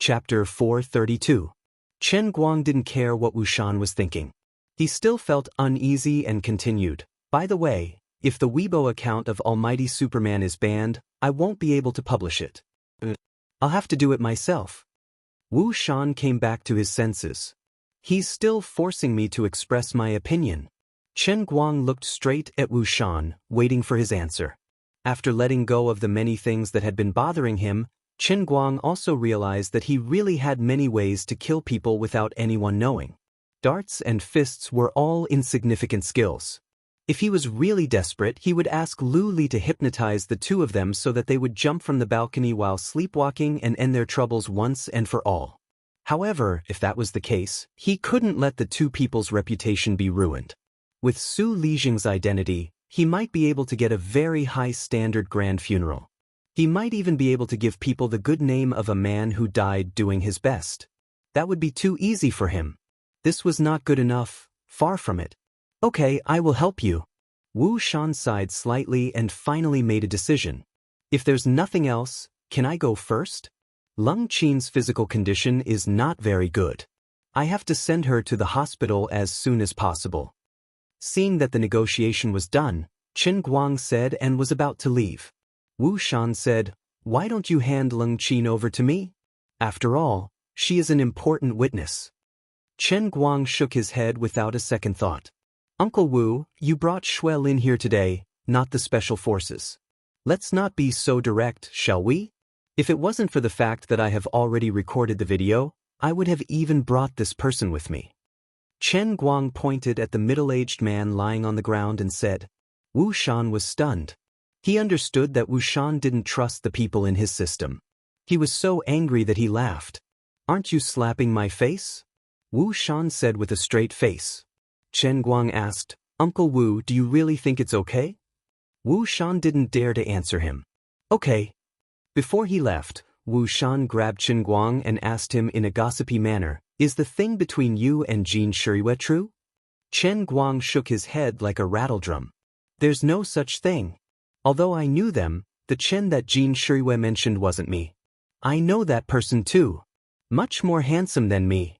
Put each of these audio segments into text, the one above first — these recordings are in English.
Chapter 432. Chen Guang didn't care what Wuxian was thinking. He still felt uneasy and continued, "By the way, if the Weibo account of Almighty Superman is banned, I won't be able to publish it. I'll have to do it myself." Wuxian came back to his senses. "He's still forcing me to express my opinion." Chen Guang looked straight at Wuxian, waiting for his answer. After letting go of the many things that had been bothering him, Chen Guang also realized that he really had many ways to kill people without anyone knowing. Darts and fists were all insignificant skills. If he was really desperate, he would ask Lu Li to hypnotize the two of them so that they would jump from the balcony while sleepwalking and end their troubles once and for all. However, if that was the case, he couldn't let the two people's reputation be ruined. With Su Lijing's identity, he might be able to get a very high-standard grand funeral. He might even be able to give people the good name of a man who died doing his best. That would be too easy for him. This was not good enough, far from it. "Okay, I will help you." Wuxian sighed slightly and finally made a decision. "If there's nothing else, can I go first? Lung Qin's physical condition is not very good. I have to send her to the hospital as soon as possible." Seeing that the negotiation was done, Chen Guang said and was about to leave. Wuxian said, "Why don't you hand Lung Qin over to me? After all, she is an important witness." Chen Guang shook his head without a second thought. "Uncle Wu, you brought Wang Lin here today, not the special forces. Let's not be so direct, shall we? If it wasn't for the fact that I have already recorded the video, I would have even brought this person with me." Chen Guang pointed at the middle-aged man lying on the ground and said. Wuxian was stunned. He understood that Wuxian didn't trust the people in his system. He was so angry that he laughed. "Aren't you slapping my face?" Wuxian said with a straight face. Chen Guang asked, "Uncle Wu, do you really think it's okay?" Wuxian didn't dare to answer him. "Okay." Before he left, Wuxian grabbed Chen Guang and asked him in a gossipy manner, "Is the thing between you and Jin Shiriyue true?" Chen Guang shook his head like a rattledrum. "There's no such thing. Although I knew them, the Chen that Jin Shiriyue mentioned wasn't me. I know that person too. Much more handsome than me."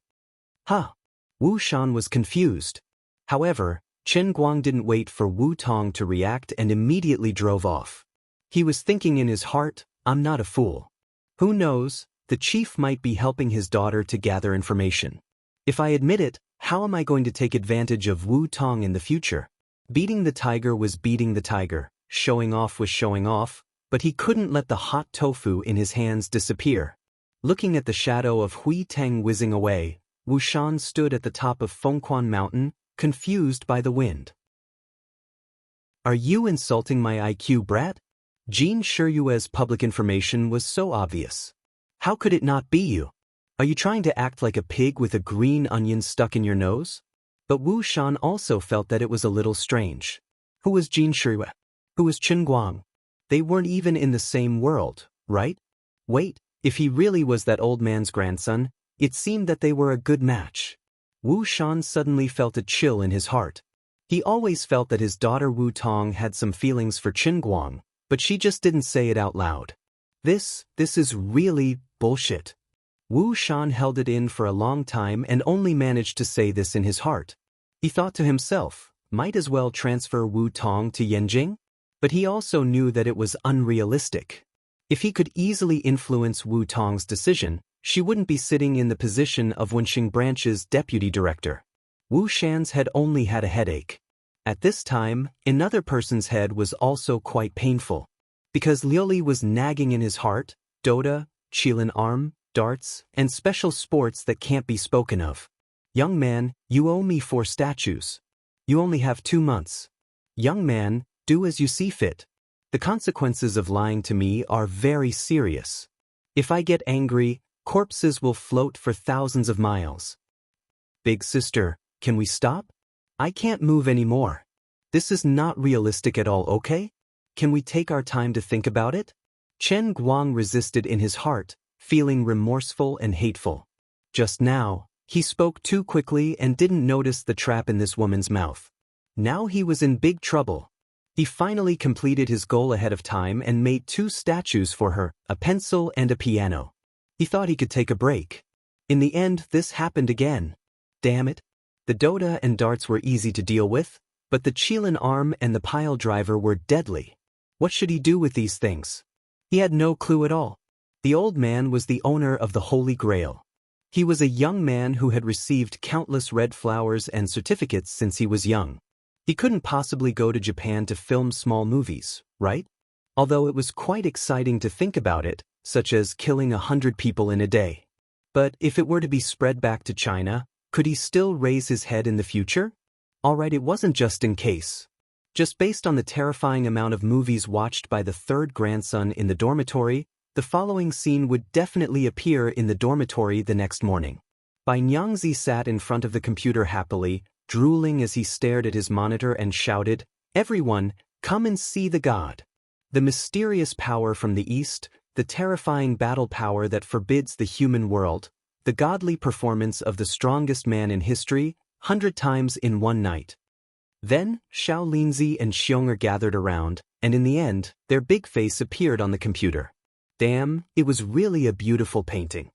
Huh. Wuxian was confused. However, Chen Guang didn't wait for Wu Tong to react and immediately drove off. He was thinking in his heart, "I'm not a fool. Who knows, the chief might be helping his daughter to gather information. If I admit it, how am I going to take advantage of Wu Tong in the future?" Beating the tiger was beating the tiger, showing off was showing off, but he couldn't let the hot tofu in his hands disappear. Looking at the shadow of Hui Teng whizzing away, Wuxian stood at the top of Fengquan Mountain, confused by the wind. "Are you insulting my IQ, brat?" Jin Shiriyue's public information was so obvious. How could it not be you? Are you trying to act like a pig with a green onion stuck in your nose? But Wuxian also felt that it was a little strange. Who was Jin Shiriyue? Who was Chen Guang? They weren't even in the same world, right? Wait, if he really was that old man's grandson, it seemed that they were a good match. Wuxian suddenly felt a chill in his heart. He always felt that his daughter Wu Tong had some feelings for Chen Guang, but she just didn't say it out loud. This is really bullshit. Wuxian held it in for a long time and only managed to say this in his heart. He thought to himself, might as well transfer Wu Tong to Yanjing? But he also knew that it was unrealistic. If he could easily influence Wu Tong's decision, she wouldn't be sitting in the position of Wenxing Branch's deputy director. Wu Shan's head only had a headache. At this time, another person's head was also quite painful. Because Liuli was nagging in his heart, Dota, Qilin arm, darts, and special sports that can't be spoken of. "Young man, you owe me 4 statues. You only have 2 months. Young man, do as you see fit. The consequences of lying to me are very serious. If I get angry, corpses will float for thousands of miles. Big sister, can we stop? I can't move anymore. This is not realistic at all, okay? Can we take our time to think about it?" Chen Guang resisted in his heart, feeling remorseful and hateful. Just now, he spoke too quickly and didn't notice the trap in this woman's mouth. Now he was in big trouble. He finally completed his goal ahead of time and made 2 statues for her, a pencil and a piano. He thought he could take a break. In the end, this happened again. Damn it. The Dota and darts were easy to deal with, but the Qilin arm and the pile driver were deadly. What should he do with these things? He had no clue at all. The old man was the owner of the Holy Grail. He was a young man who had received countless red flowers and certificates since he was young. He couldn't possibly go to Japan to film small movies, right? Although it was quite exciting to think about it, such as killing 100 people in a day. But if it were to be spread back to China, could he still raise his head in the future? Alright, it wasn't just in case. Just based on the terrifying amount of movies watched by the third grandson in the dormitory, the following scene would definitely appear in the dormitory the next morning. Xianxia sat in front of the computer happily, drooling as he stared at his monitor and shouted, "Everyone, come and see the god. The mysterious power from the east, the terrifying battle power that forbids the human world, the godly performance of the strongest man in history, 100 times in one night." Then, Shaolinzi and Xiong'er gathered around, and in the end, their big face appeared on the computer. Damn, it was really a beautiful painting.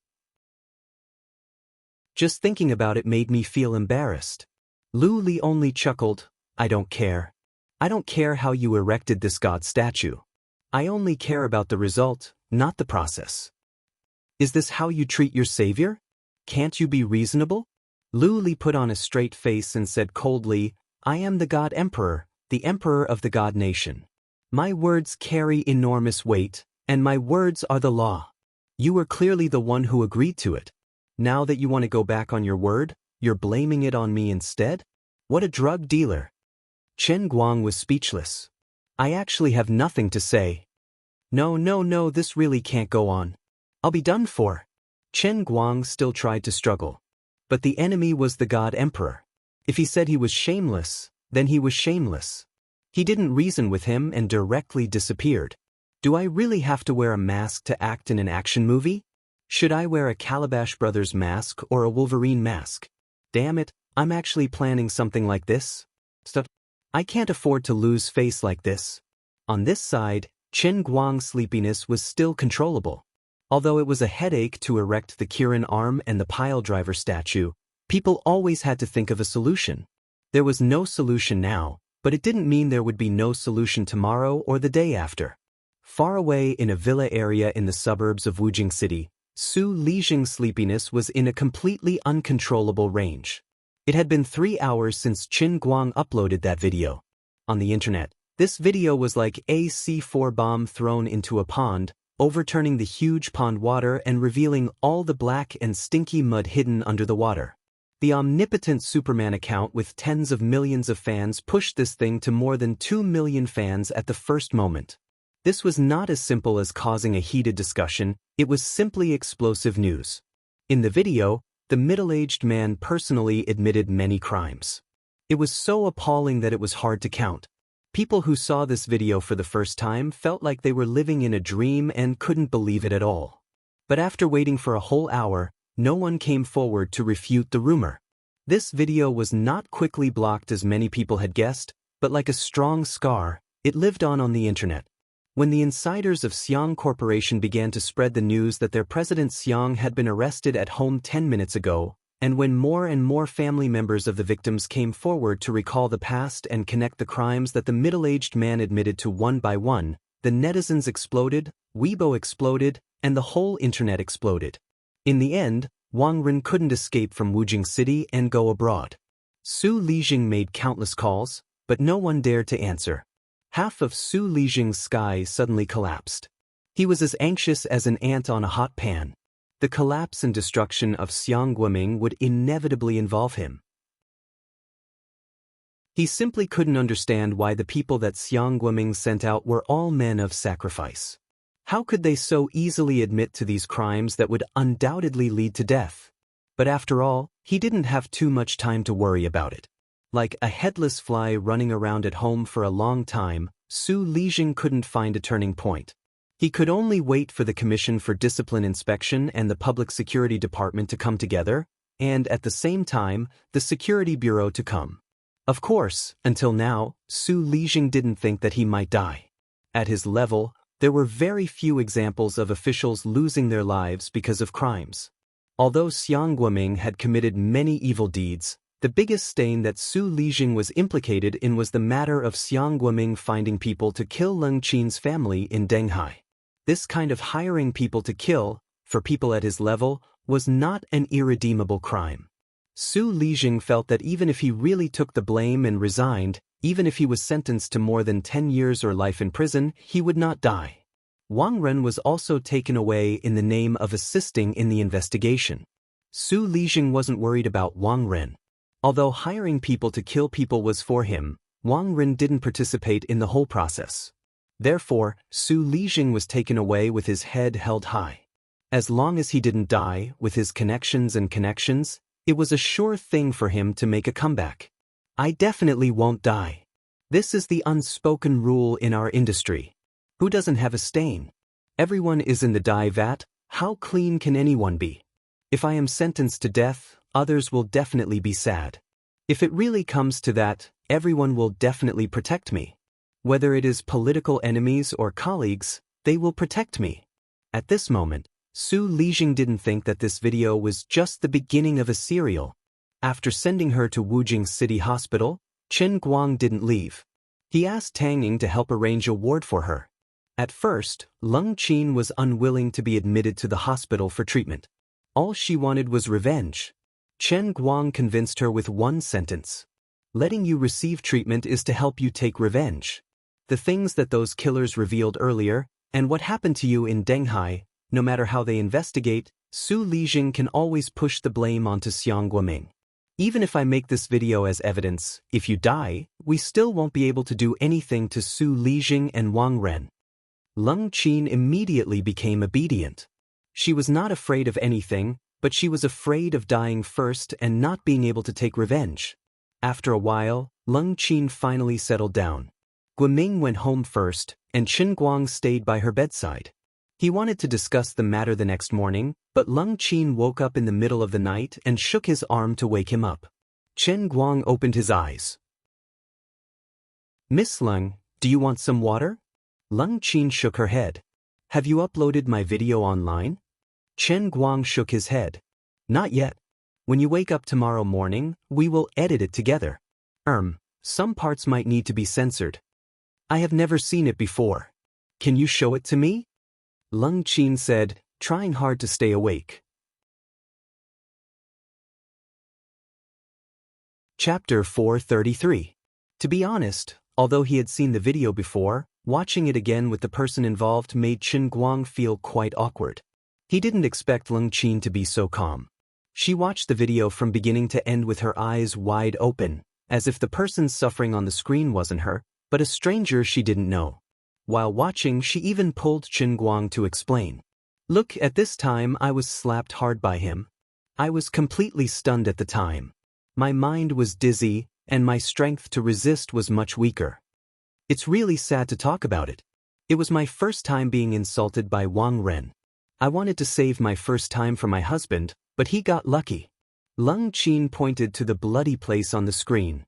Just thinking about it made me feel embarrassed. Lu Li only chuckled, "I don't care. I don't care how you erected this god statue. I only care about the result, not the process. Is this how you treat your savior? Can't you be reasonable?" Lu Li put on a straight face and said coldly, "I am the God Emperor, the Emperor of the God Nation. My words carry enormous weight, and my words are the law. You were clearly the one who agreed to it. Now that you want to go back on your word, you're blaming it on me instead? What a drug dealer." Chen Guang was speechless. "I actually have nothing to say. No, this really can't go on. I'll be done for." Chen Guang still tried to struggle. But the enemy was the God Emperor. If he said he was shameless, then he was shameless. He didn't reason with him and directly disappeared. Do I really have to wear a mask to act in an action movie? Should I wear a Calabash Brothers mask or a Wolverine mask? Damn it, I'm actually planning something like this. I can't afford to lose face like this. On this side, Chen Guang's sleepiness was still controllable. Although it was a headache to erect the Kirin arm and the pile driver statue, people always had to think of a solution. There was no solution now, but it didn't mean there would be no solution tomorrow or the day after. Far away in a villa area in the suburbs of Wujing City, Su Lijing's sleepiness was in a completely uncontrollable range. It had been 3 hours since Chen Guang uploaded that video. On the internet, this video was like a C4 bomb thrown into a pond, overturning the huge pond water and revealing all the black and stinky mud hidden under the water. The omnipotent Superman account with tens of millions of fans pushed this thing to more than 2 million fans at the first moment. This was not as simple as causing a heated discussion, it was simply explosive news. In the video, the middle-aged man personally admitted many crimes. It was so appalling that it was hard to count. People who saw this video for the first time felt like they were living in a dream and couldn't believe it at all. But after waiting for a whole hour, no one came forward to refute the rumor. This video was not quickly blocked as many people had guessed, but like a strong scar, it lived on the internet. When the insiders of Xiang Corporation began to spread the news that their president Xiang had been arrested at home 10 minutes ago, and when more and more family members of the victims came forward to recall the past and connect the crimes that the middle-aged man admitted to one by one, the netizens exploded, Weibo exploded, and the whole internet exploded. In the end, Wang Lin couldn't escape from Wujing City and go abroad. Su Lijing made countless calls, but no one dared to answer. Half of Su Lijing's sky suddenly collapsed. He was as anxious as an ant on a hot pan. The collapse and destruction of Xiang Guoming would inevitably involve him. He simply couldn't understand why the people that Xiang Guoming sent out were all men of sacrifice. How could they so easily admit to these crimes that would undoubtedly lead to death? But after all, he didn't have too much time to worry about it. Like a headless fly running around at home for a long time, Su Lijing couldn't find a turning point. He could only wait for the Commission for Discipline Inspection and the Public Security Department to come together, and at the same time, the Security Bureau to come. Of course, until now, Su Lijing didn't think that he might die. At his level, There were very few examples of officials losing their lives because of crimes. Although Xiang Guoming had committed many evil deeds, the biggest stain that Su Lijing was implicated in was the matter of Xiang Guoming finding people to kill Leng Qin's family in Denghai. This kind of hiring people to kill, for people at his level, was not an irredeemable crime. Su Lijing felt that even if he really took the blame and resigned, even if he was sentenced to more than 10 years or life in prison, he would not die. Wang Ren was also taken away in the name of assisting in the investigation. Su Lijing wasn't worried about Wang Ren. Although hiring people to kill people was for him, Wang Ren didn't participate in the whole process. Therefore, Su Lijing was taken away with his head held high. As long as he didn't die, with his connections, it was a sure thing for him to make a comeback. I definitely won't die. This is the unspoken rule in our industry. Who doesn't have a stain? Everyone is in the dye vat. How clean can anyone be? If I am sentenced to death, others will definitely be sad. If it really comes to that, everyone will definitely protect me. Whether it is political enemies or colleagues, they will protect me. At this moment, Su Lijing didn't think that this video was just the beginning of a serial. After sending her to Wujing City Hospital, Chen Guang didn't leave. He asked Tang Ying to help arrange a ward for her. At first, Leng Qin was unwilling to be admitted to the hospital for treatment. All she wanted was revenge. Chen Guang convinced her with one sentence. Letting you receive treatment is to help you take revenge. The things that those killers revealed earlier, and what happened to you in Denghai, no matter how they investigate, Su Lijing can always push the blame onto Xiang Guoming. Even if I make this video as evidence, if you die, we still won't be able to do anything to Su Lijing and Wang Ren. Leng Qin immediately became obedient. She was not afraid of anything, but she was afraid of dying first and not being able to take revenge. After a while, Leng Qin finally settled down. Guoming went home first, and Chen Guang stayed by her bedside. He wanted to discuss the matter the next morning, but Leng Qin woke up in the middle of the night and shook his arm to wake him up. Chen Guang opened his eyes. Miss Leng, do you want some water? Leng Qin shook her head. Have you uploaded my video online? Chen Guang shook his head. Not yet. When you wake up tomorrow morning, we will edit it together. Some parts might need to be censored. I have never seen it before. Can you show it to me? Leng Qin said, trying hard to stay awake. Chapter 433. To be honest, although he had seen the video before, watching it again with the person involved made Chen Guang feel quite awkward. He didn't expect Leng Qin to be so calm. She watched the video from beginning to end with her eyes wide open, as if the person suffering on the screen wasn't her, but a stranger she didn't know. While watching, she even pulled Chen Guang to explain. Look, at this time I was slapped hard by him. I was completely stunned at the time. My mind was dizzy, and my strength to resist was much weaker. It's really sad to talk about it. It was my first time being insulted by Wang Ren. I wanted to save my first time for my husband, but he got lucky. Leng Qin pointed to the bloody place on the screen.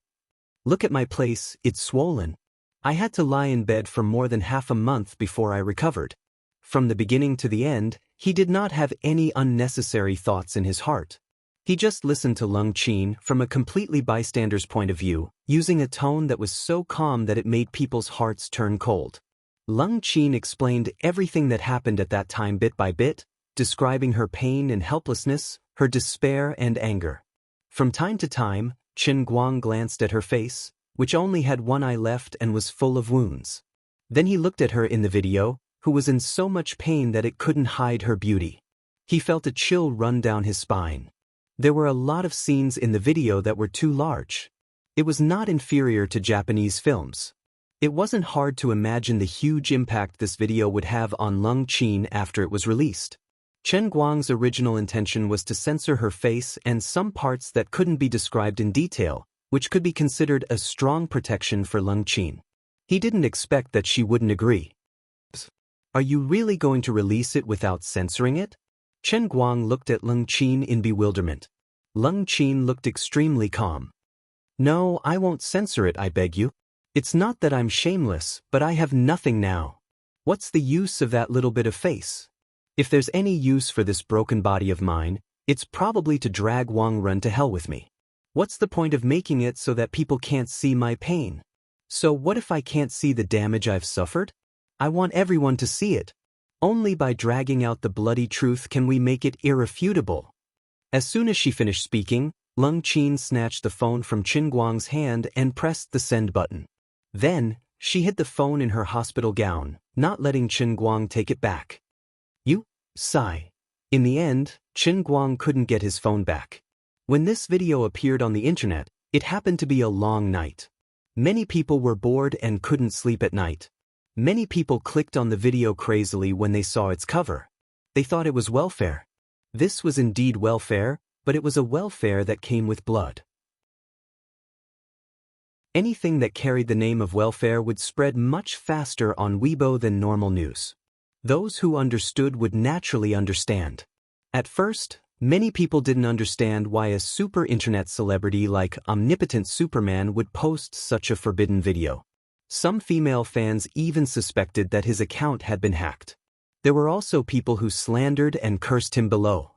Look at my place, it's swollen. I had to lie in bed for more than half a month before I recovered. From the beginning to the end, he did not have any unnecessary thoughts in his heart. He just listened to Leng Qin from a completely bystander's point of view, using a tone that was so calm that it made people's hearts turn cold. Leng Qin explained everything that happened at that time bit by bit, describing her pain and helplessness, her despair and anger. From time to time, Chen Guang glanced at her face, which only had one eye left and was full of wounds. Then he looked at her in the video, who was in so much pain that it couldn't hide her beauty. He felt a chill run down his spine. There were a lot of scenes in the video that were too large. It was not inferior to Japanese films. It wasn't hard to imagine the huge impact this video would have on Leng Qin after it was released. Chen Guang's original intention was to censor her face and some parts that couldn't be described in detail, which could be considered a strong protection for Leng Qin. He didn't expect that she wouldn't agree. Are you really going to release it without censoring it? Chen Guang looked at Leng Qin in bewilderment. Leng Qin looked extremely calm. No, I won't censor it, I beg you. It's not that I'm shameless, but I have nothing now. What's the use of that little bit of face? If there's any use for this broken body of mine, it's probably to drag Wang Lin to hell with me. What's the point of making it so that people can't see my pain? So what if I can't see the damage I've suffered? I want everyone to see it. Only by dragging out the bloody truth can we make it irrefutable. As soon as she finished speaking, Lung Qin snatched the phone from Qin Guang's hand and pressed the send button. Then, she hid the phone in her hospital gown, not letting Qin Guang take it back. You? Sigh. In the end, Qin Guang couldn't get his phone back. When this video appeared on the internet, it happened to be a long night. Many people were bored and couldn't sleep at night. Many people clicked on the video crazily when they saw its cover. They thought it was welfare. This was indeed welfare, but it was a welfare that came with blood. Anything that carried the name of welfare would spread much faster on Weibo than normal news. Those who understood would naturally understand. At first, many people didn't understand why a super internet celebrity like Omnipotent Superman would post such a forbidden video. Some female fans even suspected that his account had been hacked. There were also people who slandered and cursed him below.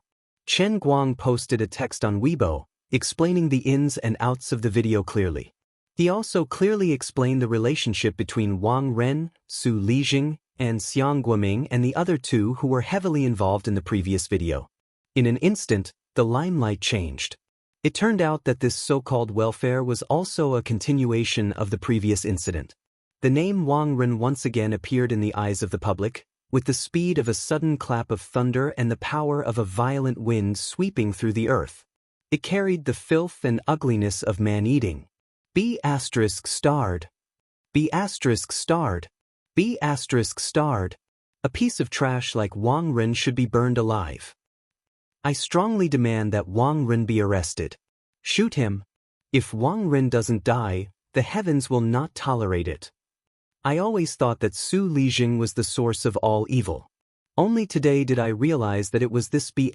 Chen Guang posted a text on Weibo, explaining the ins and outs of the video clearly. He also clearly explained the relationship between Wang Lin, Su Lijing, and Xiang Guoming and the other two who were heavily involved in the previous video. In an instant, the limelight changed. It turned out that this so-called welfare was also a continuation of the previous incident. The name Wang Lin once again appeared in the eyes of the public, with the speed of a sudden clap of thunder and the power of a violent wind sweeping through the earth. It carried the filth and ugliness of man-eating. B*****. B*****. B*****. A piece of trash like Wang Lin should be burned alive. I strongly demand that Wang Lin be arrested. Shoot him. If Wang Lin doesn't die, the heavens will not tolerate it. I always thought that Su Lijing was the source of all evil. Only today did I realize that it was this B*****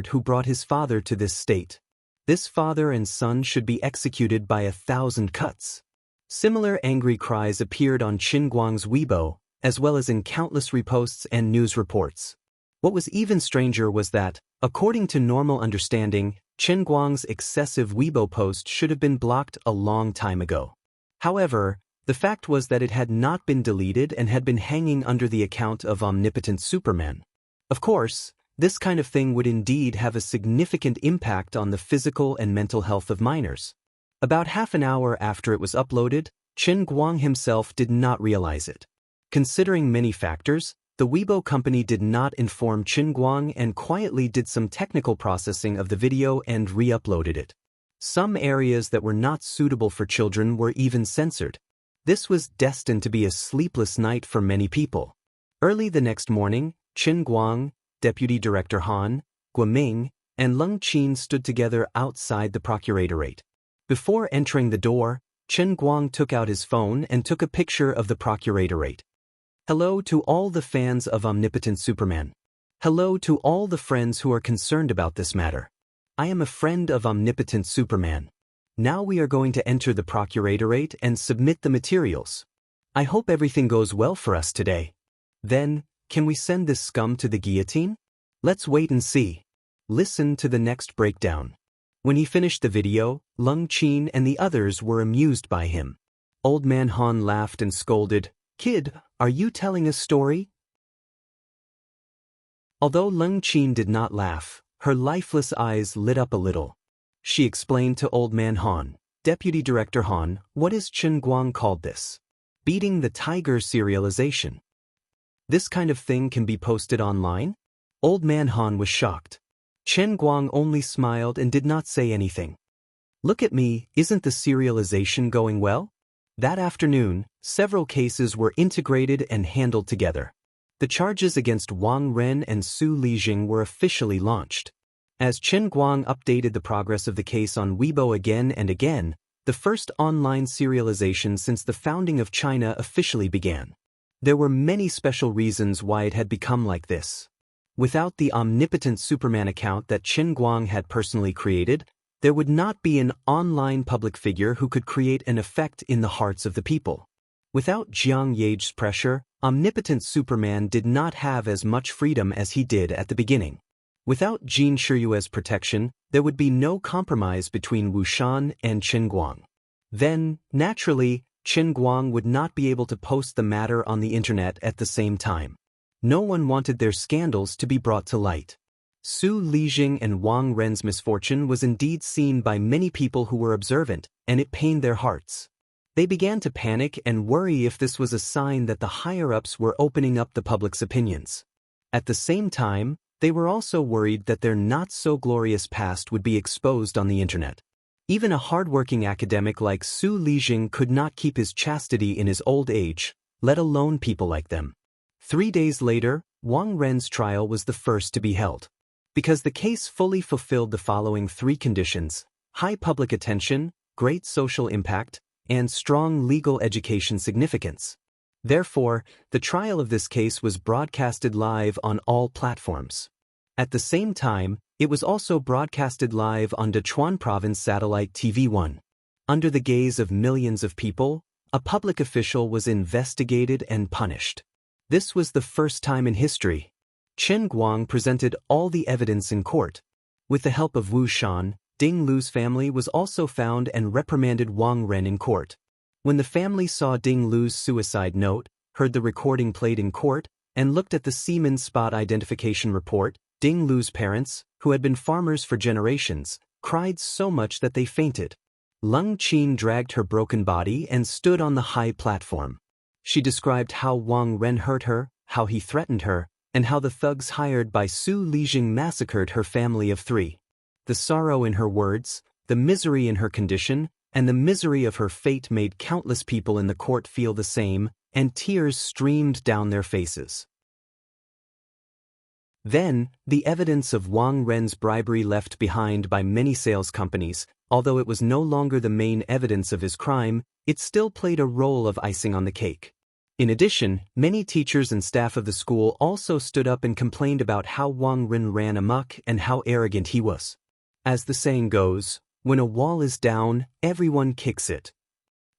who brought his father to this state. This father and son should be executed by 1,000 cuts. Similar angry cries appeared on Qin Guang's Weibo, as well as in countless reposts and news reports. What was even stranger was that, according to normal understanding, Qin Guang's excessive Weibo post should have been blocked a long time ago. However, the fact was that it had not been deleted and had been hanging under the account of Omnipotent Superman. Of course, this kind of thing would indeed have a significant impact on the physical and mental health of minors. About half an hour after it was uploaded, Qin Guang himself did not realize it. Considering many factors, the Weibo company did not inform Qin Guang and quietly did some technical processing of the video and re-uploaded it. Some areas that were not suitable for children were even censored. This was destined to be a sleepless night for many people. Early the next morning, Qin Guang, Deputy Director Han, Guoming, and Lung Qin stood together outside the procuratorate. Before entering the door, Qin Guang took out his phone and took a picture of the procuratorate. Hello to all the fans of Omnipotent Superman. Hello to all the friends who are concerned about this matter. I am a friend of Omnipotent Superman. Now we are going to enter the procuratorate and submit the materials. I hope everything goes well for us today. Then, can we send this scum to the guillotine? Let's wait and see. Listen to the next breakdown. When he finished the video, Lung Qin and the others were amused by him. Old Man Han laughed and scolded, "Kid, are you telling a story?" Although Lung Qin did not laugh, her lifeless eyes lit up a little. She explained to Old Man Han, "Deputy Director Han, what is Qin Guang called this? Beating the tiger serialization. This kind of thing can be posted online?" Old Man Han was shocked. Qin Guang only smiled and did not say anything. "Look at me, isn't the serialization going well?" That afternoon, several cases were integrated and handled together. The charges against Wang Lin and Su Lijing were officially launched. As Qin Guang updated the progress of the case on Weibo again and again, the first online serialization since the founding of China officially began. There were many special reasons why it had become like this. Without the Omnipotent Superman account that Qin Guang had personally created, there would not be an online public figure who could create an effect in the hearts of the people. Without Jiang Ye's pressure, omnipotent Superman did not have as much freedom as he did at the beginning. Without Jin Shiyue's protection, there would be no compromise between Wuxian and Chen Guang. Then, naturally, Chen Guang would not be able to post the matter on the internet at the same time. No one wanted their scandals to be brought to light. Su Lijing and Wang Ren's misfortune was indeed seen by many people who were observant, and it pained their hearts. They began to panic and worry if this was a sign that the higher-ups were opening up the public's opinions. At the same time, they were also worried that their not-so-glorious past would be exposed on the internet. Even a hard-working academic like Su Lijing could not keep his chastity in his old age, let alone people like them. 3 days later, Wang Ren's trial was the first to be held. Because the case fully fulfilled the following 3 conditions: high public attention, great social impact, and strong legal education significance. Therefore, the trial of this case was broadcasted live on all platforms. At the same time, it was also broadcasted live on Sichuan Province Satellite TV1. Under the gaze of millions of people, a public official was investigated and punished. This was the first time in history. Chen Guang presented all the evidence in court. With the help of Wu Shan, Ding Lu's family was also found and reprimanded Wang Ren in court. When the family saw Ding Lu's suicide note, heard the recording played in court, and looked at the semen spot identification report, Ding Lu's parents, who had been farmers for generations, cried so much that they fainted. Lung Qin dragged her broken body and stood on the high platform. She described how Wang Ren hurt her, how he threatened her, and how the thugs hired by Su Lijing massacred her family of 3. The sorrow in her words, the misery in her condition, and the misery of her fate made countless people in the court feel the same, and tears streamed down their faces. Then, the evidence of Wang Ren's bribery left behind by many sales companies, although it was no longer the main evidence of his crime, it still played a role of icing on the cake. In addition, many teachers and staff of the school also stood up and complained about how Wang Ren ran amok and how arrogant he was. As the saying goes, when a wall is down, everyone kicks it.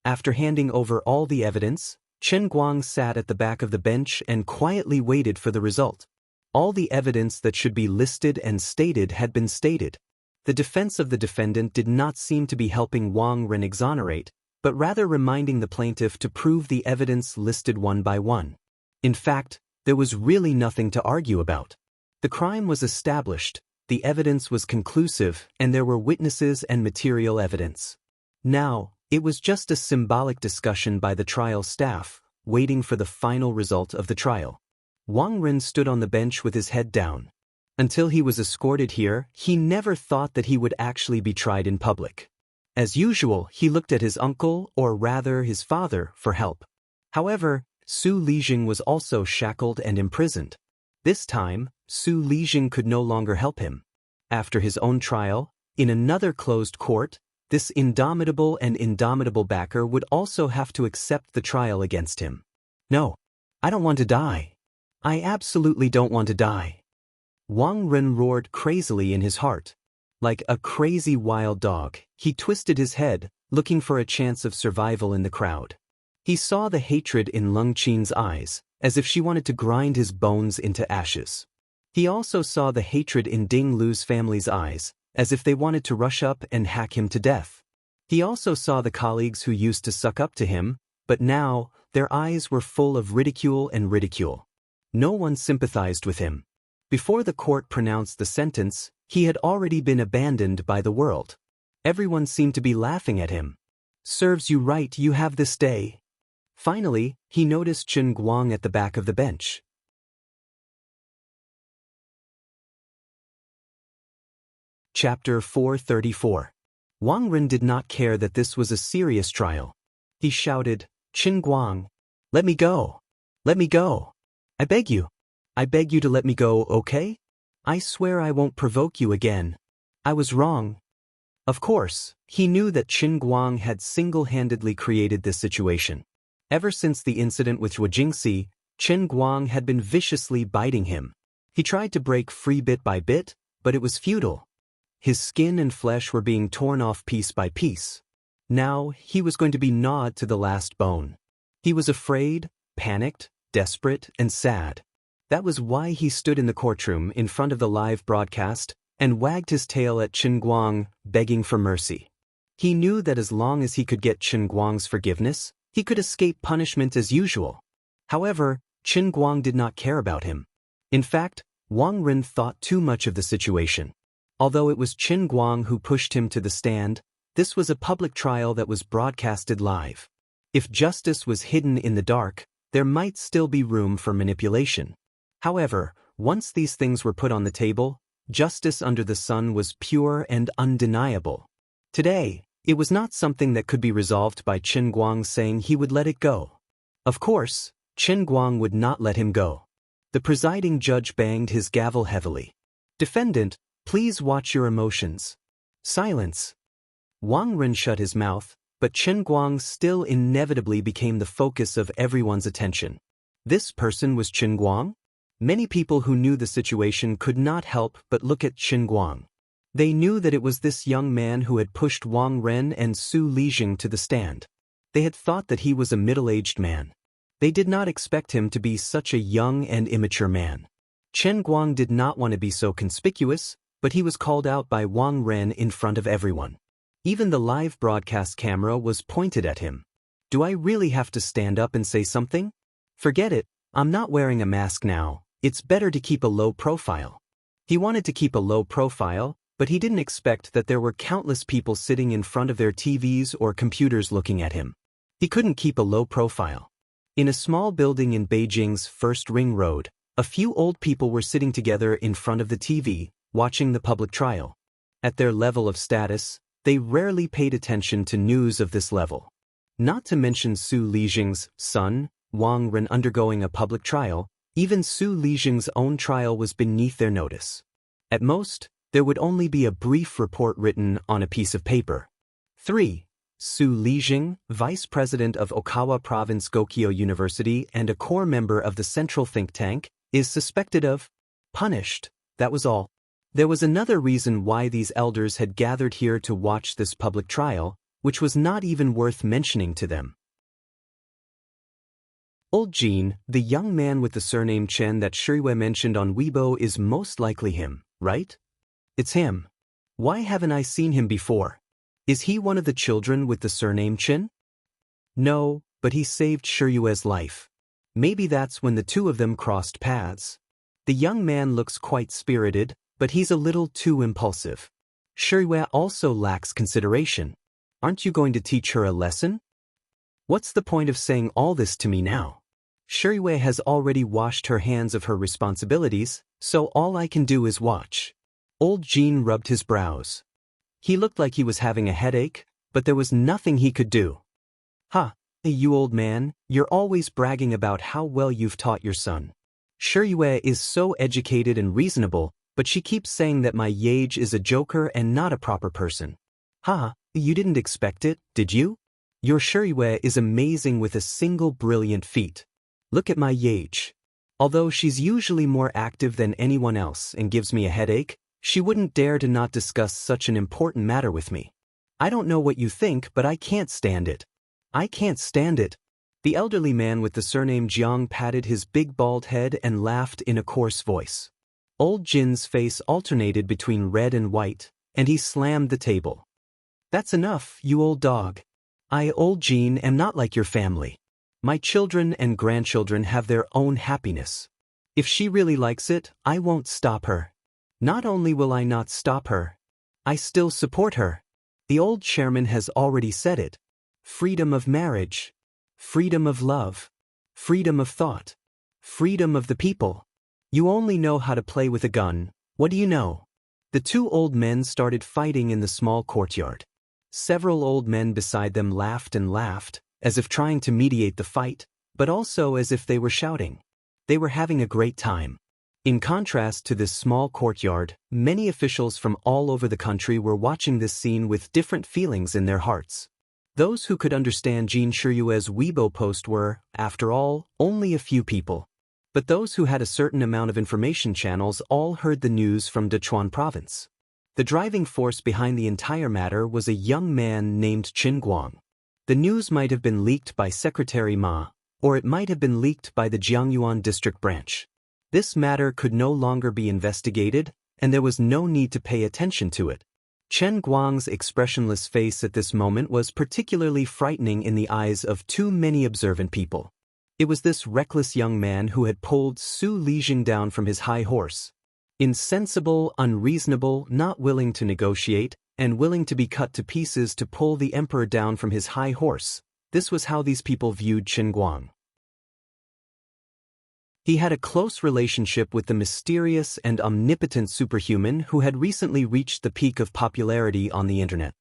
After handing over all the evidence, Chen Guang sat at the back of the bench and quietly waited for the result. All the evidence that should be listed and stated had been stated. The defense of the defendant did not seem to be helping Wang Ren exonerate, but rather reminding the plaintiff to prove the evidence listed one by one. In fact, there was really nothing to argue about. The crime was established, the evidence was conclusive, and there were witnesses and material evidence. Now, it was just a symbolic discussion by the trial staff, waiting for the final result of the trial. Wang Ren stood on the bench with his head down. Until he was escorted here, he never thought that he would actually be tried in public. As usual, he looked at his uncle, or rather his father, for help. However, Su Lijing was also shackled and imprisoned. This time, Su Lijing could no longer help him. After his own trial, in another closed court, this indomitable backer would also have to accept the trial against him. No, I don't want to die. I absolutely don't want to die. Wang Ren roared crazily in his heart. Like a crazy wild dog, he twisted his head, looking for a chance of survival in the crowd. He saw the hatred in Lung Qin's eyes, as if she wanted to grind his bones into ashes. He also saw the hatred in Ding Lu's family's eyes, as if they wanted to rush up and hack him to death. He also saw the colleagues who used to suck up to him, but now, their eyes were full of ridicule and ridicule. No one sympathized with him. Before the court pronounced the sentence, he had already been abandoned by the world. Everyone seemed to be laughing at him. Serves you right you have this day. Finally, he noticed Chen Guang at the back of the bench. Chapter 434. Wang Ren did not care that this was a serious trial. He shouted, "Chen Guang, let me go. Let me go. I beg you. I beg you to let me go, okay? I swear I won't provoke you again. I was wrong." Of course, he knew that Chen Guang had single-handedly created this situation. Ever since the incident with Jingxi, Chen Guang had been viciously biting him. He tried to break free bit by bit, but it was futile. His skin and flesh were being torn off piece by piece. Now, he was going to be gnawed to the last bone. He was afraid, panicked, desperate, and sad. That was why he stood in the courtroom in front of the live broadcast and wagged his tail at Chen Guang, begging for mercy. He knew that as long as he could get Chen Guang's forgiveness, he could escape punishment as usual. However, Chen Guang did not care about him. In fact, Wang Lin thought too much of the situation. Although it was Chen Guang who pushed him to the stand, this was a public trial that was broadcasted live. If justice was hidden in the dark, there might still be room for manipulation. However, once these things were put on the table, justice under the sun was pure and undeniable. Today, it was not something that could be resolved by Chen Guang saying he would let it go. Of course, Chen Guang would not let him go. The presiding judge banged his gavel heavily. "Defendant, please watch your emotions." Silence. Wang Lin shut his mouth, but Chen Guang still inevitably became the focus of everyone's attention. This person was Chen Guang? Many people who knew the situation could not help but look at Chen Guang. They knew that it was this young man who had pushed Wang Lin and Su Lijing to the stand. They had thought that he was a middle-aged man. They did not expect him to be such a young and immature man. Chen Guang did not want to be so conspicuous, but he was called out by Wang Lin in front of everyone. Even the live broadcast camera was pointed at him. "Do I really have to stand up and say something? Forget it, I'm not wearing a mask now. It's better to keep a low profile." He wanted to keep a low profile, but he didn't expect that there were countless people sitting in front of their TVs or computers looking at him. He couldn't keep a low profile. In a small building in Beijing's First Ring Road, a few old people were sitting together in front of the TV, watching the public trial. At their level of status, they rarely paid attention to news of this level. Not to mention Su Lijing's son, Wang Lin, undergoing a public trial. Even Su Lijing's own trial was beneath their notice. At most, there would only be a brief report written on a piece of paper. 3. Su Lijing, vice president of Okawa Province Gokyo University and a core member of the central think tank, is suspected of punished. That was all. There was another reason why these elders had gathered here to watch this public trial, which was not even worth mentioning to them. Old Jean, the young man with the surname Chen that Shirui mentioned on Weibo, is most likely him, right? It's him. Why haven't I seen him before? Is he one of the children with the surname Chen? No, but he saved Shirui's life. Maybe that's when the two of them crossed paths. The young man looks quite spirited, but he's a little too impulsive. Shirui also lacks consideration. Aren't you going to teach her a lesson? What's the point of saying all this to me now? Shirui has already washed her hands of her responsibilities, so all I can do is watch. Old Jean rubbed his brows. He looked like he was having a headache, but there was nothing he could do. "Ha, you old man, you're always bragging about how well you've taught your son. Shirui is so educated and reasonable, but she keeps saying that my Yage is a joker and not a proper person. Ha, you didn't expect it, did you? Your Shirui is amazing with a single brilliant feat. Look at my Yage. Although she's usually more active than anyone else and gives me a headache, she wouldn't dare to not discuss such an important matter with me. I don't know what you think, but I can't stand it. I can't stand it." The elderly man with the surname Jiang patted his big bald head and laughed in a coarse voice. Old Jin's face alternated between red and white, and he slammed the table. "That's enough, you old dog. I, Old Jin, am not like your family. My children and grandchildren have their own happiness. If she really likes it, I won't stop her. Not only will I not stop her, I still support her. The old chairman has already said it. Freedom of marriage. Freedom of love. Freedom of thought. Freedom of the people. You only know how to play with a gun. What do you know?" The two old men started fighting in the small courtyard. Several old men beside them laughed and laughed, as if trying to mediate the fight, but also as if they were shouting. They were having a great time. In contrast to this small courtyard, many officials from all over the country were watching this scene with different feelings in their hearts. Those who could understand Jin Shirui's Weibo post were, after all, only a few people. But those who had a certain amount of information channels all heard the news from Sichuan province. The driving force behind the entire matter was a young man named Chen Guang. The news might have been leaked by Secretary Ma, or it might have been leaked by the Jiangyuan district branch. This matter could no longer be investigated, and there was no need to pay attention to it. Chen Guang's expressionless face at this moment was particularly frightening in the eyes of too many observant people. It was this reckless young man who had pulled Su Lijing down from his high horse. Insensible, unreasonable, not willing to negotiate, and willing to be cut to pieces to pull the emperor down from his high horse. This was how these people viewed Chen Guang. He had a close relationship with the mysterious and omnipotent superhuman who had recently reached the peak of popularity on the internet.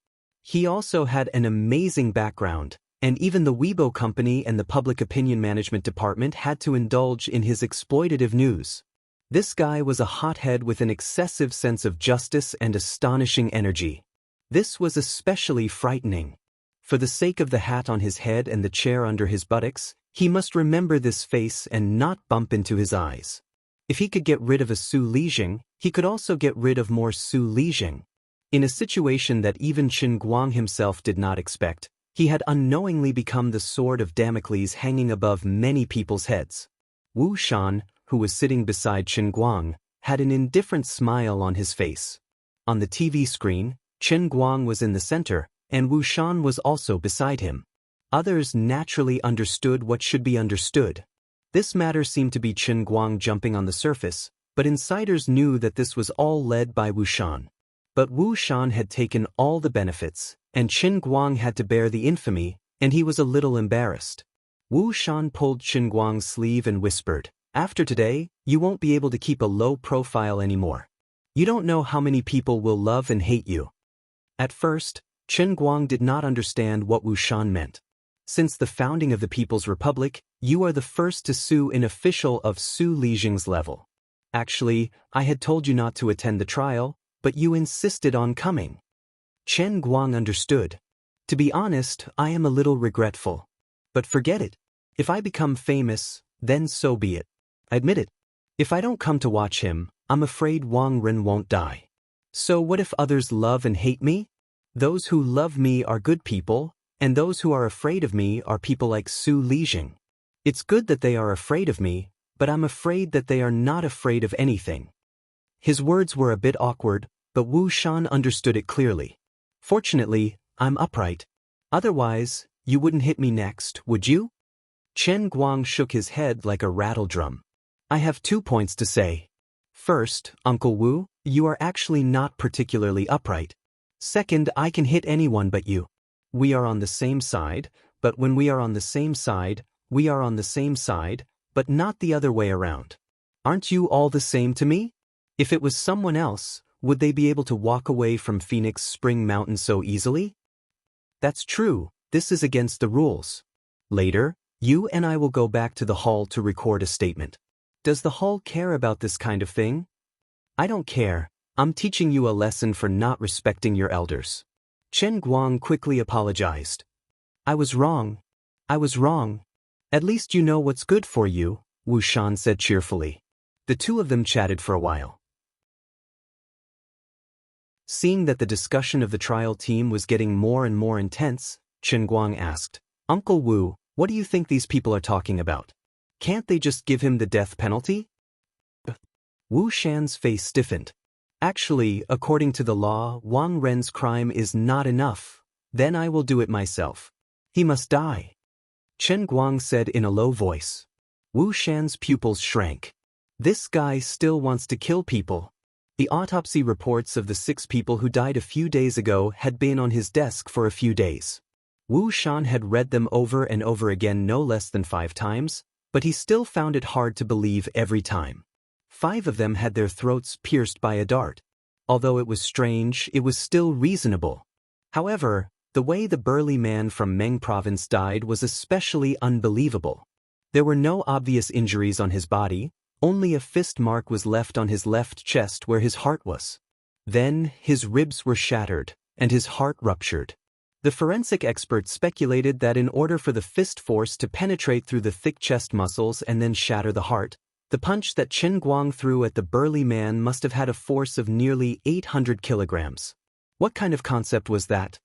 He also had an amazing background, and even the Weibo company and the public opinion management department had to indulge in his exploitative news. This guy was a hothead with an excessive sense of justice and astonishing energy. This was especially frightening. For the sake of the hat on his head and the chair under his buttocks, he must remember this face and not bump into his eyes. If he could get rid of a Su Lijing, he could also get rid of more Su Lijing. In a situation that even Chen Guang himself did not expect, he had unknowingly become the sword of Damocles hanging above many people's heads. Wu Shan, who was sitting beside Chen Guang, had an indifferent smile on his face. On the TV screen, Chen Guang was in the center, and Wu Shan was also beside him. Others naturally understood what should be understood. This matter seemed to be Chen Guang jumping on the surface, but insiders knew that this was all led by Wu Shan. But Wu Shan had taken all the benefits, and Chen Guang had to bear the infamy, and he was a little embarrassed. Wu Shan pulled Chen Guang's sleeve and whispered, "After today, you won't be able to keep a low profile anymore. You don't know how many people will love and hate you." At first, Chen Guang did not understand what Wu Shan meant. Since the founding of the People's Republic, you are the first to sue an official of Su Lijing's level. Actually, I had told you not to attend the trial, but you insisted on coming. Chen Guang understood. To be honest, I am a little regretful. But forget it. If I become famous, then so be it. I admit it. If I don't come to watch him, I'm afraid Wang Lin won't die. So what if others love and hate me? Those who love me are good people, and those who are afraid of me are people like Su Lijing. It's good that they are afraid of me, but I'm afraid that they are not afraid of anything. His words were a bit awkward, but Wu Shan understood it clearly. Fortunately, I'm upright. Otherwise, you wouldn't hit me next, would you? Chen Guang shook his head like a rattle drum. I have 2 points to say. First, Uncle Wu, you are actually not particularly upright. Second, I can hit anyone but you. We are on the same side, but when we are on the same side, we are on the same side, but not the other way around. Aren't you all the same to me? If it was someone else, would they be able to walk away from Phoenix Spring Mountain so easily? That's true, this is against the rules. Later, you and I will go back to the hall to record a statement. Does the hall care about this kind of thing? I don't care. I'm teaching you a lesson for not respecting your elders. Chen Guang quickly apologized. I was wrong. I was wrong. At least you know what's good for you, Wu Shan said cheerfully. The two of them chatted for a while. Seeing that the discussion of the trial team was getting more and more intense, Chen Guang asked, Uncle Wu, what do you think these people are talking about? Can't they just give him the death penalty? Wu Shan's face stiffened. Actually, according to the law, Wang Ren's crime is not enough. Then I will do it myself. He must die. Chen Guang said in a low voice. Wu Shan's pupils shrank. This guy still wants to kill people. The autopsy reports of the 6 people who died a few days ago had been on his desk for a few days. Wu Shan had read them over and over again no less than 5 times, but he still found it hard to believe every time. 5 of them had their throats pierced by a dart. Although it was strange, it was still reasonable. However, the way the burly man from Meng province died was especially unbelievable. There were no obvious injuries on his body, only a fist mark was left on his left chest where his heart was. Then, his ribs were shattered, and his heart ruptured. The forensic experts speculated that in order for the fist force to penetrate through the thick chest muscles and then shatter the heart, the punch that Chen Guang threw at the burly man must have had a force of nearly 800 kilograms. What kind of concept was that?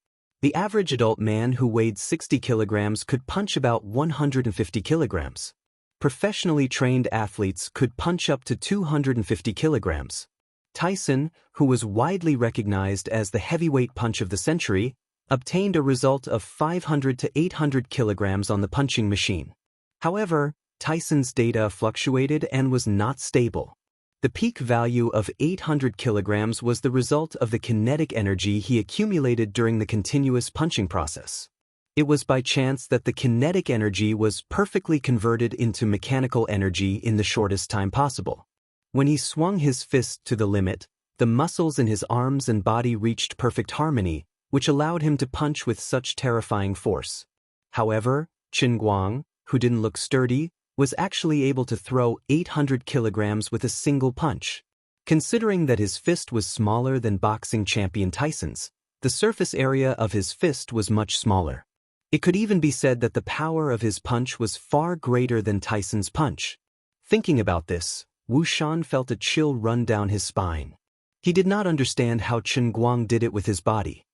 The average adult man who weighed 60 kilograms could punch about 150 kilograms. Professionally trained athletes could punch up to 250 kilograms. Tyson, who was widely recognized as the heavyweight punch of the century, obtained a result of 500 to 800 kilograms on the punching machine. However, Tyson's data fluctuated and was not stable. The peak value of 800 kilograms was the result of the kinetic energy he accumulated during the continuous punching process. It was by chance that the kinetic energy was perfectly converted into mechanical energy in the shortest time possible. When he swung his fist to the limit, the muscles in his arms and body reached perfect harmony, which allowed him to punch with such terrifying force. However, Qin Guang, who didn't look sturdy, was actually able to throw 800 kilograms with a single punch. Considering that his fist was smaller than boxing champion Tyson's, the surface area of his fist was much smaller. It could even be said that the power of his punch was far greater than Tyson's punch. Thinking about this, Wuxian felt a chill run down his spine. He did not understand how Qin Guang did it with his body.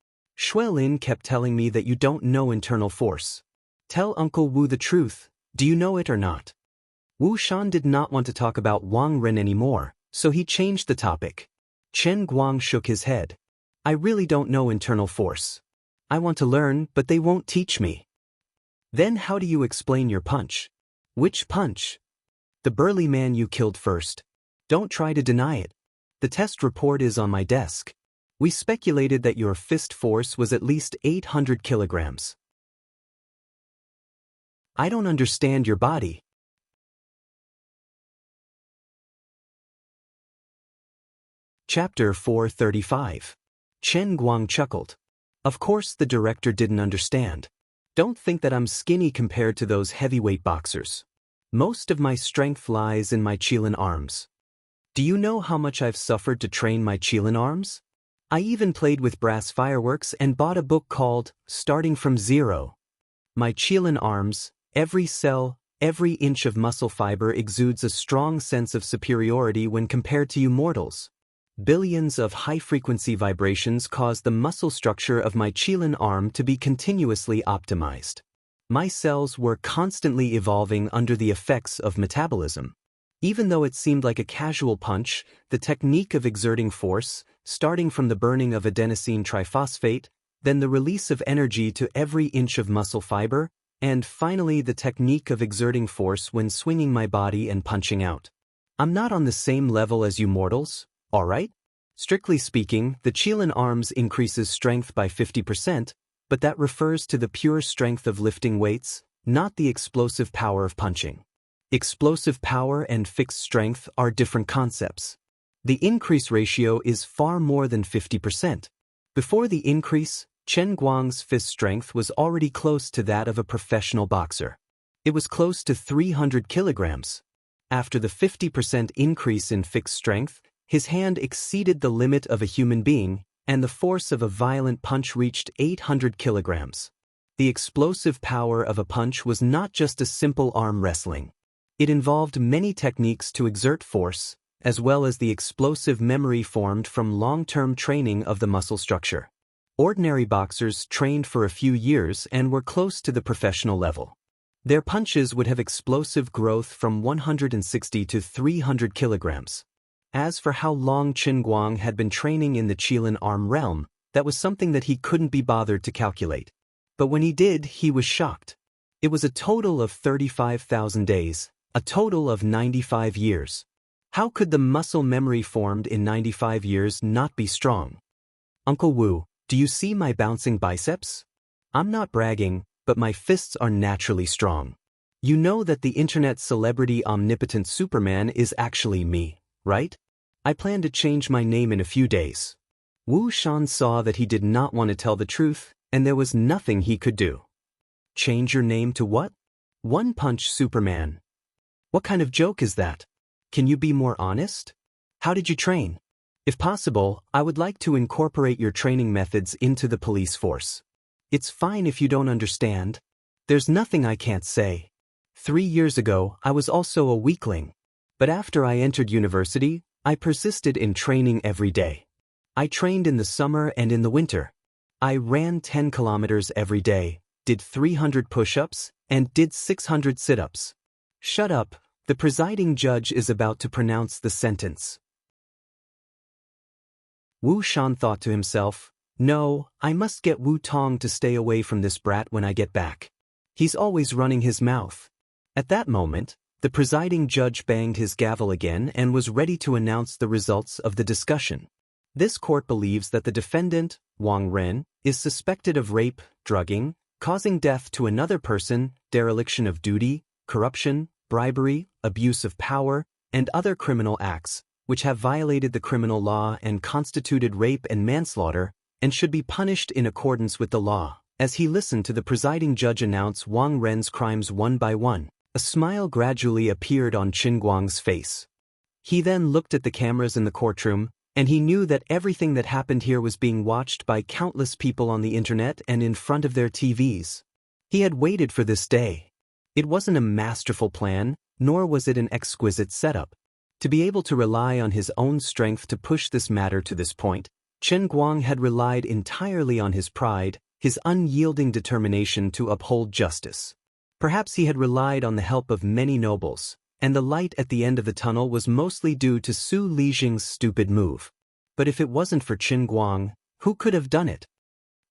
Wang Lin kept telling me that you don't know internal force. Tell Uncle Wu the truth, do you know it or not? Wuxian did not want to talk about Wang Lin anymore, so he changed the topic. Qin Guang shook his head. I really don't know internal force. I want to learn, but they won't teach me. Then how do you explain your punch? Which punch? The burly man you killed first. Don't try to deny it. The test report is on my desk. We speculated that your fist force was at least 800 kilograms. I don't understand your body. Chapter 435. Qin Guang chuckled. Of course the director didn't understand. Don't think that I'm skinny compared to those heavyweight boxers. Most of my strength lies in my Qilin arms. Do you know how much I've suffered to train my Qilin arms? I even played with brass fireworks and bought a book called Starting from Zero. My Qilin arms, every cell, every inch of muscle fiber exudes a strong sense of superiority when compared to you mortals. Billions of high-frequency vibrations cause the muscle structure of my Qilin arm to be continuously optimized. My cells were constantly evolving under the effects of metabolism. Even though it seemed like a casual punch, the technique of exerting force, starting from the burning of adenosine triphosphate, then the release of energy to every inch of muscle fiber, and finally the technique of exerting force when swinging my body and punching out. I'm not on the same level as you mortals, all right? Strictly speaking, the Qilin arms increases strength by 50%, but that refers to the pure strength of lifting weights, not the explosive power of punching. Explosive power and fixed strength are different concepts. The increase ratio is far more than 50%. Before the increase, Qin Guang's fist strength was already close to that of a professional boxer. It was close to 300 kilograms. After the 50% increase in fixed strength, his hand exceeded the limit of a human being, and the force of a violent punch reached 800 kilograms. The explosive power of a punch was not just a simple arm wrestling. It involved many techniques to exert force, as well as the explosive memory formed from long-term training of the muscle structure. Ordinary boxers trained for a few years and were close to the professional level. Their punches would have explosive growth from 160 to 300 kilograms. As for how long Qin Guang had been training in the Qilin arm realm, that was something that he couldn't be bothered to calculate. But when he did, he was shocked. It was a total of 35,000 days, a total of 95 years. How could the muscle memory formed in 95 years not be strong? Uncle Wu, do you see my bouncing biceps? I'm not bragging, but my fists are naturally strong. You know that the internet celebrity omnipotent Superman is actually me, right? I plan to change my name in a few days. Wuxian saw that he did not want to tell the truth, and there was nothing he could do. Change your name to what? One Punch Superman. What kind of joke is that? Can you be more honest? How did you train? If possible, I would like to incorporate your training methods into the police force. It's fine if you don't understand. There's nothing I can't say. 3 years ago, I was also a weakling. But after I entered university, I persisted in training every day. I trained in the summer and in the winter. I ran 10 kilometers every day, did 300 push-ups, and did 600 sit-ups. Shut up, the presiding judge is about to pronounce the sentence. Wu Shan thought to himself, no, I must get Wu Tong to stay away from this brat when I get back. He's always running his mouth. At that moment, the presiding judge banged his gavel again and was ready to announce the results of the discussion. This court believes that the defendant, Wang Lin, is suspected of rape, drugging, causing death to another person, dereliction of duty, corruption, bribery, abuse of power, and other criminal acts, which have violated the criminal law and constituted rape and manslaughter, and should be punished in accordance with the law. As he listened to the presiding judge announce Wang Lin's crimes one by one, a smile gradually appeared on Qin Guang's face. He then looked at the cameras in the courtroom, and he knew that everything that happened here was being watched by countless people on the internet and in front of their TVs. He had waited for this day. It wasn't a masterful plan, nor was it an exquisite setup. To be able to rely on his own strength to push this matter to this point, Qin Guang had relied entirely on his pride, his unyielding determination to uphold justice. Perhaps he had relied on the help of many nobles, and the light at the end of the tunnel was mostly due to Su Lijing's stupid move. But if it wasn't for Qin Guang, who could have done it?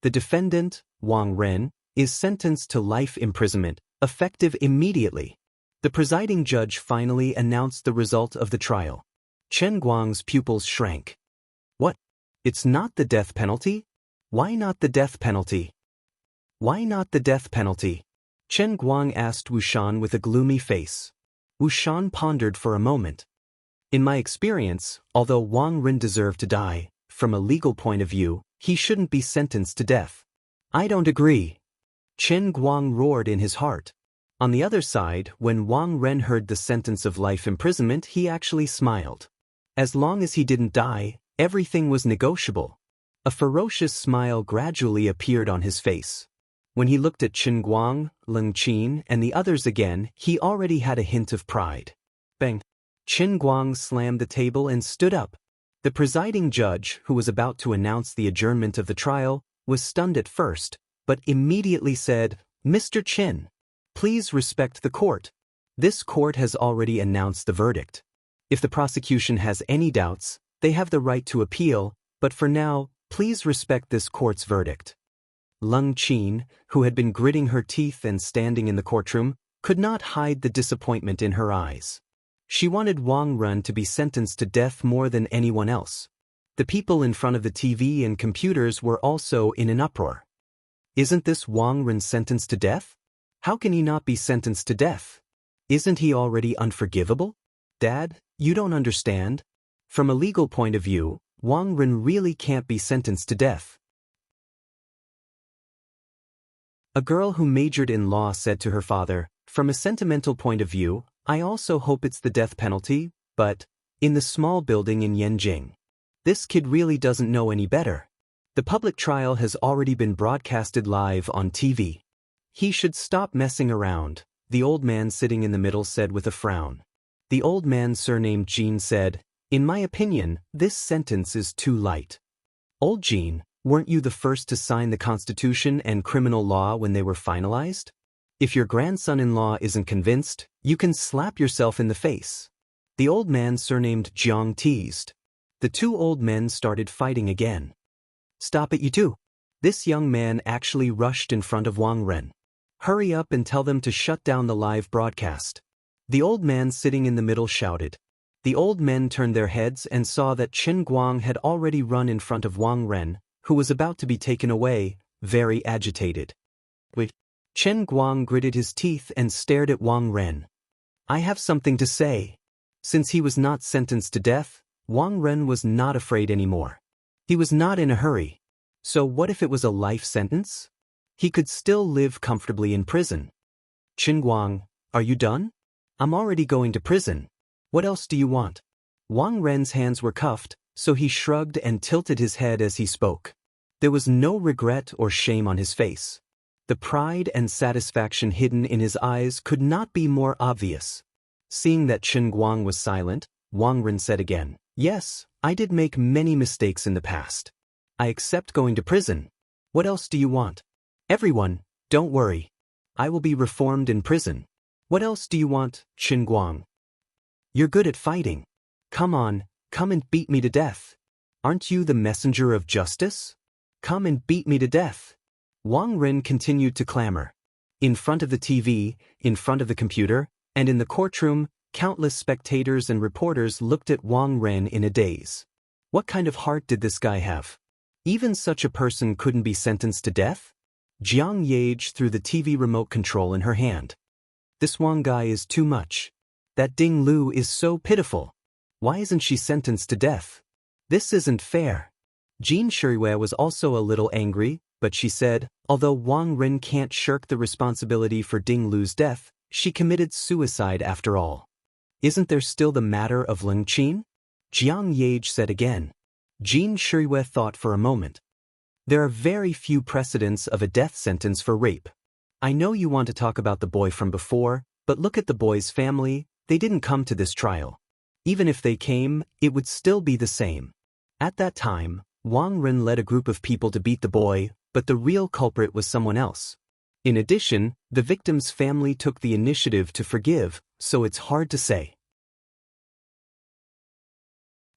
The defendant, Wang Lin, is sentenced to life imprisonment, effective immediately. The presiding judge finally announced the result of the trial. Qin Guang's pupils shrank. What? It's not the death penalty? Why not the death penalty? Why not the death penalty? Qin Guang asked Wu Shan with a gloomy face. Wu Shan pondered for a moment. In my experience, although Wang Lin deserved to die, from a legal point of view, he shouldn't be sentenced to death. I don't agree. Qin Guang roared in his heart. On the other side, when Wang Lin heard the sentence of life imprisonment, he actually smiled. As long as he didn't die, everything was negotiable. A ferocious smile gradually appeared on his face. When he looked at Qin Guang, Leng Qin, and the others again, he already had a hint of pride. Bang! Qin Guang slammed the table and stood up. The presiding judge, who was about to announce the adjournment of the trial, was stunned at first, but immediately said, Mr. Qin, please respect the court. This court has already announced the verdict. If the prosecution has any doubts, they have the right to appeal, but for now, please respect this court's verdict. Leng Qin, who had been gritting her teeth and standing in the courtroom, could not hide the disappointment in her eyes. She wanted Wang Lin to be sentenced to death more than anyone else. The people in front of the TV and computers were also in an uproar. Isn't this Wang Lin sentenced to death? How can he not be sentenced to death? Isn't he already unforgivable? Dad, you don't understand. From a legal point of view, Wang Lin really can't be sentenced to death. A girl who majored in law said to her father, from a sentimental point of view, I also hope it's the death penalty, but, in the small building in Yanjing. This kid really doesn't know any better. The public trial has already been broadcasted live on TV. He should stop messing around, the old man sitting in the middle said with a frown. The old man surnamed Jean said, in my opinion, this sentence is too light. Old Jean, weren't you the first to sign the Constitution and criminal law when they were finalized? If your grandson-in-law isn't convinced, you can slap yourself in the face. The old man surnamed Jiang teased. The two old men started fighting again. Stop it, you two. This young man actually rushed in front of Wang Lin. Hurry up and tell them to shut down the live broadcast. The old man sitting in the middle shouted. The old men turned their heads and saw that Qin Guang had already run in front of Wang Lin, who was about to be taken away, very agitated. Wait. Qin Guang gritted his teeth and stared at Wang Lin. I have something to say. Since he was not sentenced to death, Wang Lin was not afraid anymore. He was not in a hurry. So what if it was a life sentence? He could still live comfortably in prison. Qin Guang, are you done? I'm already going to prison. What else do you want? Wang Lin's hands were cuffed, so he shrugged and tilted his head as he spoke. There was no regret or shame on his face. The pride and satisfaction hidden in his eyes could not be more obvious. Seeing that Qin Guang was silent, Wang Lin said again, yes, I did make many mistakes in the past. I accept going to prison. What else do you want? Everyone, don't worry. I will be reformed in prison. What else do you want, Qin Guang? You're good at fighting. Come on, come and beat me to death. Aren't you the messenger of justice? Come and beat me to death. Wang Lin continued to clamor. In front of the TV, in front of the computer, and in the courtroom, countless spectators and reporters looked at Wang Lin in a daze. What kind of heart did this guy have? Even such a person couldn't be sentenced to death? Jiang Yage threw the TV remote control in her hand. This Wang guy is too much. That Ding Lu is so pitiful. Why isn't she sentenced to death? This isn't fair. Jean Shuiwei was also a little angry, but she said, although Wang Lin can't shirk the responsibility for Ding Lu's death, she committed suicide after all. Isn't there still the matter of Ling Qin? Jiang Yage said again. Jean Shuiwei thought for a moment. There are very few precedents of a death sentence for rape. I know you want to talk about the boy from before, but look at the boy's family, they didn't come to this trial. Even if they came, it would still be the same. At that time, Wang Lin led a group of people to beat the boy, but the real culprit was someone else. In addition, the victim's family took the initiative to forgive, so it's hard to say.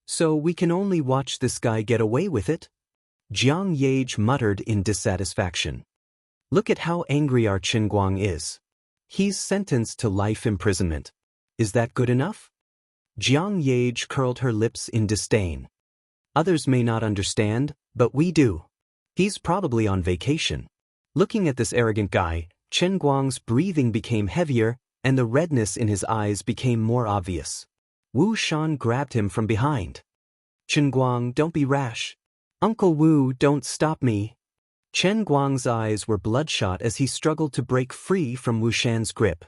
So we can only watch this guy get away with it? Jiang Yage muttered in dissatisfaction. Look at how angry our Qin Guang is. He's sentenced to life imprisonment. Is that good enough? Jiang Yage curled her lips in disdain. Others may not understand, but we do. He's probably on vacation. Looking at this arrogant guy, Qin Guang's breathing became heavier, and the redness in his eyes became more obvious. Wu Shan grabbed him from behind. Qin Guang, don't be rash. Uncle Wu, don't stop me. Qin Guang's eyes were bloodshot as he struggled to break free from Wu Shan's grip.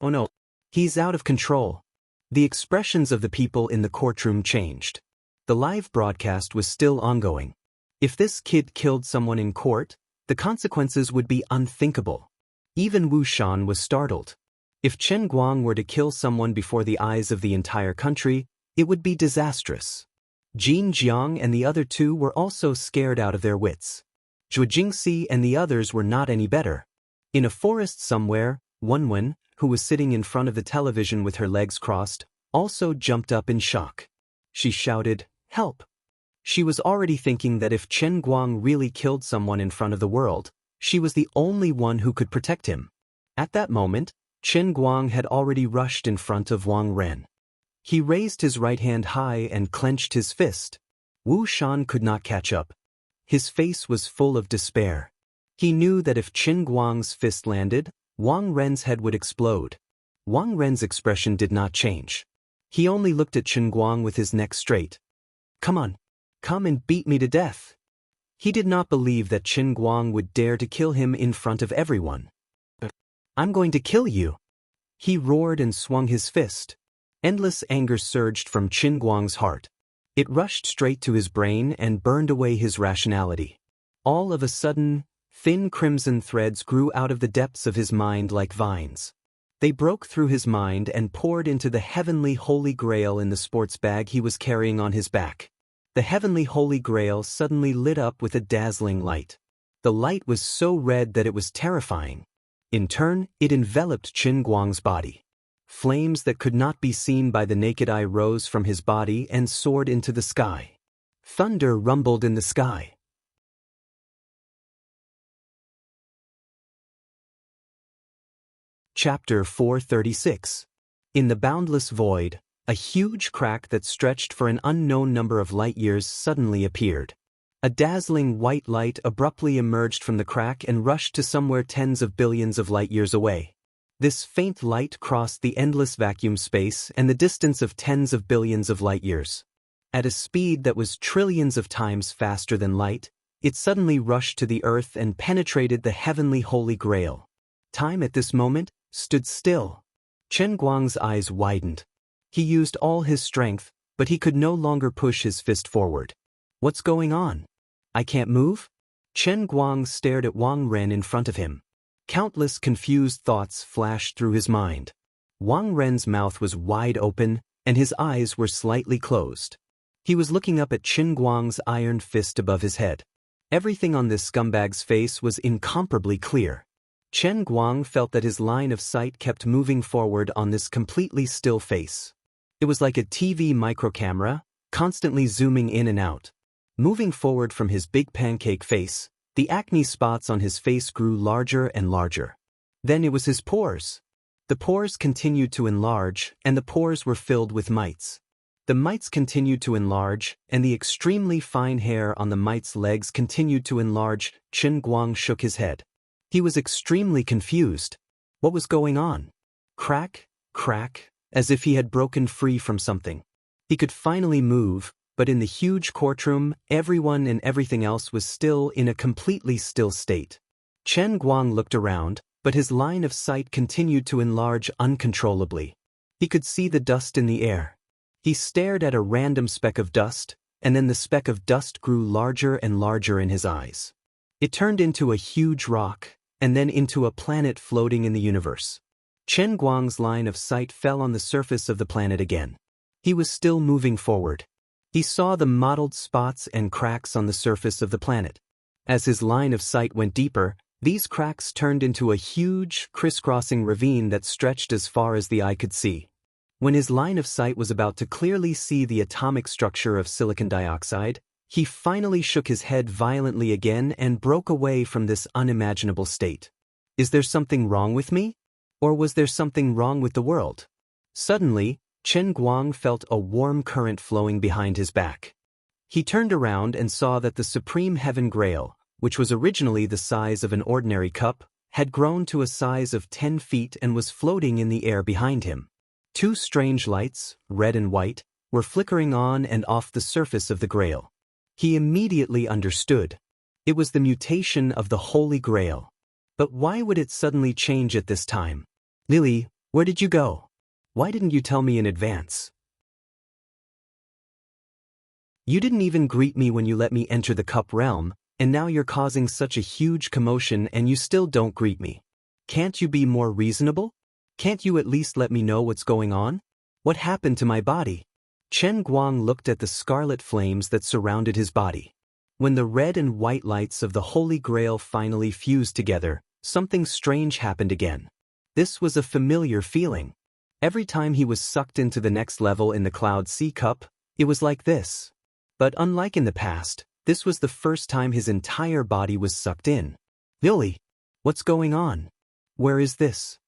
Oh no, he's out of control. The expressions of the people in the courtroom changed. The live broadcast was still ongoing. If this kid killed someone in court, the consequences would be unthinkable. Even Wu Shan was startled. If Qin Guang were to kill someone before the eyes of the entire country, it would be disastrous. Jin Jiang and the other two were also scared out of their wits. Zhu Jingxi and the others were not any better. In a forest somewhere, Wenwen, who was sitting in front of the television with her legs crossed, also jumped up in shock. She shouted, "Help!" She was already thinking that if Qin Guang really killed someone in front of the world, she was the only one who could protect him. At that moment, Qin Guang had already rushed in front of Wang Lin. He raised his right hand high and clenched his fist. Wu Shan could not catch up. His face was full of despair. He knew that if Qin Guang's fist landed, Wang Ren's head would explode. Wang Ren's expression did not change. He only looked at Qin Guang with his neck straight. Come on, come and beat me to death. He did not believe that Qin Guang would dare to kill him in front of everyone. I'm going to kill you. He roared and swung his fist. Endless anger surged from Qin Guang's heart. It rushed straight to his brain and burned away his rationality. All of a sudden, thin crimson threads grew out of the depths of his mind like vines. They broke through his mind and poured into the heavenly holy grail in the sports bag he was carrying on his back. The heavenly holy grail suddenly lit up with a dazzling light. The light was so red that it was terrifying. In turn, it enveloped Qin Guang's body. Flames that could not be seen by the naked eye rose from his body and soared into the sky. Thunder rumbled in the sky. Chapter 436. In the boundless void, a huge crack that stretched for an unknown number of light years suddenly appeared. A dazzling white light abruptly emerged from the crack and rushed to somewhere tens of billions of light years away. This faint light crossed the endless vacuum space and the distance of tens of billions of light years. At a speed that was trillions of times faster than light, it suddenly rushed to the earth and penetrated the heavenly holy grail. Time at this moment stood still. Qin Guang's eyes widened. He used all his strength, but he could no longer push his fist forward. What's going on? I can't move? Qin Guang stared at Wang Lin in front of him. Countless confused thoughts flashed through his mind. Wang Ren's mouth was wide open, and his eyes were slightly closed. He was looking up at Qin Guang's iron fist above his head. Everything on this scumbag's face was incomparably clear. Chen Guang felt that his line of sight kept moving forward on this completely still face. It was like a TV microcamera, constantly zooming in and out. Moving forward from his big pancake face, the acne spots on his face grew larger and larger. Then it was his pores. The pores continued to enlarge, and the pores were filled with mites. The mites continued to enlarge, and the extremely fine hair on the mite's legs continued to enlarge. Chen Guang shook his head. He was extremely confused. What was going on? Crack, crack, as if he had broken free from something. He could finally move, but in the huge courtroom, everyone and everything else was still in a completely still state. Chen Guang looked around, but his line of sight continued to enlarge uncontrollably. He could see the dust in the air. He stared at a random speck of dust, and then the speck of dust grew larger and larger in his eyes. It turned into a huge rock, and then into a planet floating in the universe. Chen Guang's line of sight fell on the surface of the planet again. He was still moving forward. He saw the mottled spots and cracks on the surface of the planet. As his line of sight went deeper, these cracks turned into a huge, crisscrossing ravine that stretched as far as the eye could see. When his line of sight was about to clearly see the atomic structure of silicon dioxide, he finally shook his head violently again and broke away from this unimaginable state. Is there something wrong with me? Or was there something wrong with the world? Suddenly, Chen Guang felt a warm current flowing behind his back. He turned around and saw that the Supreme Heaven Grail, which was originally the size of an ordinary cup, had grown to a size of 10 feet and was floating in the air behind him. Two strange lights, red and white, were flickering on and off the surface of the Grail. He immediately understood. It was the mutation of the Holy Grail. But why would it suddenly change at this time? Lily, where did you go? Why didn't you tell me in advance? You didn't even greet me when you let me enter the cup realm, and now you're causing such a huge commotion and you still don't greet me. Can't you be more reasonable? Can't you at least let me know what's going on? What happened to my body? Chen Guang looked at the scarlet flames that surrounded his body. When the red and white lights of the Holy Grail finally fused together, something strange happened again. This was a familiar feeling. Every time he was sucked into the next level in the Cloud Sea Cup, it was like this. But unlike in the past, this was the first time his entire body was sucked in. Lily, what's going on? Where is this?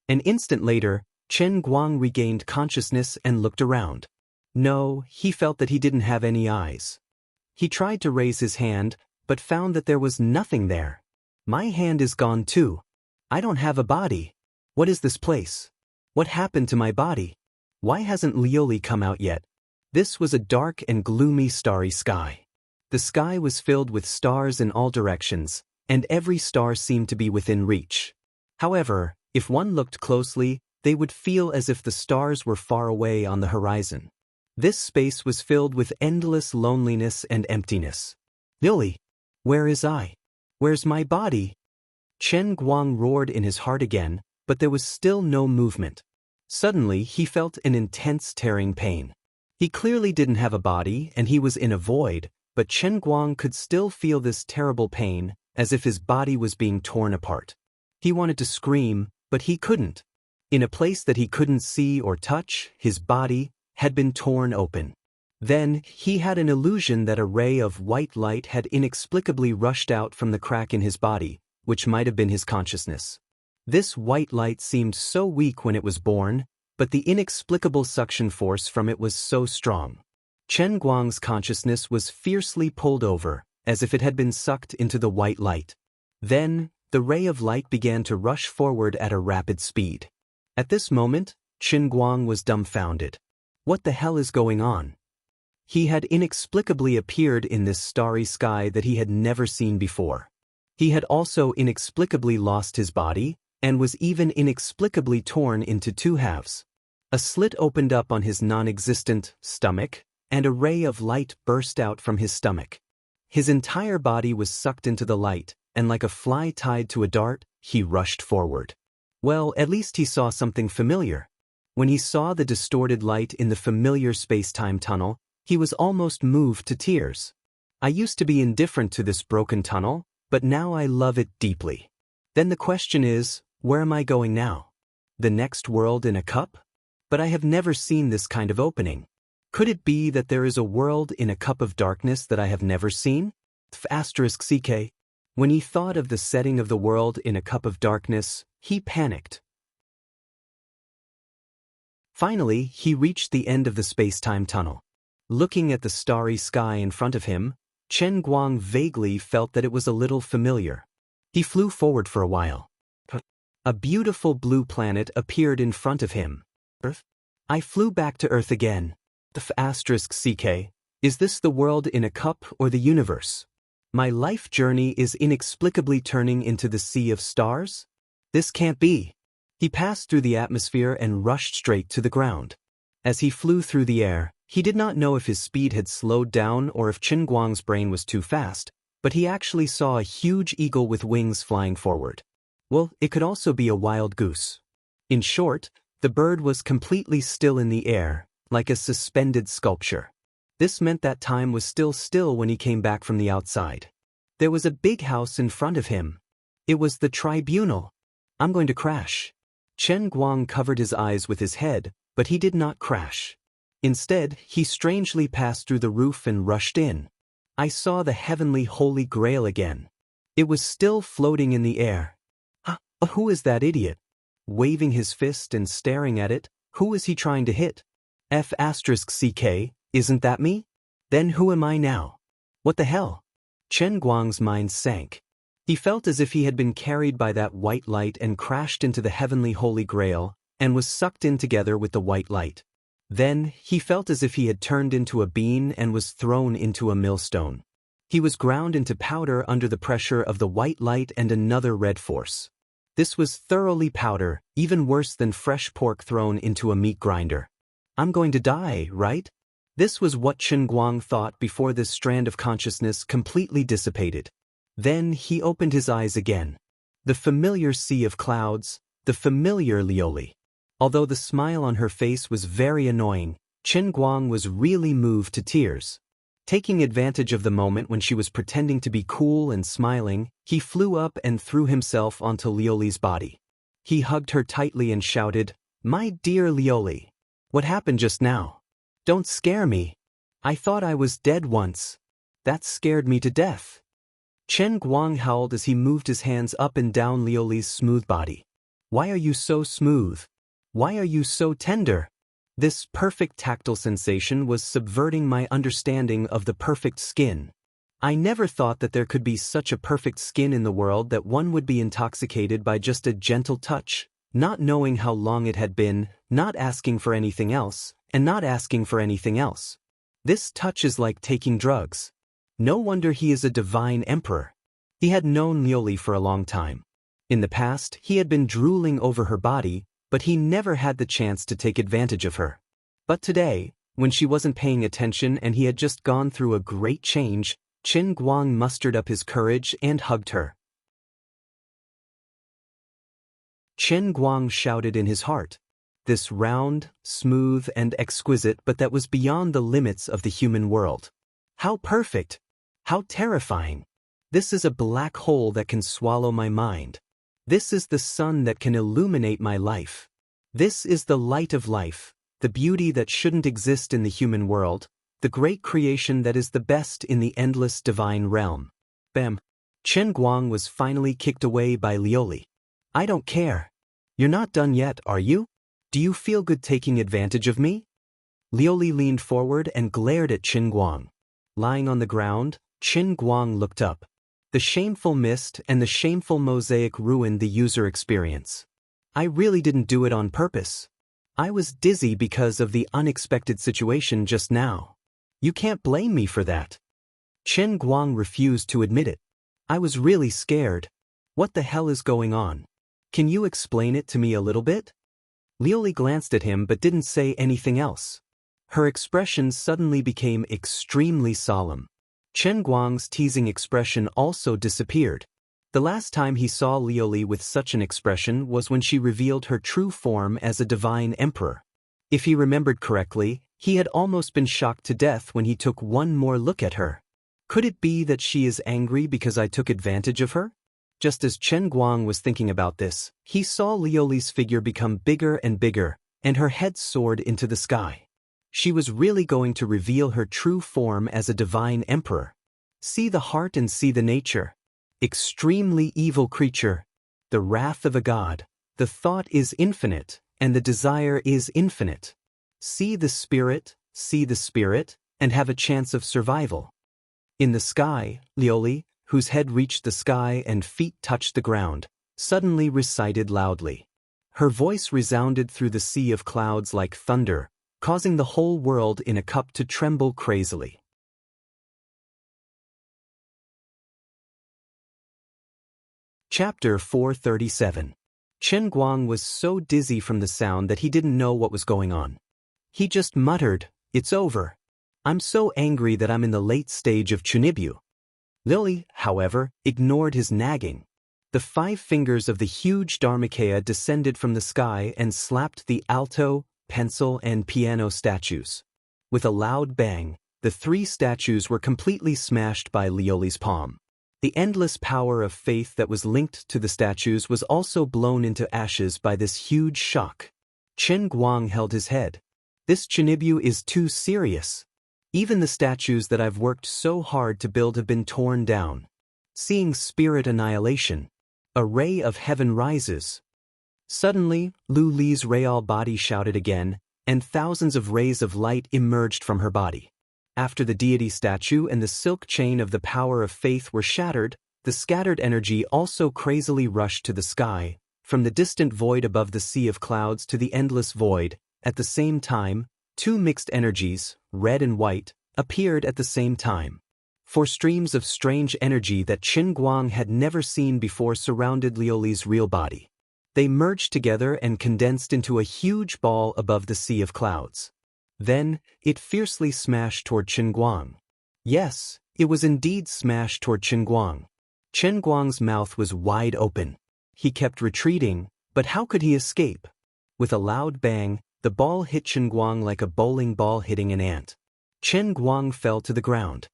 An instant later, Chen Guang regained consciousness and looked around. No, he felt that he didn't have any eyes. He tried to raise his hand, but found that there was nothing there. My hand is gone too. I don't have a body. What is this place? What happened to my body? Why hasn't Lioli come out yet? This was a dark and gloomy starry sky. The sky was filled with stars in all directions, and every star seemed to be within reach. However, if one looked closely, they would feel as if the stars were far away on the horizon. This space was filled with endless loneliness and emptiness. Lily, where is I? Where's my body? Chen Guang roared in his heart again, but there was still no movement. Suddenly, he felt an intense tearing pain. He clearly didn't have a body and he was in a void, but Chen Guang could still feel this terrible pain, as if his body was being torn apart. He wanted to scream, but he couldn't. In a place that he couldn't see or touch, his body had been torn open. Then, he had an illusion that a ray of white light had inexplicably rushed out from the crack in his body, which might have been his consciousness. This white light seemed so weak when it was born, but the inexplicable suction force from it was so strong. Chen Guang's consciousness was fiercely pulled over, as if it had been sucked into the white light. Then, the ray of light began to rush forward at a rapid speed. At this moment, Chen Guang was dumbfounded. What the hell is going on? He had inexplicably appeared in this starry sky that he had never seen before. He had also inexplicably lost his body, and was even inexplicably torn into two halves. A slit opened up on his non-existent stomach, and a ray of light burst out from his stomach. His entire body was sucked into the light, and like a fly tied to a dart, he rushed forward. Well, at least he saw something familiar. When he saw the distorted light in the familiar space-time tunnel, he was almost moved to tears. I used to be indifferent to this broken tunnel, but now I love it deeply. Then the question is, where am I going now? The next world in a cup? But I have never seen this kind of opening. Could it be that there is a world in a cup of darkness that I have never seen? *CK. When he thought of the setting of the world in a cup of darkness, he panicked. Finally, he reached the end of the space-time tunnel. Looking at the starry sky in front of him, Chen Guang vaguely felt that it was a little familiar. He flew forward for a while. A beautiful blue planet appeared in front of him. Earth? I flew back to Earth again. *CK. Is this the world in a cup or the universe? My life journey is inexplicably turning into the sea of stars? This can't be. He passed through the atmosphere and rushed straight to the ground. As he flew through the air, he did not know if his speed had slowed down or if Chen Guang's brain was too fast, but he actually saw a huge eagle with wings flying forward. Well, it could also be a wild goose. In short, the bird was completely still in the air, like a suspended sculpture. This meant that time was still when he came back from the outside. There was a big house in front of him. It was the tribunal. I'm going to crash. Chen Guang covered his eyes with his head, but he did not crash. Instead, he strangely passed through the roof and rushed in. I saw the heavenly Holy Grail again. It was still floating in the air. Who is that idiot? Waving his fist and staring at it, who is he trying to hit? *CK, isn't that me? Then who am I now? What the hell? Chen Guang's mind sank. He felt as if he had been carried by that white light and crashed into the heavenly Holy Grail, and was sucked in together with the white light. Then, he felt as if he had turned into a bean and was thrown into a millstone. He was ground into powder under the pressure of the white light and another red force. This was thoroughly powder, even worse than fresh pork thrown into a meat grinder. I'm going to die, right? This was what Chen Guang thought before this strand of consciousness completely dissipated. Then he opened his eyes again. The familiar sea of clouds, the familiar Lioli. Although the smile on her face was very annoying, Chen Guang was really moved to tears. Taking advantage of the moment when she was pretending to be cool and smiling, he flew up and threw himself onto Lioli's body. He hugged her tightly and shouted, "My dear Lioli, what happened just now? Don't scare me. I thought I was dead once. That scared me to death." Chen Guang howled as he moved his hands up and down Lioli's smooth body. "Why are you so smooth? Why are you so tender?" This perfect tactile sensation was subverting my understanding of the perfect skin. I never thought that there could be such a perfect skin in the world that one would be intoxicated by just a gentle touch, not knowing how long it had been, not asking for anything else, and not asking for anything else. This touch is like taking drugs. No wonder he is a divine emperor. He had known Lioli for a long time. In the past, he had been drooling over her body, but he never had the chance to take advantage of her. But today, when she wasn't paying attention and he had just gone through a great change, Chen Guang mustered up his courage and hugged her. Chen Guang shouted in his heart. This round, smooth, and exquisite, but that was beyond the limits of the human world. How perfect! How terrifying! This is a black hole that can swallow my mind. This is the sun that can illuminate my life. This is the light of life, the beauty that shouldn't exist in the human world, the great creation that is the best in the endless divine realm. Bam! Chen Guang was finally kicked away by Lioli. "I don't care. You're not done yet, are you? Do you feel good taking advantage of me?" Lioli leaned forward and glared at Chen Guang. Lying on the ground, Chen Guang looked up. The shameful mist and the shameful mosaic ruined the user experience. I really didn't do it on purpose. I was dizzy because of the unexpected situation just now. You can't blame me for that. Chen Guang refused to admit it. I was really scared. What the hell is going on? Can you explain it to me a little bit? Lioli glanced at him but didn't say anything else. Her expression suddenly became extremely solemn. Chen Guang's teasing expression also disappeared. The last time he saw Lioli with such an expression was when she revealed her true form as a divine emperor. If he remembered correctly, he had almost been shocked to death when he took one more look at her. Could it be that she is angry because I took advantage of her? Just as Chen Guang was thinking about this, he saw Liuli's figure become bigger and bigger, and her head soared into the sky. She was really going to reveal her true form as a divine emperor. See the heart and see the nature. Extremely evil creature. The wrath of a god. The thought is infinite, and the desire is infinite. See the spirit, and have a chance of survival. In the sky, Liuli, whose head reached the sky and feet touched the ground, suddenly recited loudly. Her voice resounded through the sea of clouds like thunder, causing the whole world in a cup to tremble crazily. Chapter 437. Chen Guang was so dizzy from the sound that he didn't know what was going on. He just muttered, "It's over. I'm so angry that I'm in the late stage of Chunibyu." Lily, however, ignored his nagging. The 5 fingers of the huge Dharmakaya descended from the sky and slapped the alto, pencil, and piano statues. With a loud bang, the 3 statues were completely smashed by Lioli's palm. The endless power of faith that was linked to the statues was also blown into ashes by this huge shock. Chen Guang held his head. This Chunibyu is too serious. Even the statues that I've worked so hard to build have been torn down. Seeing spirit annihilation. A ray of heaven rises. Suddenly, Lu Li's real body shouted again, and thousands of rays of light emerged from her body. After the deity statue and the silk chain of the power of faith were shattered, the scattered energy also crazily rushed to the sky, from the distant void above the sea of clouds to the endless void. At the same time, 2 mixed energies, red and white, appeared at the same time. 4 streams of strange energy that Chen Guang had never seen before surrounded Liuli's real body. They merged together and condensed into a huge ball above the sea of clouds. Then, it fiercely smashed toward Chen Guang. Yes, it was indeed smashed toward Chen Guang. Chen Guang's mouth was wide open. He kept retreating, but how could he escape? With a loud bang, the ball hit Chen Guang like a bowling ball hitting an ant. Chen Guang fell to the ground.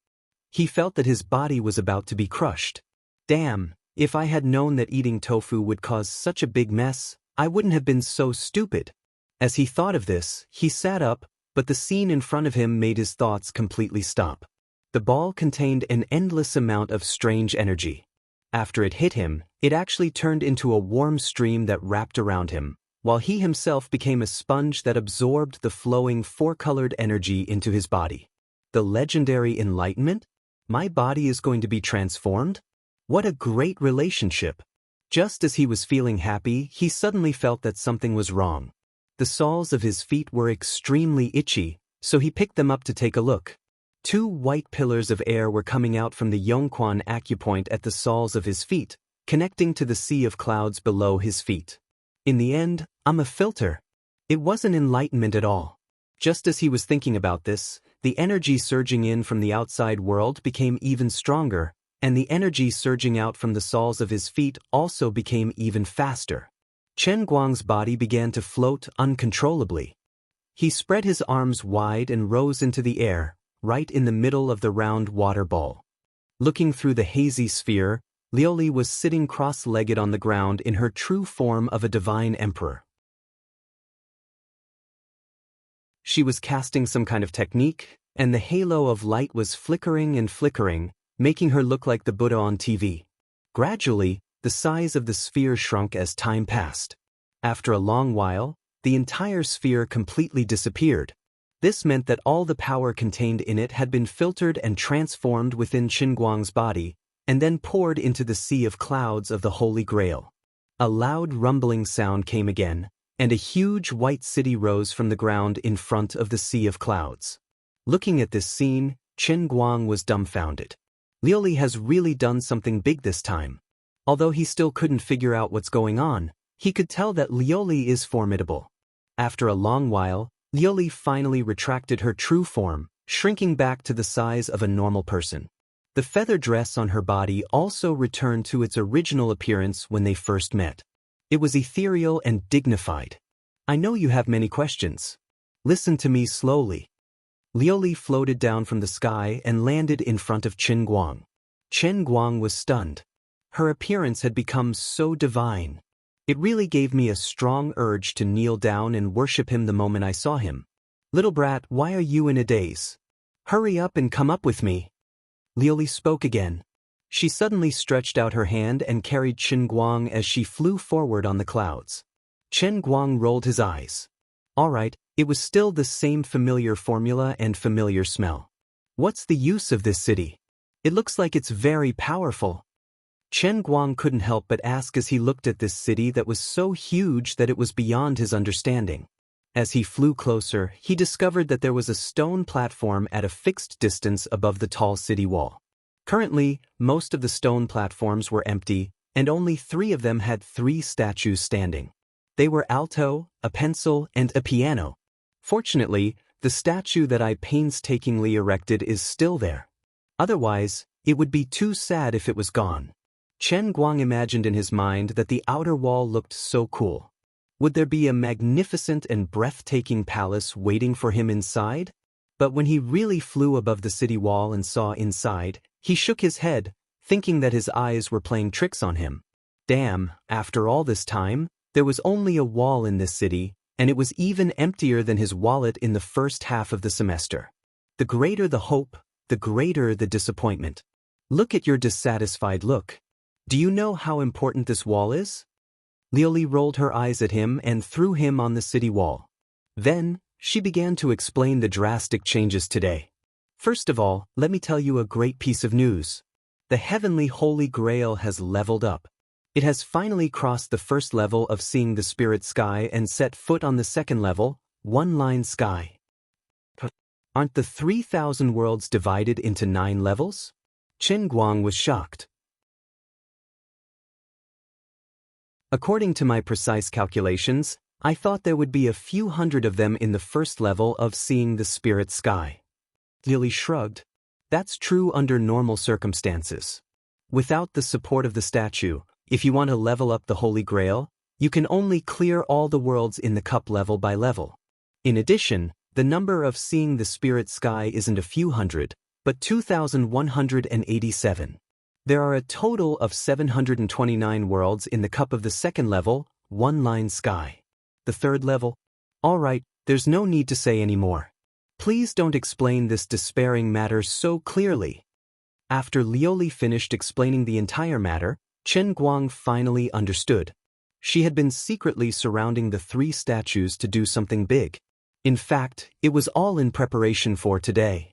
He felt that his body was about to be crushed. Damn, if I had known that eating tofu would cause such a big mess, I wouldn't have been so stupid. As he thought of this, he sat up, but the scene in front of him made his thoughts completely stop. The ball contained an endless amount of strange energy. After it hit him, it actually turned into a warm stream that wrapped around him, while he himself became a sponge that absorbed the flowing 4-colored energy into his body. The legendary enlightenment? My body is going to be transformed? What a great relationship! Just as he was feeling happy, he suddenly felt that something was wrong. The soles of his feet were extremely itchy, so he picked them up to take a look. 2 white pillars of air were coming out from the Yongquan acupoint at the soles of his feet, connecting to the sea of clouds below his feet. In the end, I'm a filter. It wasn't enlightenment at all. Just as he was thinking about this, the energy surging in from the outside world became even stronger, and the energy surging out from the soles of his feet also became even faster. Chen Guang's body began to float uncontrollably. He spread his arms wide and rose into the air, right in the middle of the round water ball. Looking through the hazy sphere, Liuli was sitting cross-legged on the ground in her true form of a divine emperor. She was casting some kind of technique, and the halo of light was flickering and flickering, making her look like the Buddha on TV. Gradually, the size of the sphere shrunk as time passed. After a long while, the entire sphere completely disappeared. This meant that all the power contained in it had been filtered and transformed within Chen Guang's body, and then poured into the sea of clouds of the Holy Grail. A loud rumbling sound came again, and a huge white city rose from the ground in front of the sea of clouds. Looking at this scene, Chen Guang was dumbfounded. Liuli has really done something big this time. Although he still couldn't figure out what's going on, he could tell that Liuli is formidable. After a long while, Liuli finally retracted her true form, shrinking back to the size of a normal person. The feather dress on her body also returned to its original appearance when they first met. It was ethereal and dignified. I know you have many questions. Listen to me slowly. Liu floated down from the sky and landed in front of Chen Guang. Chen Guang was stunned. Her appearance had become so divine. It really gave me a strong urge to kneel down and worship him the moment I saw him. "Little brat, why are you in a daze? Hurry up and come up with me." Liu spoke again. She suddenly stretched out her hand and carried Chen Guang as she flew forward on the clouds. Chen Guang rolled his eyes. All right, it was still the same familiar formula and familiar smell. What's the use of this city? It looks like it's very powerful. Chen Guang couldn't help but ask as he looked at this city that was so huge that it was beyond his understanding. As he flew closer, he discovered that there was a stone platform at a fixed distance above the tall city wall. Currently, most of the stone platforms were empty, and only 3 of them had 3 statues standing. They were alto, a pencil, and a piano. Fortunately, the statue that I painstakingly erected is still there. Otherwise, it would be too sad if it was gone. Chen Guang imagined in his mind that the outer wall looked so cool. Would there be a magnificent and breathtaking palace waiting for him inside? But when he really flew above the city wall and saw inside, he shook his head, thinking that his eyes were playing tricks on him. Damn, after all this time, there was only a wall in this city, and it was even emptier than his wallet in the first half of the semester. The greater the hope, the greater the disappointment. Look at your dissatisfied look. Do you know how important this wall is? Liu rolled her eyes at him and threw him on the city wall. Then, she began to explain the drastic changes today. First of all, let me tell you a great piece of news. The heavenly Holy Grail has leveled up. It has finally crossed the first level of seeing the spirit sky and set foot on the second level, one-line sky. Aren't the 3,000 worlds divided into 9 levels? Chen Guang was shocked. According to my precise calculations, I thought there would be a few hundred of them in the first level of seeing the spirit sky. Liu shrugged. That's true under normal circumstances. Without the support of the statue, if you want to level up the Holy Grail, you can only clear all the worlds in the cup level by level. In addition, the number of seeing the spirit sky isn't a few hundred, but 2,187. There are a total of 729 worlds in the cup of the second level, one-line sky. The third level? All right, there's no need to say any more. Please don't explain this despairing matter so clearly. After Liu finished explaining the entire matter, Chen Guang finally understood. She had been secretly surrounding the 3 statues to do something big. In fact, it was all in preparation for today.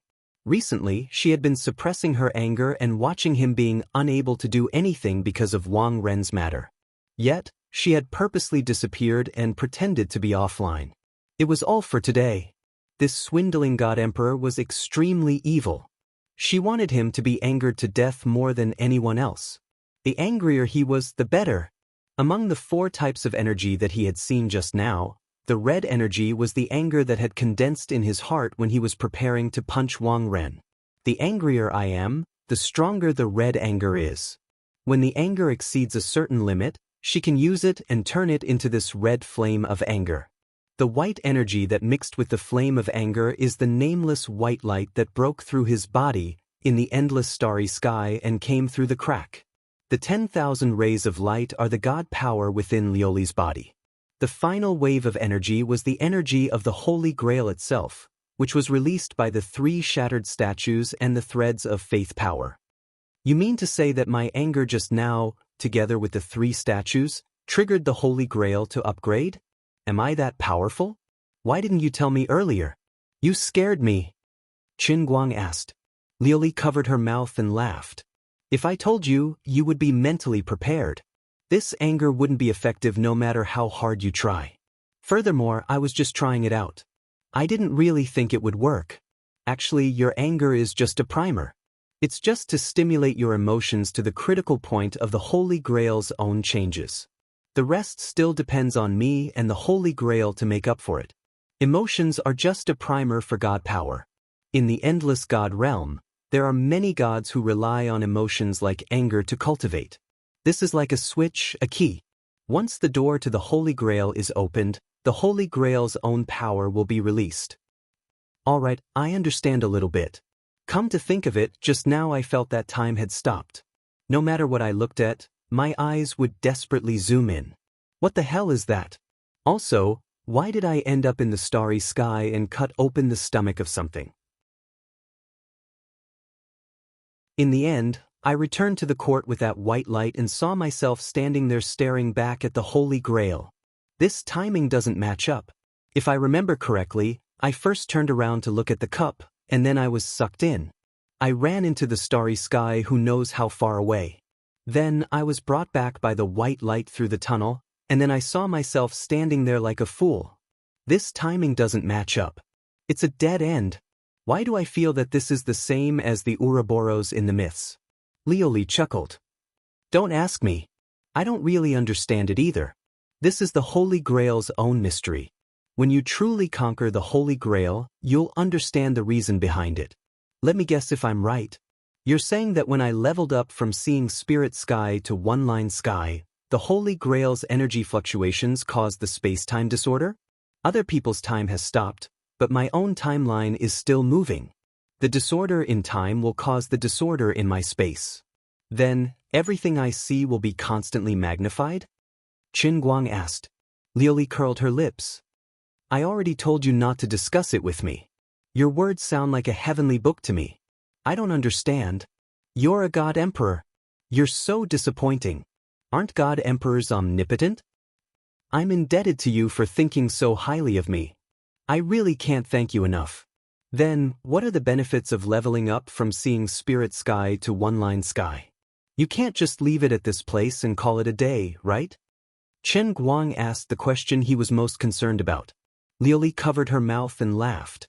Recently, she had been suppressing her anger and watching him being unable to do anything because of Wang Ren's matter. Yet, she had purposely disappeared and pretended to be offline. It was all for today. This swindling god emperor was extremely evil. She wanted him to be angered to death more than anyone else. The angrier he was, the better. Among the 4 types of energy that he had seen just now, the red energy was the anger that had condensed in his heart when he was preparing to punch Wang Ren. The angrier I am, the stronger the red anger is. When the anger exceeds a certain limit, she can use it and turn it into this red flame of anger. The white energy that mixed with the flame of anger is the nameless white light that broke through his body in the endless starry sky and came through the crack. The 10,000 rays of light are the god power within Liu's body. The final wave of energy was the energy of the Holy Grail itself, which was released by the 3 shattered statues and the threads of faith power. You mean to say that my anger just now, together with the 3 statues, triggered the Holy Grail to upgrade? Am I that powerful? Why didn't you tell me earlier? You scared me. Chen Guang asked. Liu covered her mouth and laughed. If I told you, you would be mentally prepared. This anger wouldn't be effective no matter how hard you try. Furthermore, I was just trying it out. I didn't really think it would work. Actually, your anger is just a primer. It's just to stimulate your emotions to the critical point of the Holy Grail's own changes. The rest still depends on me and the Holy Grail to make up for it. Emotions are just a primer for God power. In the endless God realm, there are many gods who rely on emotions like anger to cultivate. This is like a switch, a key. Once the door to the Holy Grail is opened, the Holy Grail's own power will be released. Alright, I understand a little bit. Come to think of it, just now I felt that time had stopped. No matter what I looked at, my eyes would desperately zoom in. What the hell is that? Also, why did I end up in the starry sky and cut open the stomach of something? In the end, I returned to the court with that white light and saw myself standing there staring back at the Holy Grail. This timing doesn't match up. If I remember correctly, I first turned around to look at the cup, and then I was sucked in. I ran into the starry sky, who knows how far away. Then I was brought back by the white light through the tunnel, and then I saw myself standing there like a fool. This timing doesn't match up. It's a dead end. Why do I feel that this is the same as the Ouroboros in the myths? Lioli chuckled. Don't ask me. I don't really understand it either. This is the Holy Grail's own mystery. When you truly conquer the Holy Grail, you'll understand the reason behind it. Let me guess if I'm right. You're saying that when I leveled up from seeing spirit sky to one-line sky, the Holy Grail's energy fluctuations caused the space-time disorder? Other people's time has stopped, but my own timeline is still moving. The disorder in time will cause the disorder in my space. Then, everything I see will be constantly magnified? Qin Guang asked. Lioli curled her lips. I already told you not to discuss it with me. Your words sound like a heavenly book to me. I don't understand. You're a god emperor. You're so disappointing. Aren't god emperors omnipotent? I'm indebted to you for thinking so highly of me. I really can't thank you enough. Then, what are the benefits of leveling up from seeing spirit sky to one-line sky? You can't just leave it at this place and call it a day, right? Qin Guang asked the question he was most concerned about. Lioli covered her mouth and laughed.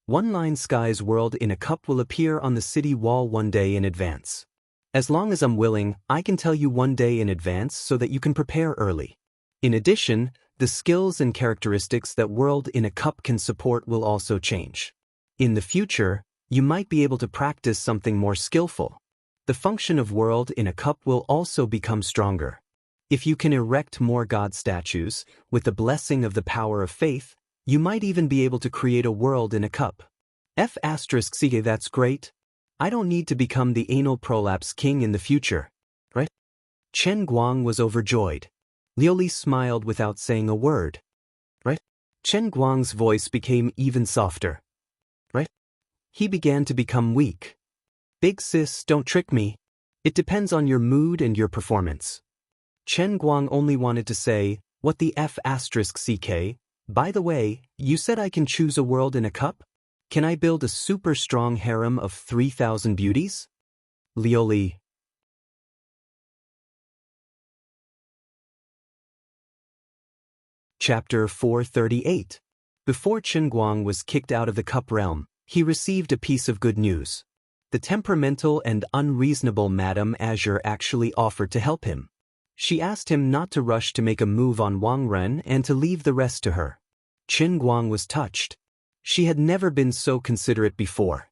One-line sky's world in a cup will appear on the city wall one day in advance. As long as I'm willing, I can tell you one day in advance so that you can prepare early. In addition, the skills and characteristics that World in a Cup can support will also change. In the future, you might be able to practice something more skillful. The function of World in a Cup will also become stronger. If you can erect more god statues, with the blessing of the power of faith, you might even be able to create a world in a cup. F***, that's great. I don't need to become the anal prolapse king in the future, right? Qin Guang was overjoyed. Lioli smiled without saying a word. Right? Qin Guang's voice became even softer. Right? He began to become weak. Big sis, don't trick me. It depends on your mood and your performance. Qin Guang only wanted to say, what the F***? By the way, you said I can choose a world in a cup? Can I build a super strong harem of 3,000 beauties? Lioli. Chapter 438. Before Qin Guang was kicked out of the cup realm, he received a piece of good news. The temperamental and unreasonable Madame Azure actually offered to help him. She asked him not to rush to make a move on Wang Ren and to leave the rest to her. Qin Guang was touched. She had never been so considerate before.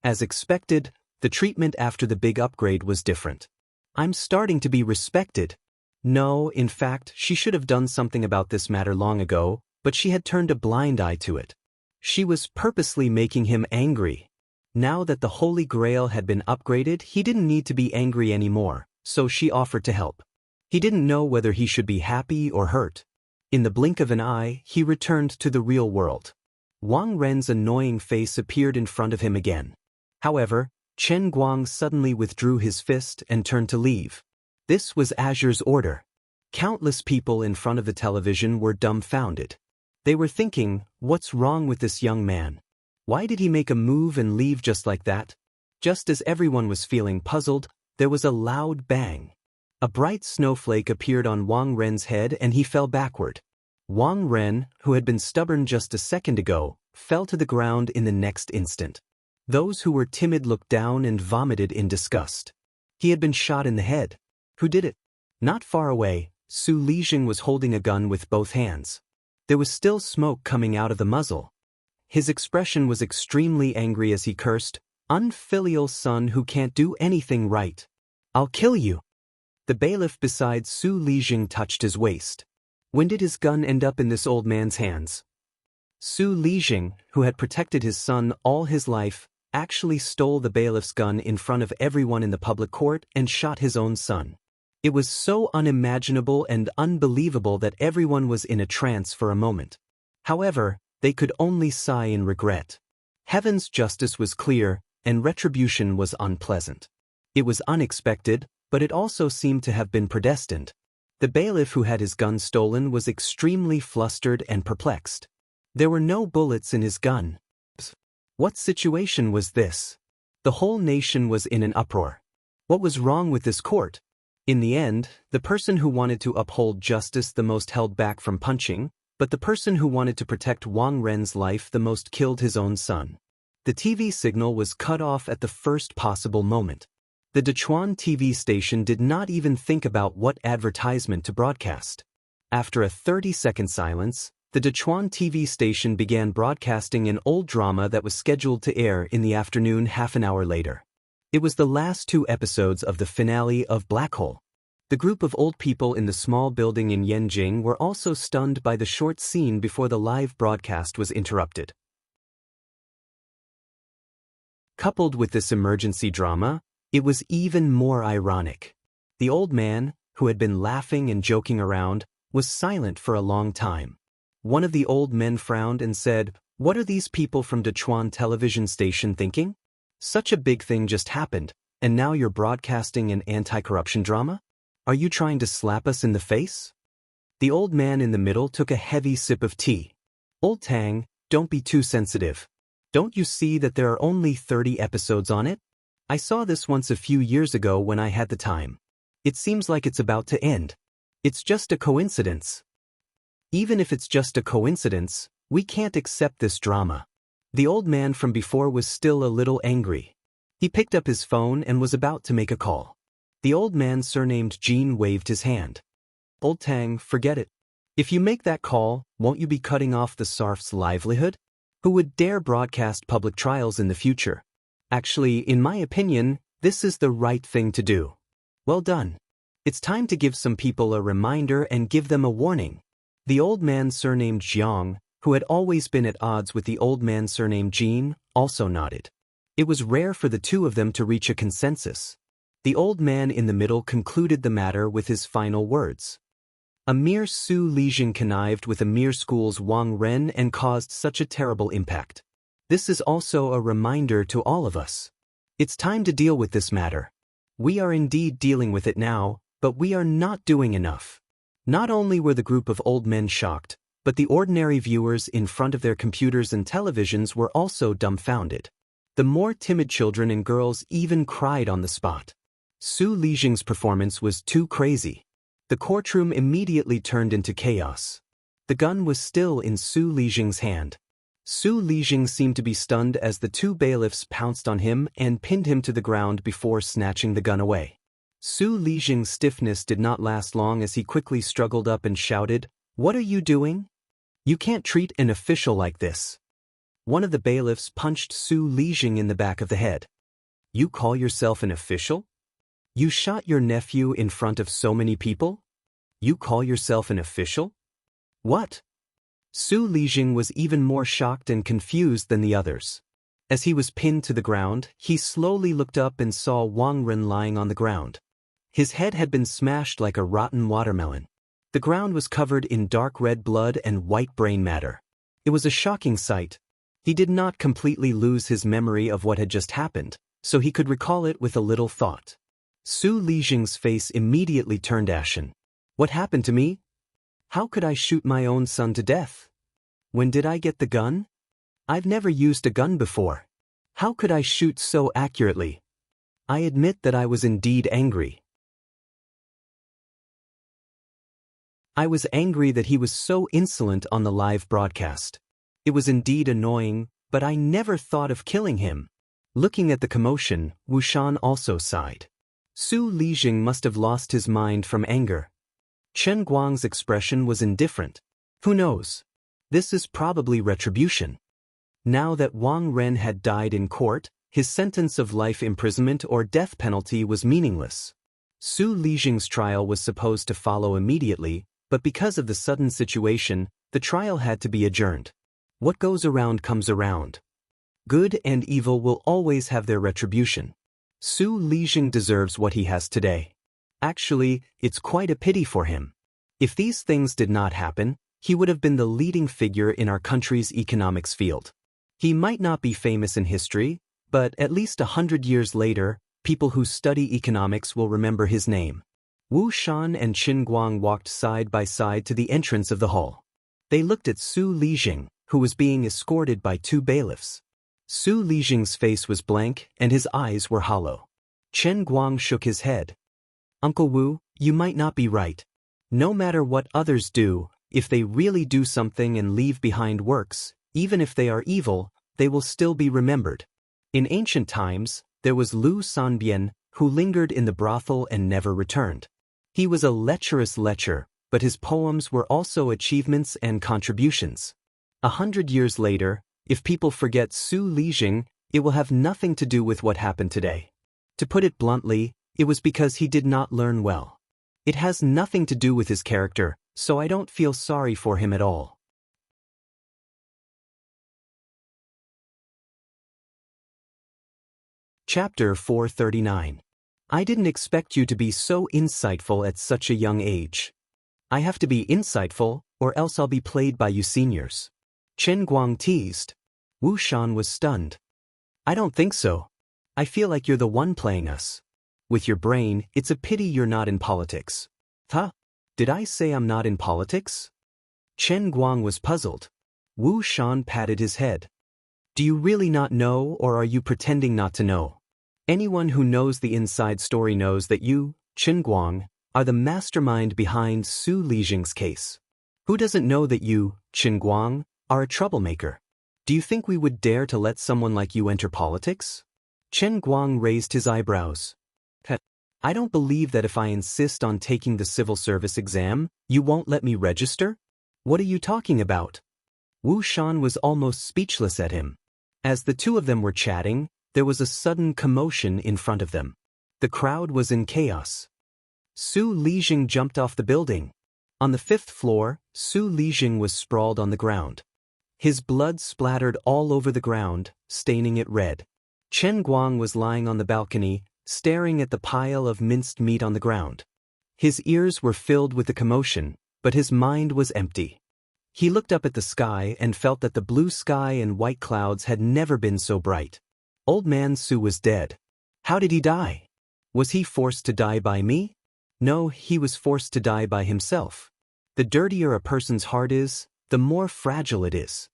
As expected, the treatment after the big upgrade was different. I'm starting to be respected. No, in fact, she should have done something about this matter long ago, but she had turned a blind eye to it. She was purposely making him angry. Now that the Holy Grail had been upgraded, he didn't need to be angry anymore, so she offered to help. He didn't know whether he should be happy or hurt. In the blink of an eye, he returned to the real world. Wang Ren's annoying face appeared in front of him again. However, Qin Guang suddenly withdrew his fist and turned to leave. This was Azure's order. Countless people in front of the television were dumbfounded. They were thinking, what's wrong with this young man? Why did he make a move and leave just like that? Just as everyone was feeling puzzled, there was a loud bang. A bright snowflake appeared on Wang Ren's head and he fell backward. Wang Ren, who had been stubborn just a second ago, fell to the ground in the next instant. Those who were timid looked down and vomited in disgust. He had been shot in the head. Who did it? Not far away, Su Lijing was holding a gun with both hands. There was still smoke coming out of the muzzle. His expression was extremely angry as he cursed, "Unfilial son who can't do anything right. I'll kill you." The bailiff beside Su Lijing touched his waist. When did his gun end up in this old man's hands? Su Lijing, who had protected his son all his life, actually stole the bailiff's gun in front of everyone in the public court and shot his own son. It was so unimaginable and unbelievable that everyone was in a trance for a moment. However, they could only sigh in regret. Heaven's justice was clear, and retribution was unpleasant. It was unexpected, but it also seemed to have been predestined. The bailiff who had his gun stolen was extremely flustered and perplexed. There were no bullets in his gun. What situation was this? The whole nation was in an uproar. What was wrong with this court? In the end, the person who wanted to uphold justice the most held back from punching, but the person who wanted to protect Wang Ren's life the most killed his own son. The TV signal was cut off at the first possible moment. The Dechuan TV station did not even think about what advertisement to broadcast. After a 30-second silence, the Dechuan TV station began broadcasting an old drama that was scheduled to air in the afternoon half an hour later. It was the last 2 episodes of the finale of Black Hole. The group of old people in the small building in Yanjing were also stunned by the short scene before the live broadcast was interrupted. Coupled with this emergency drama, it was even more ironic. The old man, who had been laughing and joking around, was silent for a long time. One of the old men frowned and said, "What are these people from Dechuan television station thinking? Such a big thing just happened, and now you're broadcasting an anti-corruption drama? Are you trying to slap us in the face?" The old man in the middle took a heavy sip of tea. "Old Tang, don't be too sensitive. Don't you see that there are only 30 episodes on it? I saw this once a few years ago when I had the time. It seems like it's about to end. It's just a coincidence. Even if it's just a coincidence, we can't accept this drama." The old man from before was still a little angry. He picked up his phone and was about to make a call. The old man surnamed Jean waved his hand. "Old Tang, forget it. If you make that call, won't you be cutting off the SARF's livelihood? Who would dare broadcast public trials in the future? Actually, in my opinion, this is the right thing to do. Well done. It's time to give some people a reminder and give them a warning." The old man surnamed Jiang, who had always been at odds with the old man surnamed Jean, also nodded. It was rare for the two of them to reach a consensus. The old man in the middle concluded the matter with his final words. Emir Su Lijing connived with Emir School's Wang Ren and caused such a terrible impact. This is also a reminder to all of us. It's time to deal with this matter. We are indeed dealing with it now, but we are not doing enough. Not only were the group of old men shocked, but the ordinary viewers in front of their computers and televisions were also dumbfounded. The more timid children and girls even cried on the spot. Su Lijing's performance was too crazy. The courtroom immediately turned into chaos. The gun was still in Su Lijing's hand. Su Lijing seemed to be stunned as the 2 bailiffs pounced on him and pinned him to the ground before snatching the gun away. Su Lijing's stiffness did not last long as he quickly struggled up and shouted, "What are you doing? You can't treat an official like this." One of the bailiffs punched Su Lijing in the back of the head. "You call yourself an official? You shot your nephew in front of so many people? You call yourself an official? What?" Su Lijing was even more shocked and confused than the others. As he was pinned to the ground, he slowly looked up and saw Wang Ren lying on the ground. His head had been smashed like a rotten watermelon. The ground was covered in dark red blood and white brain matter. It was a shocking sight. He did not completely lose his memory of what had just happened, so he could recall it with a little thought. Su Lijing's face immediately turned ashen. "What happened to me? How could I shoot my own son to death? When did I get the gun? I've never used a gun before. How could I shoot so accurately? I admit that I was indeed angry. I was angry that he was so insolent on the live broadcast. It was indeed annoying, but I never thought of killing him." Looking at the commotion, Wuxian also sighed. Su Lijing must have lost his mind from anger. Chen Guang's expression was indifferent. Who knows? This is probably retribution. Now that Wang Ren had died in court, his sentence of life imprisonment or death penalty was meaningless. Su Lijing's trial was supposed to follow immediately, but because of the sudden situation, the trial had to be adjourned. What goes around comes around. Good and evil will always have their retribution. Su Lixing deserves what he has today. Actually, it's quite a pity for him. If these things did not happen, he would have been the leading figure in our country's economics field. He might not be famous in history, but at least 100 years later, people who study economics will remember his name. Wuxian and Qinguang walked side by side to the entrance of the hall. They looked at Su Lixing, who was being escorted by 2 bailiffs. Su Lixing's face was blank and his eyes were hollow. Qinguang shook his head. Uncle Wu, you might not be right. No matter what others do, if they really do something and leave behind works, even if they are evil, they will still be remembered. In ancient times, there was Lu Sanbian, who lingered in the brothel and never returned. He was a lecherous lecher, but his poems were also achievements and contributions. 100 years later, if people forget Su Lixing, it will have nothing to do with what happened today. To put it bluntly, it was because he did not learn well. It has nothing to do with his character, so I don't feel sorry for him at all. Chapter 439. I didn't expect you to be so insightful at such a young age. I have to be insightful, or else I'll be played by you seniors. Qinguang teased. Wuxian was stunned. I don't think so. I feel like you're the one playing us. With your brain, it's a pity you're not in politics. Huh? Did I say I'm not in politics? Qinguang was puzzled. Wuxian patted his head. Do you really not know, or are you pretending not to know? Anyone who knows the inside story knows that you, Qinguang, are the mastermind behind Su Lixing's case. Who doesn't know that you, Qinguang, are a troublemaker? Do you think we would dare to let someone like you enter politics? Qinguang raised his eyebrows. I don't believe that if I insist on taking the civil service exam, you won't let me register? What are you talking about? Wuxian was almost speechless at him. As the two of them were chatting, there was a sudden commotion in front of them. The crowd was in chaos. Su Lixing jumped off the building. On the 5th floor, Su Lixing was sprawled on the ground. His blood splattered all over the ground, staining it red. Qinguang was lying on the balcony, staring at the pile of minced meat on the ground. His ears were filled with the commotion, but his mind was empty. He looked up at the sky and felt that the blue sky and white clouds had never been so bright. Old man Su was dead. How did he die? Was he forced to die by me? No, he was forced to die by himself. The dirtier a person's heart is, the more fragile it is.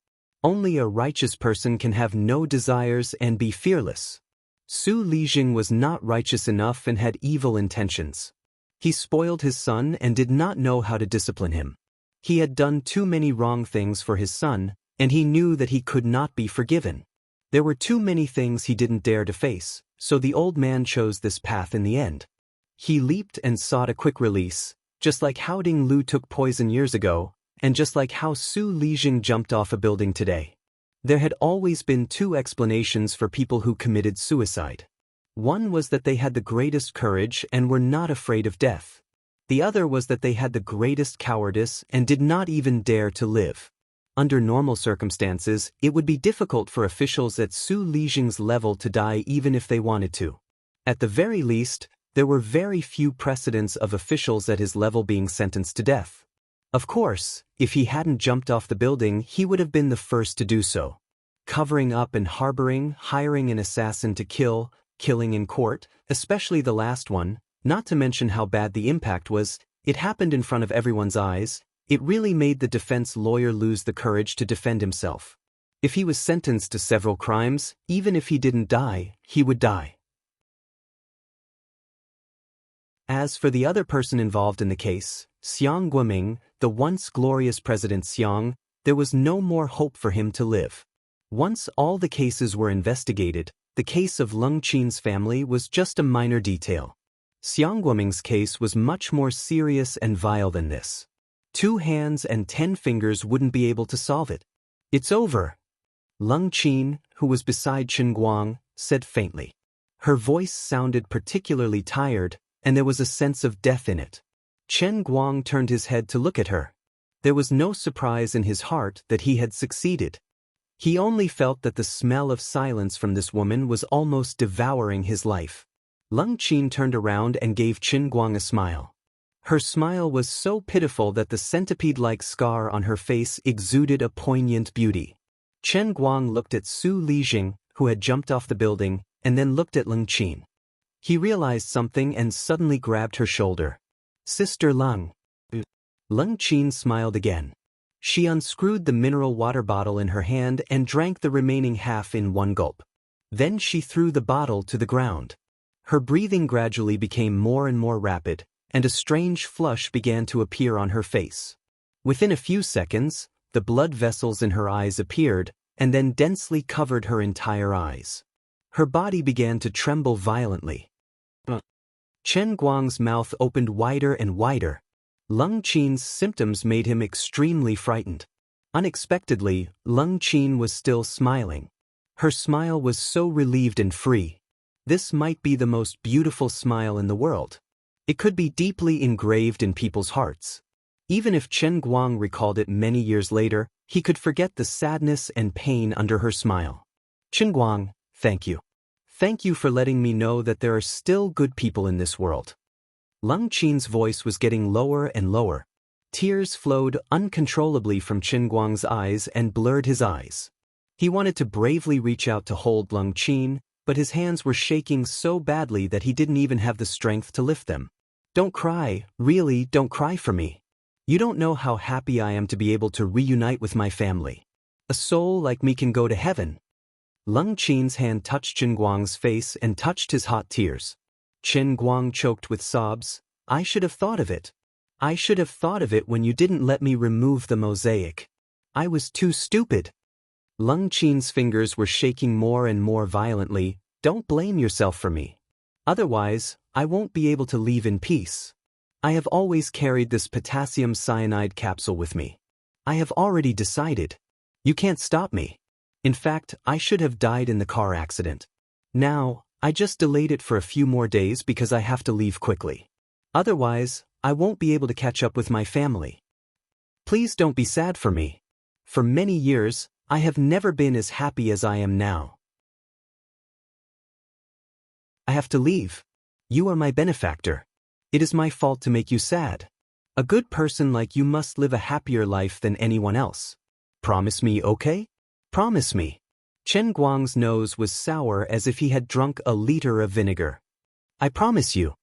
Only a righteous person can have no desires and be fearless. Su Lixing was not righteous enough and had evil intentions. He spoiled his son and did not know how to discipline him. He had done too many wrong things for his son, and he knew that he could not be forgiven. There were too many things he didn't dare to face, so the old man chose this path in the end. He leaped and sought a quick release, just like how Ding Lu took poison years ago, and just like how Su Lixing jumped off a building today. There had always been 2 explanations for people who committed suicide. One was that they had the greatest courage and were not afraid of death. The other was that they had the greatest cowardice and did not even dare to live. Under normal circumstances, it would be difficult for officials at Su Lixing's level to die even if they wanted to. At the very least, there were very few precedents of officials at his level being sentenced to death. Of course, if he hadn't jumped off the building, he would have been the first to do so. Covering up and harboring, hiring an assassin to kill, killing in court, especially the last one, not to mention how bad the impact was, it happened in front of everyone's eyes, it really made the defense lawyer lose the courage to defend himself. If he was sentenced to several crimes, even if he didn't die, he would die. As for the other person involved in the case, Xiang Guoming, the once glorious President Xiang, there was no more hope for him to live. Once all the cases were investigated, the case of Leng Qin's family was just a minor detail. Xiang Guoming's case was much more serious and vile than this. 2 hands and 10 fingers wouldn't be able to solve it. It's over. Leng Qin, who was beside Qinguang, said faintly. Her voice sounded particularly tired, and there was a sense of death in it. Qinguang turned his head to look at her. There was no surprise in his heart that he had succeeded. He only felt that the smell of silence from this woman was almost devouring his life. Leng Qin turned around and gave Qin Guang a smile. Her smile was so pitiful that the centipede-like scar on her face exuded a poignant beauty. Chen Guang looked at Su Lijing, who had jumped off the building, and then looked at Leng Qin. He realized something and suddenly grabbed her shoulder. "Sister Leng." Leng Qin smiled again. She unscrewed the mineral water bottle in her hand and drank the remaining half in one gulp. Then she threw the bottle to the ground. Her breathing gradually became more and more rapid, and a strange flush began to appear on her face. Within a few seconds, the blood vessels in her eyes appeared, and then densely covered her entire eyes. Her body began to tremble violently. Chen Guang's mouth opened wider and wider. Leng Qin's symptoms made him extremely frightened. Unexpectedly, Leng Qin was still smiling. Her smile was so relieved and free. This might be the most beautiful smile in the world. It could be deeply engraved in people's hearts. Even if Chen Guang recalled it many years later, he could forget the sadness and pain under her smile. "Chen Guang, thank you. Thank you for letting me know that there are still good people in this world." Leng Qin's voice was getting lower and lower. Tears flowed uncontrollably from Chen Guang's eyes and blurred his eyes. He wanted to bravely reach out to hold Leng Qin, but his hands were shaking so badly that he didn't even have the strength to lift them. "Don't cry, really, don't cry for me. You don't know how happy I am to be able to reunite with my family. A soul like me can go to heaven." Leng Qin's hand touched Chen Guang's face and touched his hot tears. Chen Guang choked with sobs. "I should have thought of it. I should have thought of it when you didn't let me remove the mosaic. I was too stupid." Leng Qin's fingers were shaking more and more violently. "Don't blame yourself for me. Otherwise, I won't be able to leave in peace. I have always carried this potassium cyanide capsule with me. I have already decided. You can't stop me. In fact, I should have died in the car accident. Now, I just delayed it for a few more days because I have to leave quickly. Otherwise, I won't be able to catch up with my family. Please don't be sad for me. For many years, I have never been as happy as I am now. I have to leave. You are my benefactor. It is my fault to make you sad. A good person like you must live a happier life than anyone else. Promise me, okay? Promise me." Chen Guang's nose was sour as if he had drunk a liter of vinegar. "I promise you."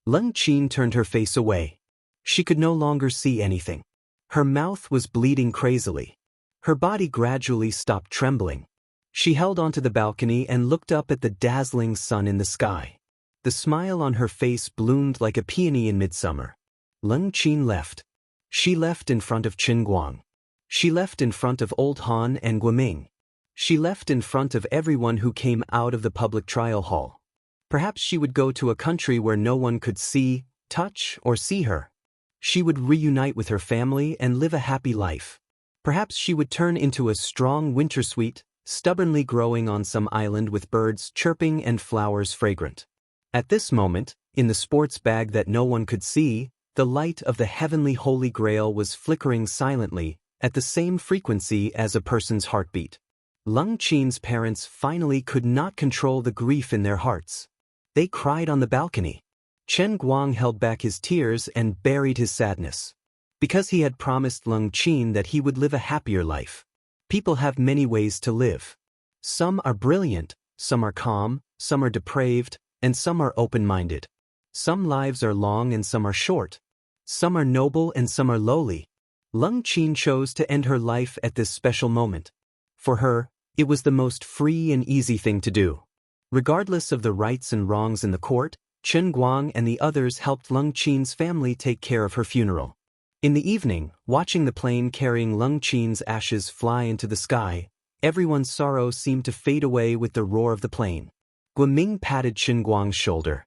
Leng Qin turned her face away. She could no longer see anything. Her mouth was bleeding crazily. Her body gradually stopped trembling. She held onto the balcony and looked up at the dazzling sun in the sky. The smile on her face bloomed like a peony in midsummer. Leng Qin left. She left in front of Chen Guang. She left in front of Old Han and Guoming. She left in front of everyone who came out of the public trial hall. Perhaps she would go to a country where no one could see, touch, or see her. She would reunite with her family and live a happy life. Perhaps she would turn into a strong wintersweet, stubbornly growing on some island with birds chirping and flowers fragrant. At this moment, in the sports bag that no one could see, the light of the heavenly Holy Grail was flickering silently, at the same frequency as a person's heartbeat. Leng Qin's parents finally could not control the grief in their hearts. They cried on the balcony. Chen Guang held back his tears and buried his sadness. Because he had promised Leng Qin that he would live a happier life. People have many ways to live. Some are brilliant, some are calm, some are depraved, and some are open-minded. Some lives are long and some are short. Some are noble and some are lowly. Leng Qin chose to end her life at this special moment. For her, it was the most free and easy thing to do. Regardless of the rights and wrongs in the court, Chen Guang and the others helped Leng Qin's family take care of her funeral. In the evening, watching the plane carrying Leng Qin's ashes fly into the sky, everyone's sorrow seemed to fade away with the roar of the plane. Guoming patted Chen Guang's shoulder.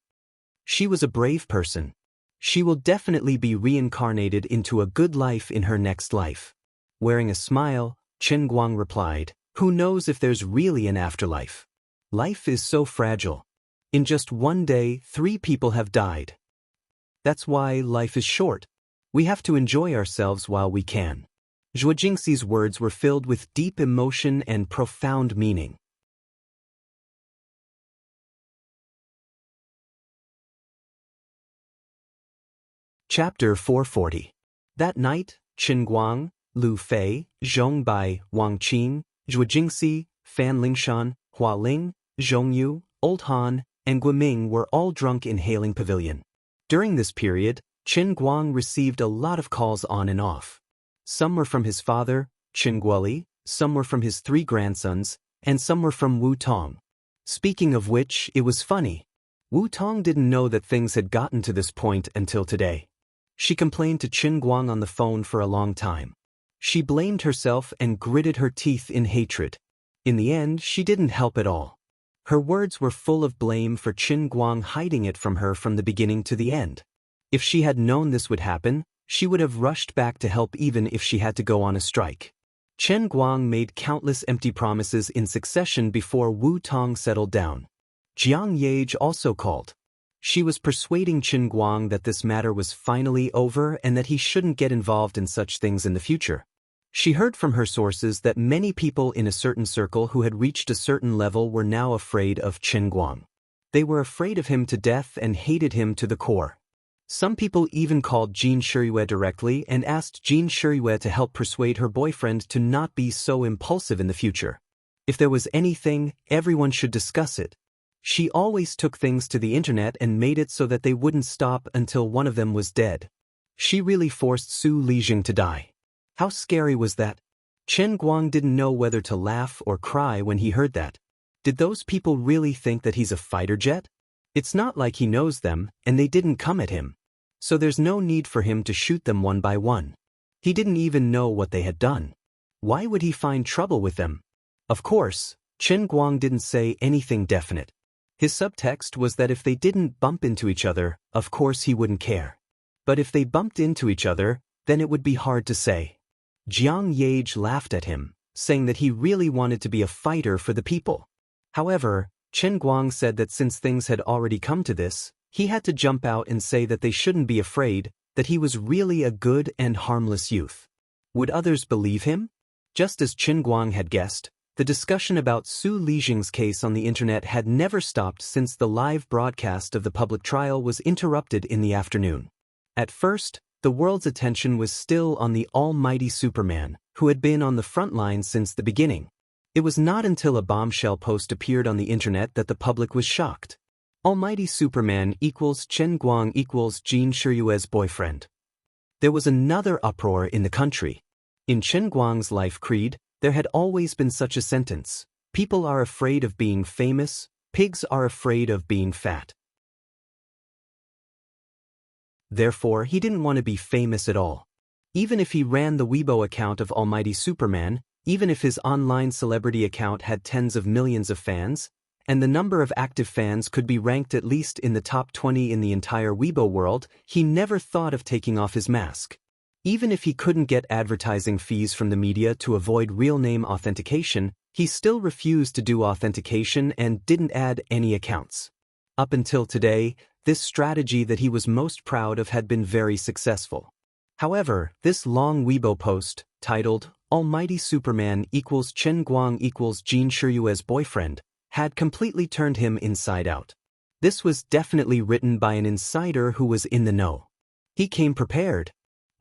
She was a brave person. She will definitely be reincarnated into a good life in her next life. Wearing a smile, Chen Guang replied, "Who knows if there's really an afterlife? Life is so fragile. In just one day, 3 people have died. That's why life is short. We have to enjoy ourselves while we can." Zhuo Jingxi's words were filled with deep emotion and profound meaning. Chapter 440. That night, Qin Guang, Lu Fei, Zhong Bai, Wang Qing, Zhuo Jingxi, Fan Lingshan, Hua Ling, Zhong Yu, Old Han, and Guiming were all drunk in Hailing Pavilion. During this period, Qin Guang received a lot of calls on and off. Some were from his father, Qin Guoli, some were from his 3 grandsons, and some were from Wu Tong. Speaking of which, it was funny. Wu Tong didn't know that things had gotten to this point until today. She complained to Qin Guang on the phone for a long time. She blamed herself and gritted her teeth in hatred. In the end, she didn't help at all. Her words were full of blame for Qin Guang hiding it from her from the beginning to the end. If she had known this would happen, she would have rushed back to help even if she had to go on a strike. Qin Guang made countless empty promises in succession before Wu Tong settled down. Jiang Yage also called. She was persuading Qin Guang that this matter was finally over and that he shouldn't get involved in such things in the future. She heard from her sources that many people in a certain circle who had reached a certain level were now afraid of Qin Guang. They were afraid of him to death and hated him to the core. Some people even called Jin Shiyue directly and asked Jin Shiyue to help persuade her boyfriend to not be so impulsive in the future. If there was anything, everyone should discuss it. She always took things to the internet and made it so that they wouldn't stop until one of them was dead. She really forced Su Lijing to die. How scary was that? Qin Guang didn't know whether to laugh or cry when he heard that. Did those people really think that he's a fighter jet? It's not like he knows them, and they didn't come at him. So there's no need for him to shoot them one by one. He didn't even know what they had done. Why would he find trouble with them? Of course, Qin Guang didn't say anything definite. His subtext was that if they didn't bump into each other, of course he wouldn't care. But if they bumped into each other, then it would be hard to say. Jiang Yage laughed at him, saying that he really wanted to be a fighter for the people. However, Qin Guang said that since things had already come to this, he had to jump out and say that they shouldn't be afraid, that he was really a good and harmless youth. Would others believe him? Just as Qin Guang had guessed, the discussion about Su Lijing's case on the internet had never stopped since the live broadcast of the public trial was interrupted in the afternoon. At first, the world's attention was still on the almighty Superman, who had been on the front line since the beginning. It was not until a bombshell post appeared on the internet that the public was shocked. Almighty Superman equals Qin Guang equals Jin Shiyue's boyfriend. There was another uproar in the country. In Qin Guang's life creed, there had always been such a sentence: people are afraid of being famous, pigs are afraid of being fat. Therefore, he didn't want to be famous at all. Even if he ran the Weibo account of Almighty Superman, even if his online celebrity account had tens of millions of fans, and the number of active fans could be ranked at least in the top 20 in the entire Weibo world, he never thought of taking off his mask. Even if he couldn't get advertising fees from the media to avoid real name authentication, he still refused to do authentication and didn't add any accounts. Up until today, this strategy that he was most proud of had been very successful. However, this long Weibo post, titled, Almighty Superman equals Qin Guang equals Jin Shiyue's boyfriend, had completely turned him inside out. This was definitely written by an insider who was in the know. He came prepared.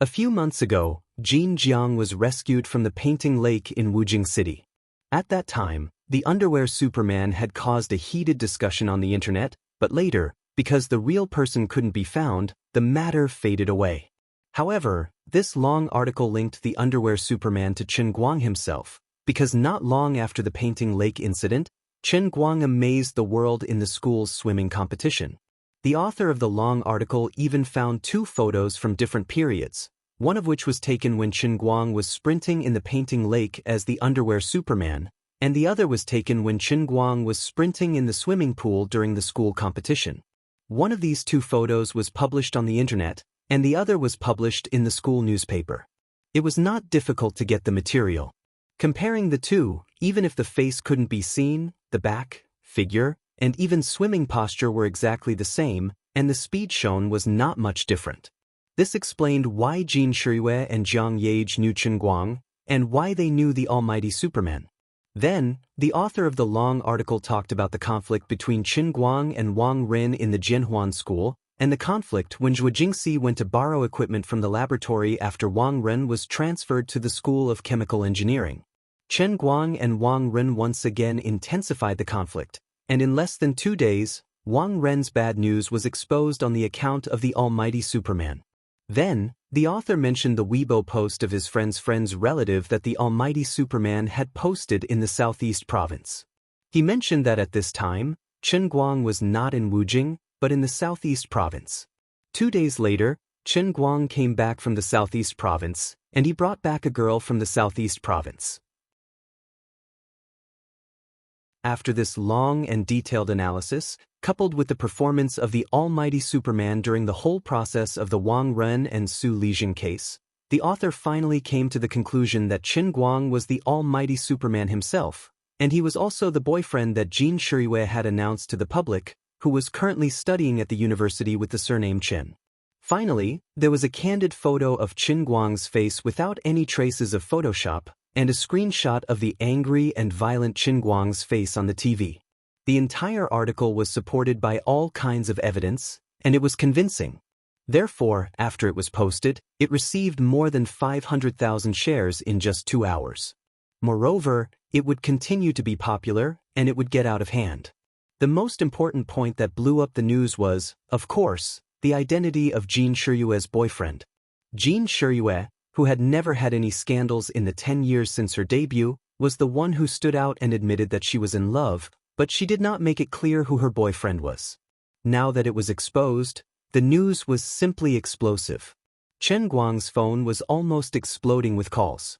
A few months ago, Jin Jiang was rescued from the painting lake in Wujing City. At that time, the underwear Superman had caused a heated discussion on the internet, but later, because the real person couldn't be found, the matter faded away. However, this long article linked the underwear Superman to Qin Guang himself, because not long after the painting lake incident, Qin Guang amazed the world in the school's swimming competition. The author of the long article even found 2 photos from different periods, one of which was taken when Qin Guang was sprinting in the painting lake as the underwear Superman, and the other was taken when Qin Guang was sprinting in the swimming pool during the school competition. One of these 2 photos was published on the internet, and the other was published in the school newspaper. It was not difficult to get the material. Comparing the 2, even if the face couldn't be seen, the back, figure, and even swimming posture were exactly the same, and the speed shown was not much different. This explained why Jin Shiyue and Jiang Yage knew Chen Guang, and why they knew the almighty Superman. Then, the author of the long article talked about the conflict between Chen Guang and Wang Lin in the Jianhuan school, and the conflict when Zhuo Jingxi went to borrow equipment from the laboratory after Wang Lin was transferred to the School of Chemical Engineering. Chen Guang and Wang Lin once again intensified the conflict, and in less than 2 days, Wang Lin's bad news was exposed on the account of the almighty Superman. Then, the author mentioned the Weibo post of his friend's relative that the almighty Superman had posted in the southeast province. He mentioned that at this time, Chen Guang was not in Wujing, but in the southeast province. 2 days later, Chen Guang came back from the southeast province, and he brought back a girl from the southeast province. After this long and detailed analysis, coupled with the performance of the almighty Superman during the whole process of the Wang Lin and Su Lijing case, the author finally came to the conclusion that Chen Guang was the almighty Superman himself, and he was also the boyfriend that Jin Shiyue had announced to the public, who was currently studying at the university with the surname Chen. Finally, there was a candid photo of Chen Guang's face without any traces of Photoshop, and a screenshot of the angry and violent Chen Guang's face on the TV. The entire article was supported by all kinds of evidence, and it was convincing. Therefore, after it was posted, it received more than 500,000 shares in just 2 hours. Moreover, it would continue to be popular, and it would get out of hand. The most important point that blew up the news was, of course, the identity of Jin Shiyue's boyfriend. Jin Shiyue, who had never had any scandals in the 10 years since her debut, was the one who stood out and admitted that she was in love, but she did not make it clear who her boyfriend was. Now that it was exposed, the news was simply explosive. Chen Guang's phone was almost exploding with calls.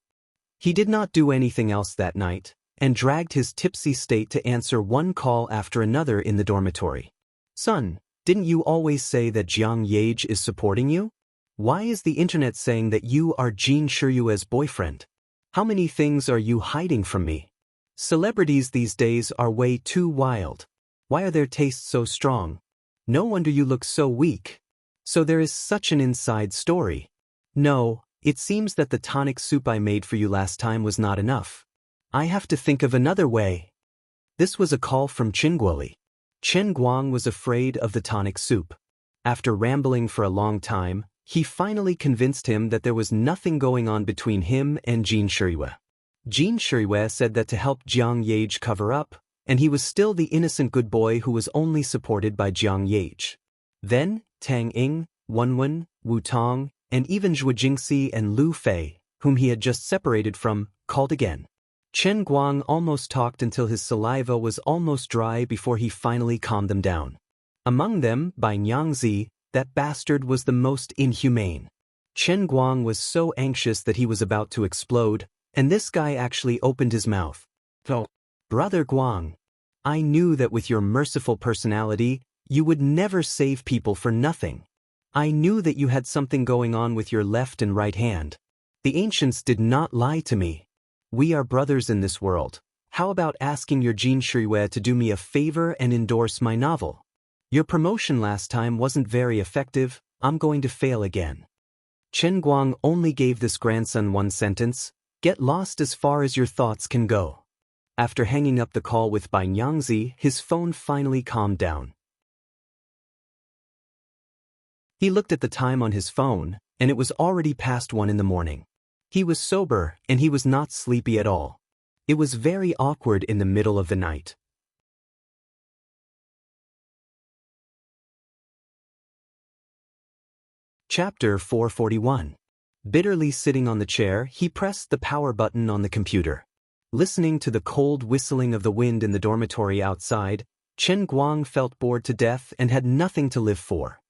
He did not do anything else that night, and dragged his tipsy state to answer one call after another in the dormitory. "Son, didn't you always say that Jiang Yage is supporting you? Why is the internet saying that you are Jin Shiyue's boyfriend? How many things are you hiding from me? Celebrities these days are way too wild. Why are their tastes so strong? No wonder you look so weak. So there is such an inside story. No, it seems that the tonic soup I made for you last time was not enough. I have to think of another way." This was a call from Qinguoli. Chen Guang was afraid of the tonic soup. After rambling for a long time, he finally convinced him that there was nothing going on between him and Jin Shiyue. Jin Shiyue said that to help Jiang Yage cover up, and he was still the innocent good boy who was only supported by Jiang Yage. Then, Tang Ying, Wenwen, Wu Tong, and even Zhuo Jingxi and Lu Fei, whom he had just separated from, called again. Chen Guang almost talked until his saliva was almost dry before he finally calmed them down. Among them, Bai Nyangzi, that bastard was the most inhumane. Chen Guang was so anxious that he was about to explode, and this guy actually opened his mouth. "Oh, Brother Guang, I knew that with your merciful personality, you would never save people for nothing. I knew that you had something going on with your left and right hand. The ancients did not lie to me. We are brothers in this world. How about asking your Jin Shiyue to do me a favor and endorse my novel? Your promotion last time wasn't very effective, I'm going to fail again." Chen Guang only gave this grandson one sentence: "Get lost as far as your thoughts can go." After hanging up the call with Bai Nyangzi, his phone finally calmed down. He looked at the time on his phone, and it was already past 1 in the morning. He was sober, and he was not sleepy at all. It was very awkward in the middle of the night. Chapter 441. Bitterly sitting on the chair, he pressed the power button on the computer. Listening to the cold whistling of the wind in the dormitory outside, Chen Guang felt bored to death and had nothing to live for.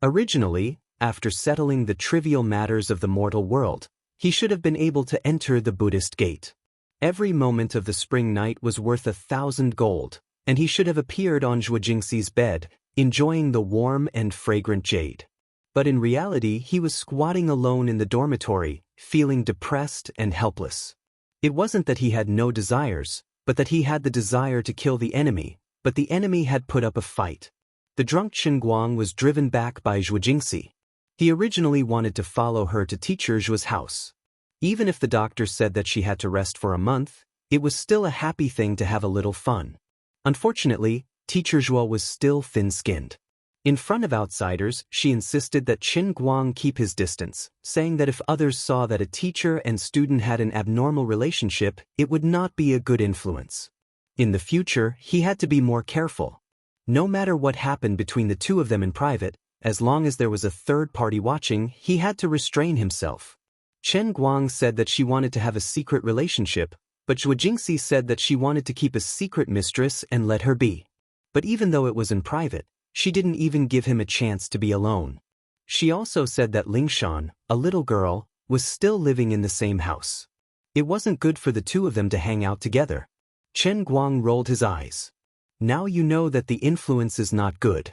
Originally, after settling the trivial matters of the mortal world, he should have been able to enter the Buddhist gate. Every moment of the spring night was worth 1,000 gold, and he should have appeared on Zhuo Jingxi's bed, enjoying the warm and fragrant jade. But in reality, he was squatting alone in the dormitory, feeling depressed and helpless. It wasn't that he had no desires, but that he had the desire to kill the enemy, but the enemy had put up a fight. The drunk Chen Guang was driven back by Zhuo Jingxi. He originally wanted to follow her to Teacher Zhuo's house. Even if the doctor said that she had to rest for a month, it was still a happy thing to have a little fun. Unfortunately, Teacher Zhuo was still thin-skinned. In front of outsiders, she insisted that Qin Guang keep his distance, saying that if others saw that a teacher and student had an abnormal relationship, it would not be a good influence. In the future, he had to be more careful. No matter what happened between the two of them in private, as long as there was a third party watching, he had to restrain himself. Chen Guang said that she wanted to have a secret relationship, but Zhuo Jingxi said that she wanted to keep a secret mistress and let her be. But even though it was in private, she didn't even give him a chance to be alone. She also said that Lingshan, a little girl, was still living in the same house. It wasn't good for the two of them to hang out together. Chen Guang rolled his eyes. Now you know that the influence is not good.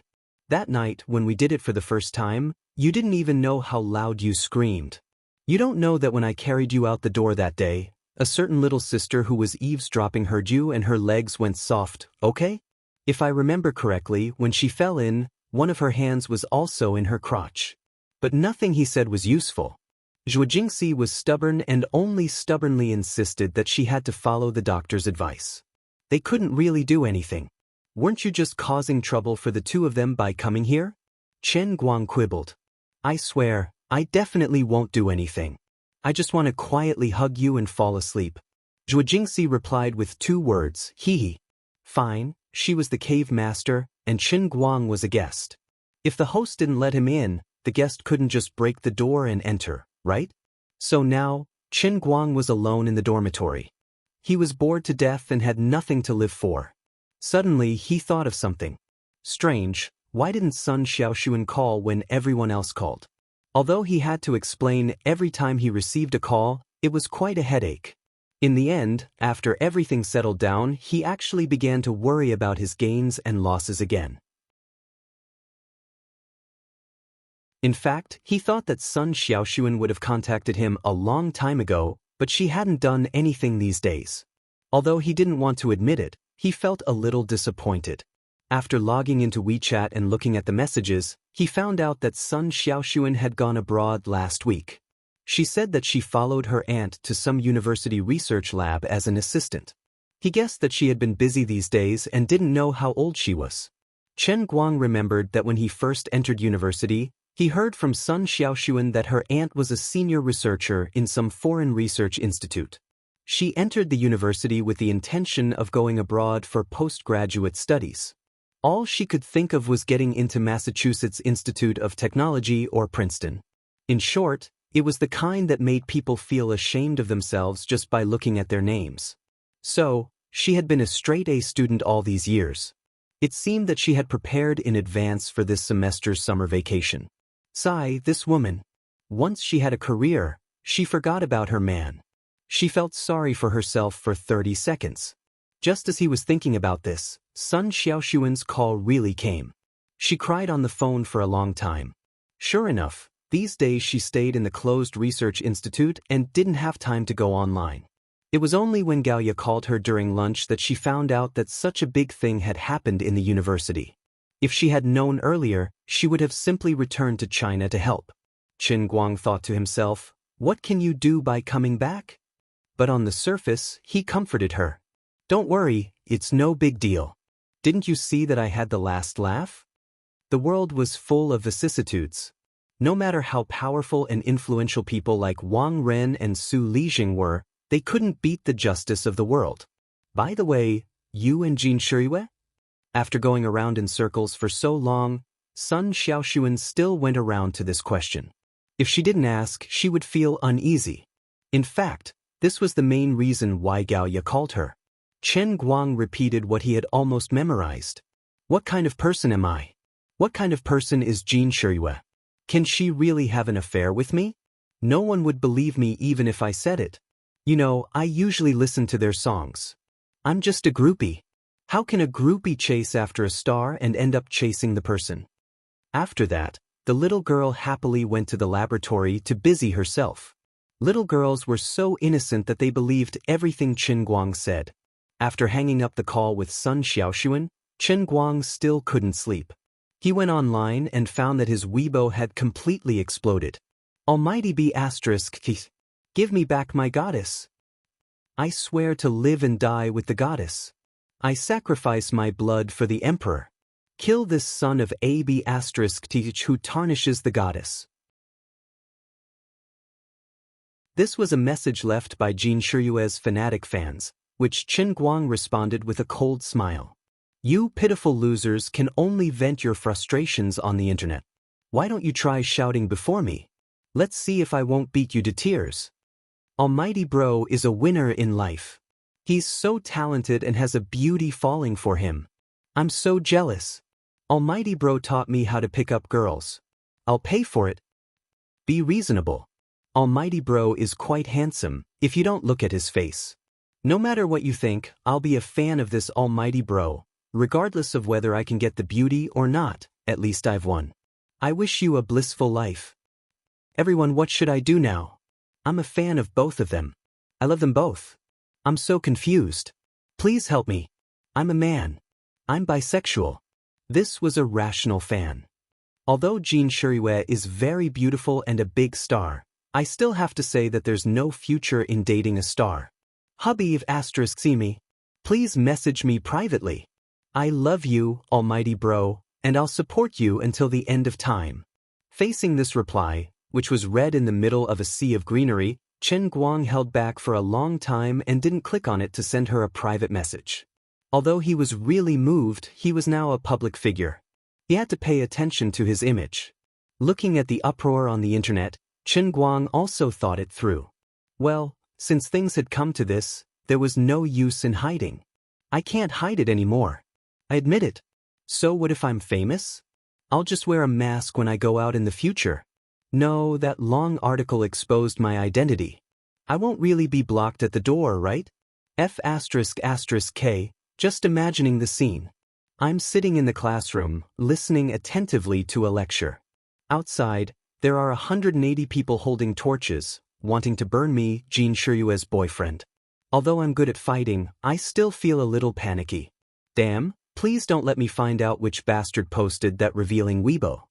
That night, when we did it for the first time, you didn't even know how loud you screamed. You don't know that when I carried you out the door that day, a certain little sister who was eavesdropping heard you and her legs went soft, okay? If I remember correctly, when she fell in, one of her hands was also in her crotch. But nothing he said was useful. Zhuo Jingxi was stubborn and only stubbornly insisted that she had to follow the doctor's advice. They couldn't really do anything. Weren't you just causing trouble for the two of them by coming here? Chen Guang quibbled. I swear, I definitely won't do anything. I just want to quietly hug you and fall asleep. Zhuo Jingxi replied with 2 words, hee. Fine. She was the cave master, and Qin Guang was a guest. If the host didn't let him in, the guest couldn't just break the door and enter, right? So now, Qin Guang was alone in the dormitory. He was bored to death and had nothing to live for. Suddenly, he thought of something. Strange, why didn't Sun Xiaoxuan call when everyone else called? Although he had to explain every time he received a call, it was quite a headache. In the end, after everything settled down, he actually began to worry about his gains and losses again. In fact, he thought that Sun Xiaoxuan would have contacted him a long time ago, but she hadn't done anything these days. Although he didn't want to admit it, he felt a little disappointed. After logging into WeChat and looking at the messages, he found out that Sun Xiaoxuan had gone abroad last week. She said that she followed her aunt to some university research lab as an assistant. He guessed that she had been busy these days and didn't know how old she was. Chen Guang remembered that when he first entered university, he heard from Sun Xiaoxuan that her aunt was a senior researcher in some foreign research institute. She entered the university with the intention of going abroad for postgraduate studies. All she could think of was getting into Massachusetts Institute of Technology or Princeton. In short, it was the kind that made people feel ashamed of themselves just by looking at their names. So, she had been a straight-A student all these years. It seemed that she had prepared in advance for this semester's summer vacation. Sigh, this woman. Once she had a career, she forgot about her man. She felt sorry for herself for 30 seconds. Just as he was thinking about this, Sun Xiaoxuan's call really came. She cried on the phone for a long time. Sure enough, these days she stayed in the closed research institute and didn't have time to go online. It was only when Gaoya called her during lunch that she found out that such a big thing had happened in the university. If she had known earlier, she would have simply returned to China to help. Qin Guang thought to himself, what can you do by coming back? But on the surface, he comforted her. Don't worry, it's no big deal. Didn't you see that I had the last laugh? The world was full of vicissitudes. No matter how powerful and influential people like Wang Ren and Su Lijing were, they couldn't beat the justice of the world. By the way, you and Jin Shiyue? After going around in circles for so long, Sun Xiaoxuan still went around to this question. If she didn't ask, she would feel uneasy. In fact, this was the main reason why Gaoya called her. Chen Guang repeated what he had almost memorized. What kind of person am I? What kind of person is Jin Shiyue? Can she really have an affair with me? No one would believe me even if I said it. You know, I usually listen to their songs. I'm just a groupie. How can a groupie chase after a star and end up chasing the person? After that, the little girl happily went to the laboratory to busy herself. Little girls were so innocent that they believed everything Qin Guang said. After hanging up the call with Sun Xiaoxuan, Qin Guang still couldn't sleep. He went online and found that his Weibo had completely exploded. Almighty be asterisk, give me back my goddess. I swear to live and die with the goddess. I sacrifice my blood for the emperor. Kill this son of AB asterisk teach who tarnishes the goddess. This was a message left by Jin Shiryue's fanatic fans, which Chen Guang responded with a cold smile. You pitiful losers can only vent your frustrations on the internet. Why don't you try shouting before me? Let's see if I won't beat you to tears. Almighty Bro is a winner in life. He's so talented and has a beauty falling for him. I'm so jealous. Almighty Bro taught me how to pick up girls. I'll pay for it. Be reasonable. Almighty Bro is quite handsome, if you don't look at his face. No matter what you think, I'll be a fan of this Almighty Bro, regardless of whether I can get the beauty or not. At least I've won. I wish you a blissful life. Everyone, what should I do now? I'm a fan of both of them. I love them both. I'm so confused. Please help me. I'm a man. I'm bisexual. This was a rational fan. Although Jin Shiryue is very beautiful and a big star, I still have to say that there's no future in dating a star. Hubby if asterisk see me. Please message me privately. I love you, Almighty Bro, and I'll support you until the end of time. Facing this reply, which was read in the middle of a sea of greenery, Chen Guang held back for a long time and didn't click on it to send her a private message. Although he was really moved, he was now a public figure. He had to pay attention to his image. Looking at the uproar on the internet, Chen Guang also thought it through. Well, since things had come to this, there was no use in hiding. I can't hide it anymore. I admit it. So what if I'm famous? I'll just wear a mask when I go out in the future. No, that long article exposed my identity. I won't really be blocked at the door, right? F asterisk asterisk K, just imagining the scene. I'm sitting in the classroom, listening attentively to a lecture. Outside, there are 180 people holding torches, wanting to burn me, Jin Shiryue's boyfriend. Although I'm good at fighting, I still feel a little panicky. Damn, please don't let me find out which bastard posted that revealing Weibo.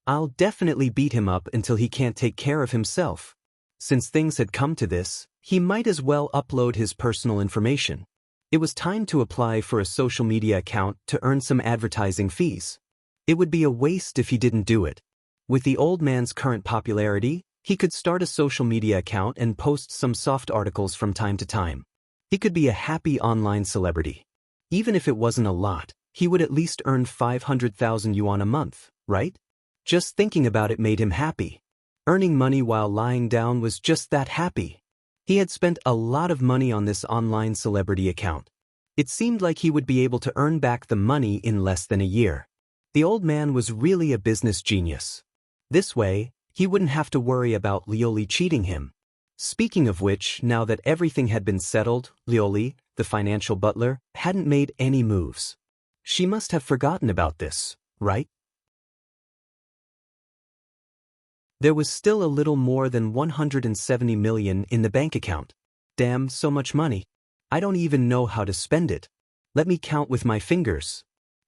I'll definitely beat him up until he can't take care of himself. Since things had come to this, he might as well upload his personal information. It was time to apply for a social media account to earn some advertising fees. It would be a waste if he didn't do it. With the old man's current popularity, he could start a social media account and post some soft articles from time to time. He could be a happy online celebrity. Even if it wasn't a lot, he would at least earn 500,000 yuan a month, right? Just thinking about it made him happy. Earning money while lying down was just that happy. He had spent a lot of money on this online celebrity account. It seemed like he would be able to earn back the money in less than a year. The old man was really a business genius. This way, he wouldn't have to worry about Lioli cheating him. Speaking of which, now that everything had been settled, Lioli, the financial butler, hadn't made any moves. She must have forgotten about this, right? There was still a little more than 170 million in the bank account. Damn, so much money. I don't even know how to spend it. Let me count with my fingers.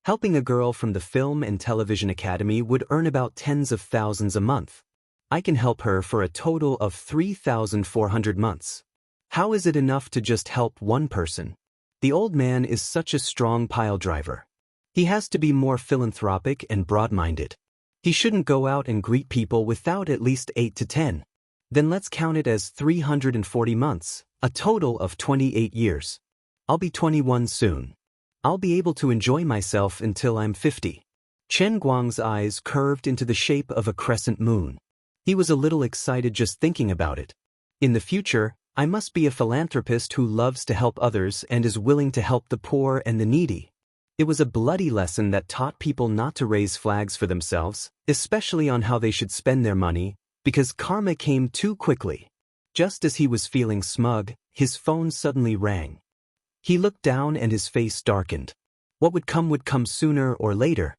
Helping a girl from the Film and Television Academy would earn about tens of thousands a month. I can help her for a total of 3,400 months. How is it enough to just help one person? The old man is such a strong pile driver. He has to be more philanthropic and broad-minded. He shouldn't go out and greet people without at least 8 to 10. Then let's count it as 340 months, a total of 28 years. I'll be 21 soon. I'll be able to enjoy myself until I'm 50. Chen Guang's eyes curved into the shape of a crescent moon. He was a little excited just thinking about it. In the future, I must be a philanthropist who loves to help others and is willing to help the poor and the needy. It was a bloody lesson that taught people not to raise flags for themselves, especially on how they should spend their money, because karma came too quickly. Just as he was feeling smug, his phone suddenly rang. He looked down and his face darkened. What would come sooner or later.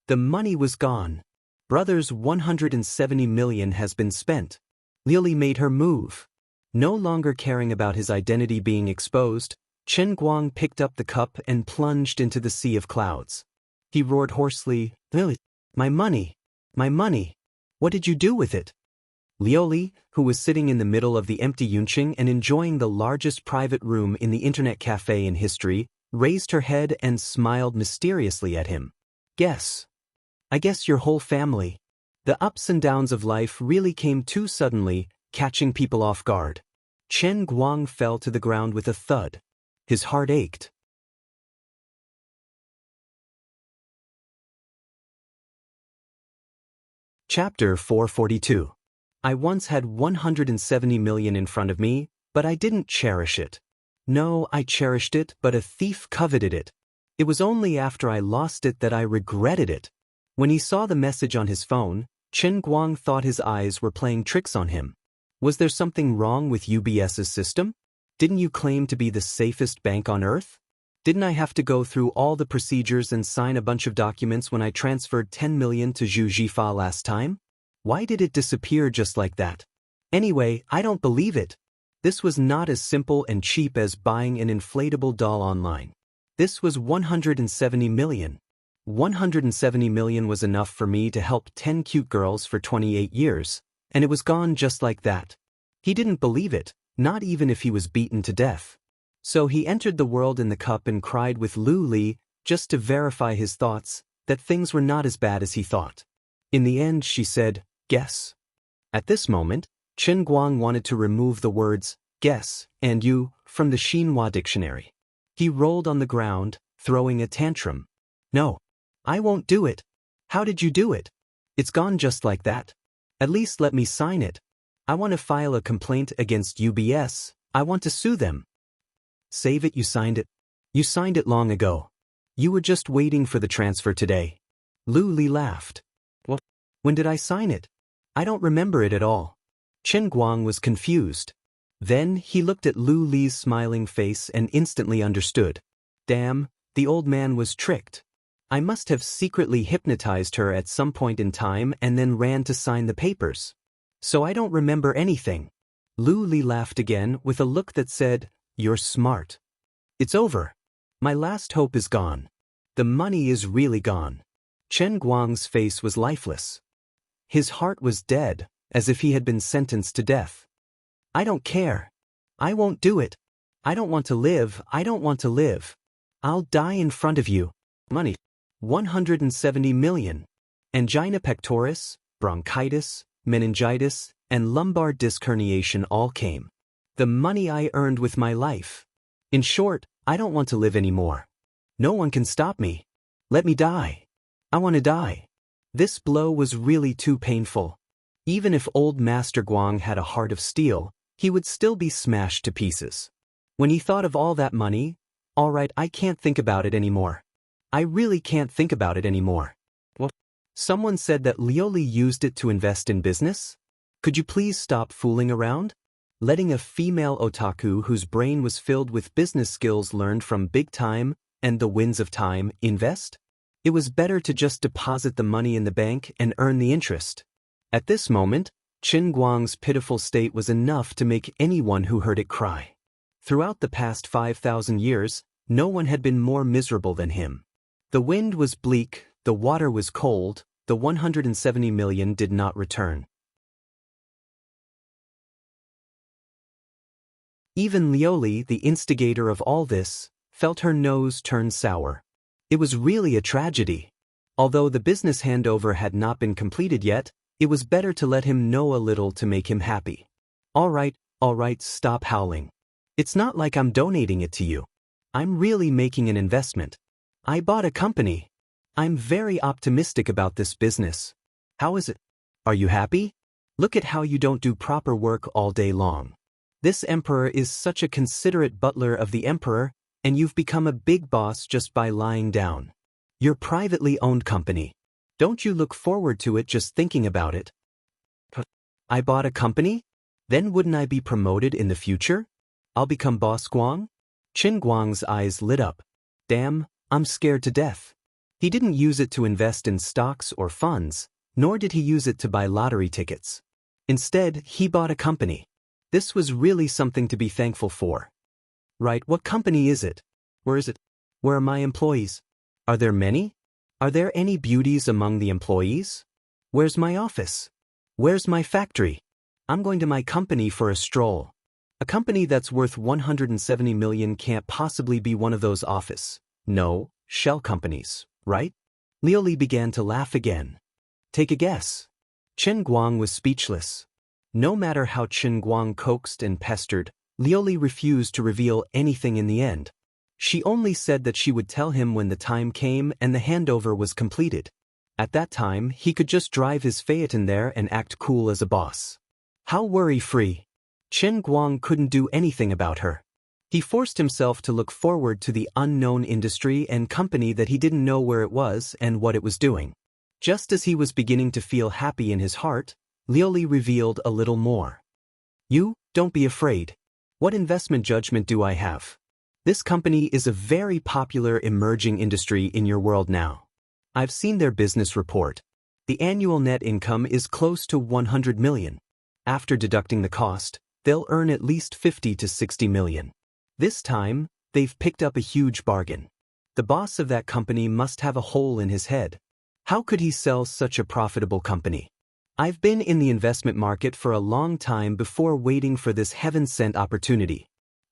The money was gone. Brother's 170 million has been spent. Lily made her move. No longer caring about his identity being exposed, Chen Guang picked up the cup and plunged into the sea of clouds. He roared hoarsely, "Lily!" My money. My money. What did you do with it? Lioli, who was sitting in the middle of the empty Yunqing and enjoying the largest private room in the internet cafe in history, raised her head and smiled mysteriously at him. Guess. I guess your whole family. The ups and downs of life really came too suddenly, catching people off guard. Chen Guang fell to the ground with a thud. His heart ached. Chapter 442. I once had 170 million in front of me, but I didn't cherish it. No, I cherished it, but a thief coveted it. It was only after I lost it that I regretted it. When he saw the message on his phone, Chen Guang thought his eyes were playing tricks on him. Was there something wrong with UBS's system? Didn't you claim to be the safest bank on earth? Didn't I have to go through all the procedures and sign a bunch of documents when I transferred 10 million to Zhu Jifa last time? Why did it disappear just like that? Anyway, I don't believe it. This was not as simple and cheap as buying an inflatable doll online. This was 170 million. 170 million was enough for me to help 10 cute girls for 28 years, and it was gone just like that. He didn't believe it, not even if he was beaten to death. So he entered the world in the cup and cried with Lu Li, just to verify his thoughts, that things were not as bad as he thought. In the end, she said, guess. At this moment, Chen Guang wanted to remove the words, guess, and you, from the Xinhua dictionary. He rolled on the ground, throwing a tantrum. No. I won't do it. How did you do it? It's gone just like that. At least let me sign it. I want to file a complaint against UBS. I want to sue them. Save it, you signed it. You signed it long ago. You were just waiting for the transfer today. Lu Li laughed. Well, when did I sign it? I don't remember it at all. Chen Guang was confused. Then he looked at Lu Li's smiling face and instantly understood. Damn, the old man was tricked. I must have secretly hypnotized her at some point in time and then ran to sign the papers. So I don't remember anything. Lu Li laughed again with a look that said, you're smart. It's over. My last hope is gone. The money is really gone. Chen Guang's face was lifeless. His heart was dead, as if he had been sentenced to death. I don't care. I won't do it. I don't want to live. I don't want to live. I'll die in front of you. Money. 170 million. Angina pectoris, bronchitis, meningitis, and lumbar disc herniation all came. The money I earned with my life. In short, I don't want to live anymore. No one can stop me. Let me die. I want to die. This blow was really too painful. Even if old Master Guang had a heart of steel, he would still be smashed to pieces. When he thought of all that money, all right, I can't think about it anymore. I really can't think about it anymore. Well, someone said that Lioli used it to invest in business? Could you please stop fooling around? Letting a female otaku whose brain was filled with business skills learned from Big Time and the Winds of Time invest? It was better to just deposit the money in the bank and earn the interest. At this moment, Chen Guang's pitiful state was enough to make anyone who heard it cry. Throughout the past 5,000 years, no one had been more miserable than him. The wind was bleak, the water was cold, the 170 million did not return. Even Lioli, the instigator of all this, felt her nose turn sour. It was really a tragedy. Although the business handover had not been completed yet, it was better to let him know a little to make him happy. All right, stop howling. It's not like I'm donating it to you. I'm really making an investment. I bought a company. I'm very optimistic about this business. How is it? Are you happy? Look at how you don't do proper work all day long. This emperor is such a considerate butler of the emperor, and you've become a big boss just by lying down. Your privately owned company. Don't you look forward to it just thinking about it? I bought a company? Then wouldn't I be promoted in the future? I'll become Boss Guang? Chen Guang's eyes lit up. Damn, I'm scared to death. He didn't use it to invest in stocks or funds, nor did he use it to buy lottery tickets. Instead, he bought a company. This was really something to be thankful for. Right, what company is it? Where is it? Where are my employees? Are there many? Are there any beauties among the employees? Where's my office? Where's my factory? I'm going to my company for a stroll. A company that's worth 170 million can't possibly be one of those office, no, shell companies, right? Liuli began to laugh again. Take a guess. Chen Guang was speechless. No matter how Chen Guang coaxed and pestered, Liuli refused to reveal anything in the end. She only said that she would tell him when the time came and the handover was completed. At that time, he could just drive his phaeton there and act cool as a boss. How worry-free. Chen Guang couldn't do anything about her. He forced himself to look forward to the unknown industry and company that he didn't know where it was and what it was doing. Just as he was beginning to feel happy in his heart, Liuli revealed a little more. You, don't be afraid. What investment judgment do I have? This company is a very popular emerging industry in your world now. I've seen their business report. The annual net income is close to 100 million. After deducting the cost, they'll earn at least 50 to 60 million. This time, they've picked up a huge bargain. The boss of that company must have a hole in his head. How could he sell such a profitable company? I've been in the investment market for a long time before waiting for this heaven-sent opportunity.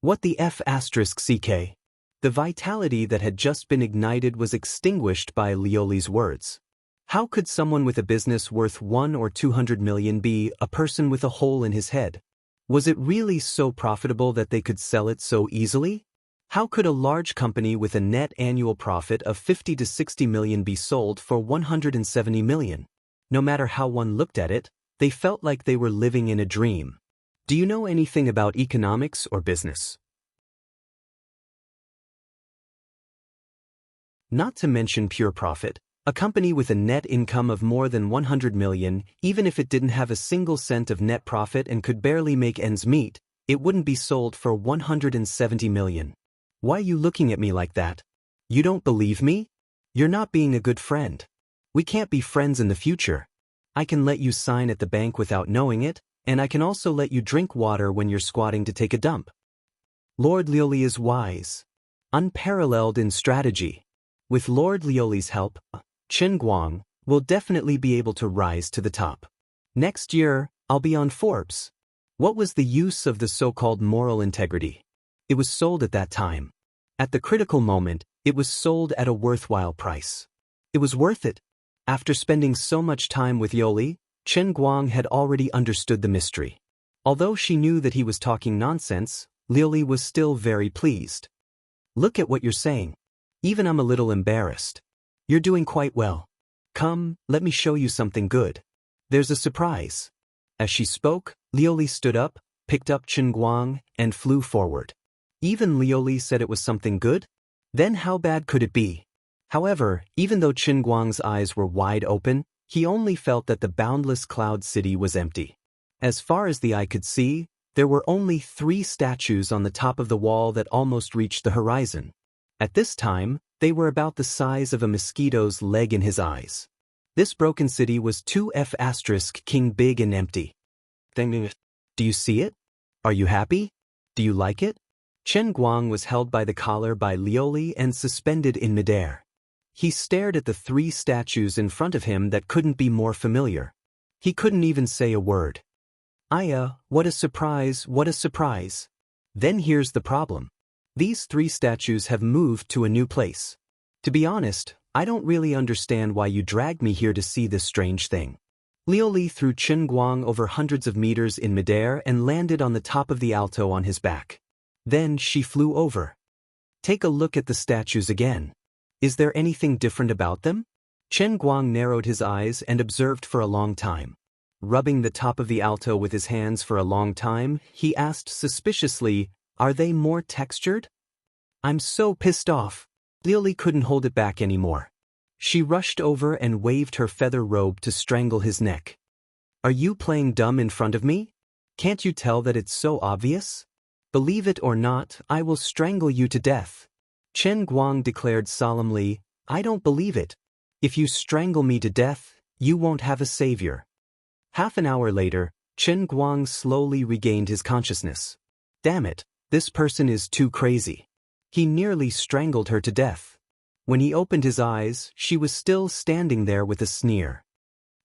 What the F***ck? The vitality that had just been ignited was extinguished by Liuli's words. How could someone with a business worth 1 or 200 million be a person with a hole in his head? Was it really so profitable that they could sell it so easily? How could a large company with a net annual profit of 50 to 60 million be sold for 170 million? No matter how one looked at it, they felt like they were living in a dream. Do you know anything about economics or business? Not to mention pure profit, a company with a net income of more than 100 million, even if it didn't have a single cent of net profit and could barely make ends meet, it wouldn't be sold for 170 million. Why are you looking at me like that? You don't believe me? You're not being a good friend. We can't be friends in the future. I can let you sign at the bank without knowing it, and I can also let you drink water when you're squatting to take a dump. Lord Liuli is wise, unparalleled in strategy. With Lord Liuli's help, Chen Guang will definitely be able to rise to the top. Next year, I'll be on Forbes. What was the use of the so-called moral integrity? It was sold at that time. At the critical moment, it was sold at a worthwhile price. It was worth it. After spending so much time with Liuli, Chen Guang had already understood the mystery. Although she knew that he was talking nonsense, Liuli was still very pleased. Look at what you're saying. Even I'm a little embarrassed. You're doing quite well. Come, let me show you something good. There's a surprise. As she spoke, Liuli stood up, picked up Chen Guang, and flew forward. Even Liuli said it was something good? Then how bad could it be? However, even though Chen Guang's eyes were wide open, he only felt that the boundless cloud city was empty. As far as the eye could see, there were only 3 statues on the top of the wall that almost reached the horizon. At this time, they were about the size of a mosquito's leg in his eyes. This broken city was 2F** king big and empty. Do you see it? Are you happy? Do you like it? Chen Guang was held by the collar by Liuli and suspended in midair. He stared at the 3 statues in front of him that couldn't be more familiar. He couldn't even say a word. Aya, what a surprise, what a surprise. Then here's the problem. These 3 statues have moved to a new place. To be honest, I don't really understand why you dragged me here to see this strange thing. Liuli threw Chen Guang over hundreds of meters in midair and landed on the top of the alto on his back. Then she flew over. Take a look at the statues again. Is there anything different about them? Chen Guang narrowed his eyes and observed for a long time. Rubbing the top of the alto with his hands for a long time, he asked suspiciously, "Are they more textured?" I'm so pissed off. Liuli couldn't hold it back anymore. She rushed over and waved her feather robe to strangle his neck. Are you playing dumb in front of me? Can't you tell that it's so obvious? Believe it or not, I will strangle you to death. Chen Guang declared solemnly, I don't believe it. If you strangle me to death, you won't have a savior. Half an hour later, Chen Guang slowly regained his consciousness. Damn it, this person is too crazy. He nearly strangled her to death. When he opened his eyes, she was still standing there with a sneer.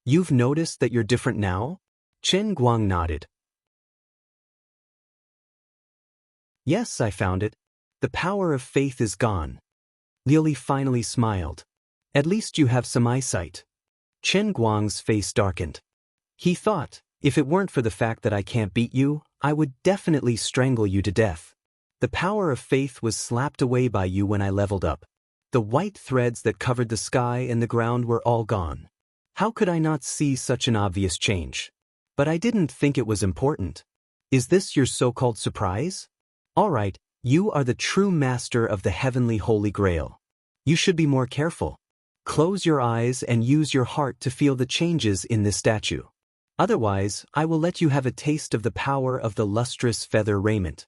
"You've noticed that you're different now?" Chen Guang nodded. "Yes, I found it. The power of faith is gone." Liu finally smiled. "At least you have some eyesight." Chen Guang's face darkened. He thought, if it weren't for the fact that I can't beat you, I would definitely strangle you to death. The power of faith was slapped away by you when I leveled up. The white threads that covered the sky and the ground were all gone. How could I not see such an obvious change? But I didn't think it was important. Is this your so-called surprise? All right, you are the true master of the heavenly Holy Grail. You should be more careful. Close your eyes and use your heart to feel the changes in this statue. Otherwise, I will let you have a taste of the power of the lustrous feather raiment.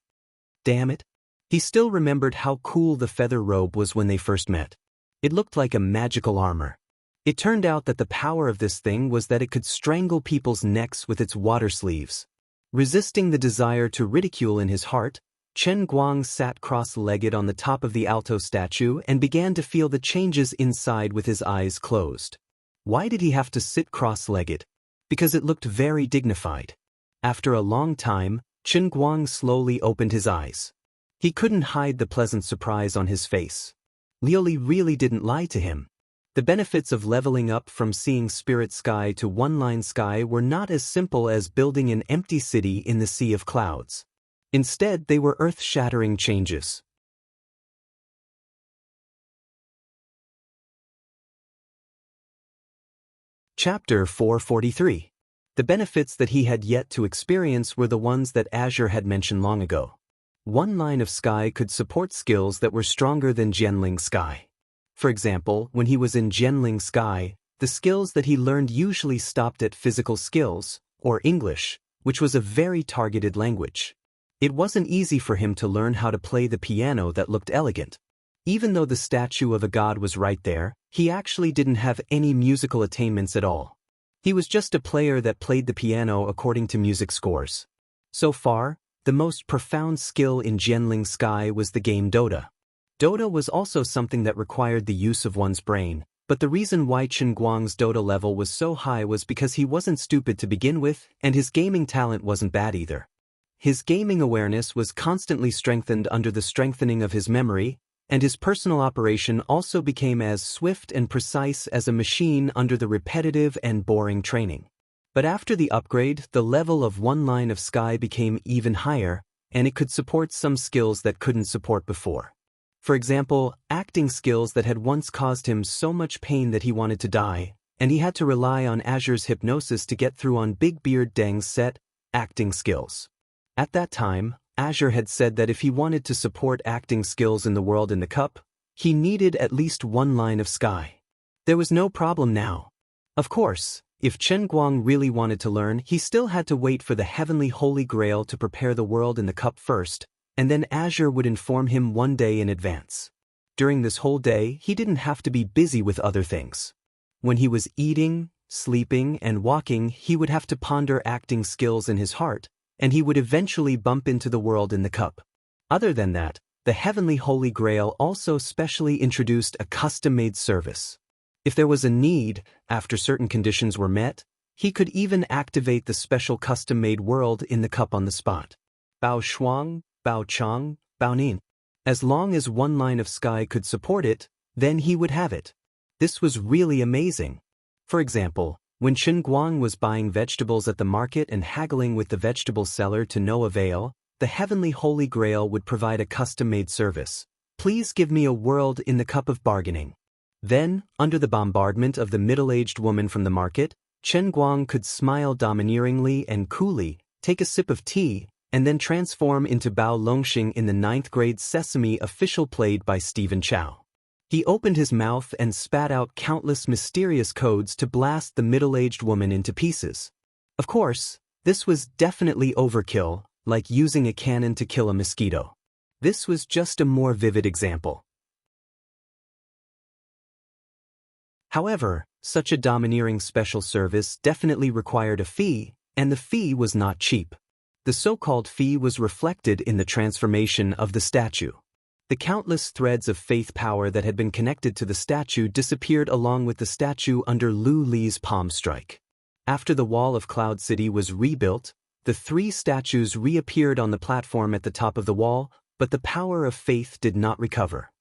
Damn it. He still remembered how cool the feather robe was when they first met. It looked like a magical armor. It turned out that the power of this thing was that it could strangle people's necks with its water sleeves. Resisting the desire to ridicule in his heart, Chen Guang sat cross-legged on the top of the alto statue and began to feel the changes inside with his eyes closed. Why did he have to sit cross-legged? Because it looked very dignified. After a long time, Chen Guang slowly opened his eyes. He couldn't hide the pleasant surprise on his face. Liu really didn't lie to him. The benefits of leveling up from seeing spirit sky to one-line sky were not as simple as building an empty city in the sea of clouds. Instead, they were earth-shattering changes. Chapter 443. The benefits that he had yet to experience were the ones that Azure had mentioned long ago. One line of sky could support skills that were stronger than Jianling sky. For example, when he was in Jianling sky, the skills that he learned usually stopped at physical skills, or English, which was a very targeted language. It wasn't easy for him to learn how to play the piano that looked elegant. Even though the statue of a god was right there, he actually didn't have any musical attainments at all. He was just a player that played the piano according to music scores. So far, the most profound skill in Jianling Sky was the game Dota. Dota was also something that required the use of one's brain, but the reason why Chen Guang's Dota level was so high was because he wasn't stupid to begin with, and his gaming talent wasn't bad either. His gaming awareness was constantly strengthened under the strengthening of his memory, and his personal operation also became as swift and precise as a machine under the repetitive and boring training. But after the upgrade, the level of one line of sky became even higher, and it could support some skills that couldn't support before. For example, acting skills that had once caused him so much pain that he wanted to die, and he had to rely on Azure's hypnosis to get through on Big Beard Deng's set, acting skills. At that time, Azure had said that if he wanted to support acting skills in the world in the cup, he needed at least one line of sky. There was no problem now. Of course, if Chen Guang really wanted to learn, he still had to wait for the heavenly Holy Grail to prepare the world in the cup first, and then Azure would inform him one day in advance. During this whole day, he didn't have to be busy with other things. When he was eating, sleeping, and walking, he would have to ponder acting skills in his heart, and he would eventually bump into the world in the cup. Other than that, the Heavenly Holy Grail also specially introduced a custom-made service. If there was a need, after certain conditions were met, he could even activate the special custom-made world in the cup on the spot. Bao Shuang, Bao Chang, Bao Nin. As long as one line of sky could support it, then he would have it. This was really amazing. For example, when Chen Guang was buying vegetables at the market and haggling with the vegetable seller to no avail, the Heavenly Holy Grail would provide a custom-made service. Please give me a world in the cup of bargaining. Then, under the bombardment of the middle-aged woman from the market, Chen Guang could smile domineeringly and coolly, take a sip of tea, and then transform into Bao Longxing in the 9th grade Sesame official played by Stephen Chow. He opened his mouth and spat out countless mysterious codes to blast the middle-aged woman into pieces. Of course, this was definitely overkill, like using a cannon to kill a mosquito. This was just a more vivid example. However, such a domineering special service definitely required a fee, and the fee was not cheap. The so-called fee was reflected in the transformation of the statue. The countless threads of faith power that had been connected to the statue disappeared along with the statue under Lu Li's palm strike. After the wall of Cloud City was rebuilt, the three statues reappeared on the platform at the top of the wall, but the power of faith did not recover.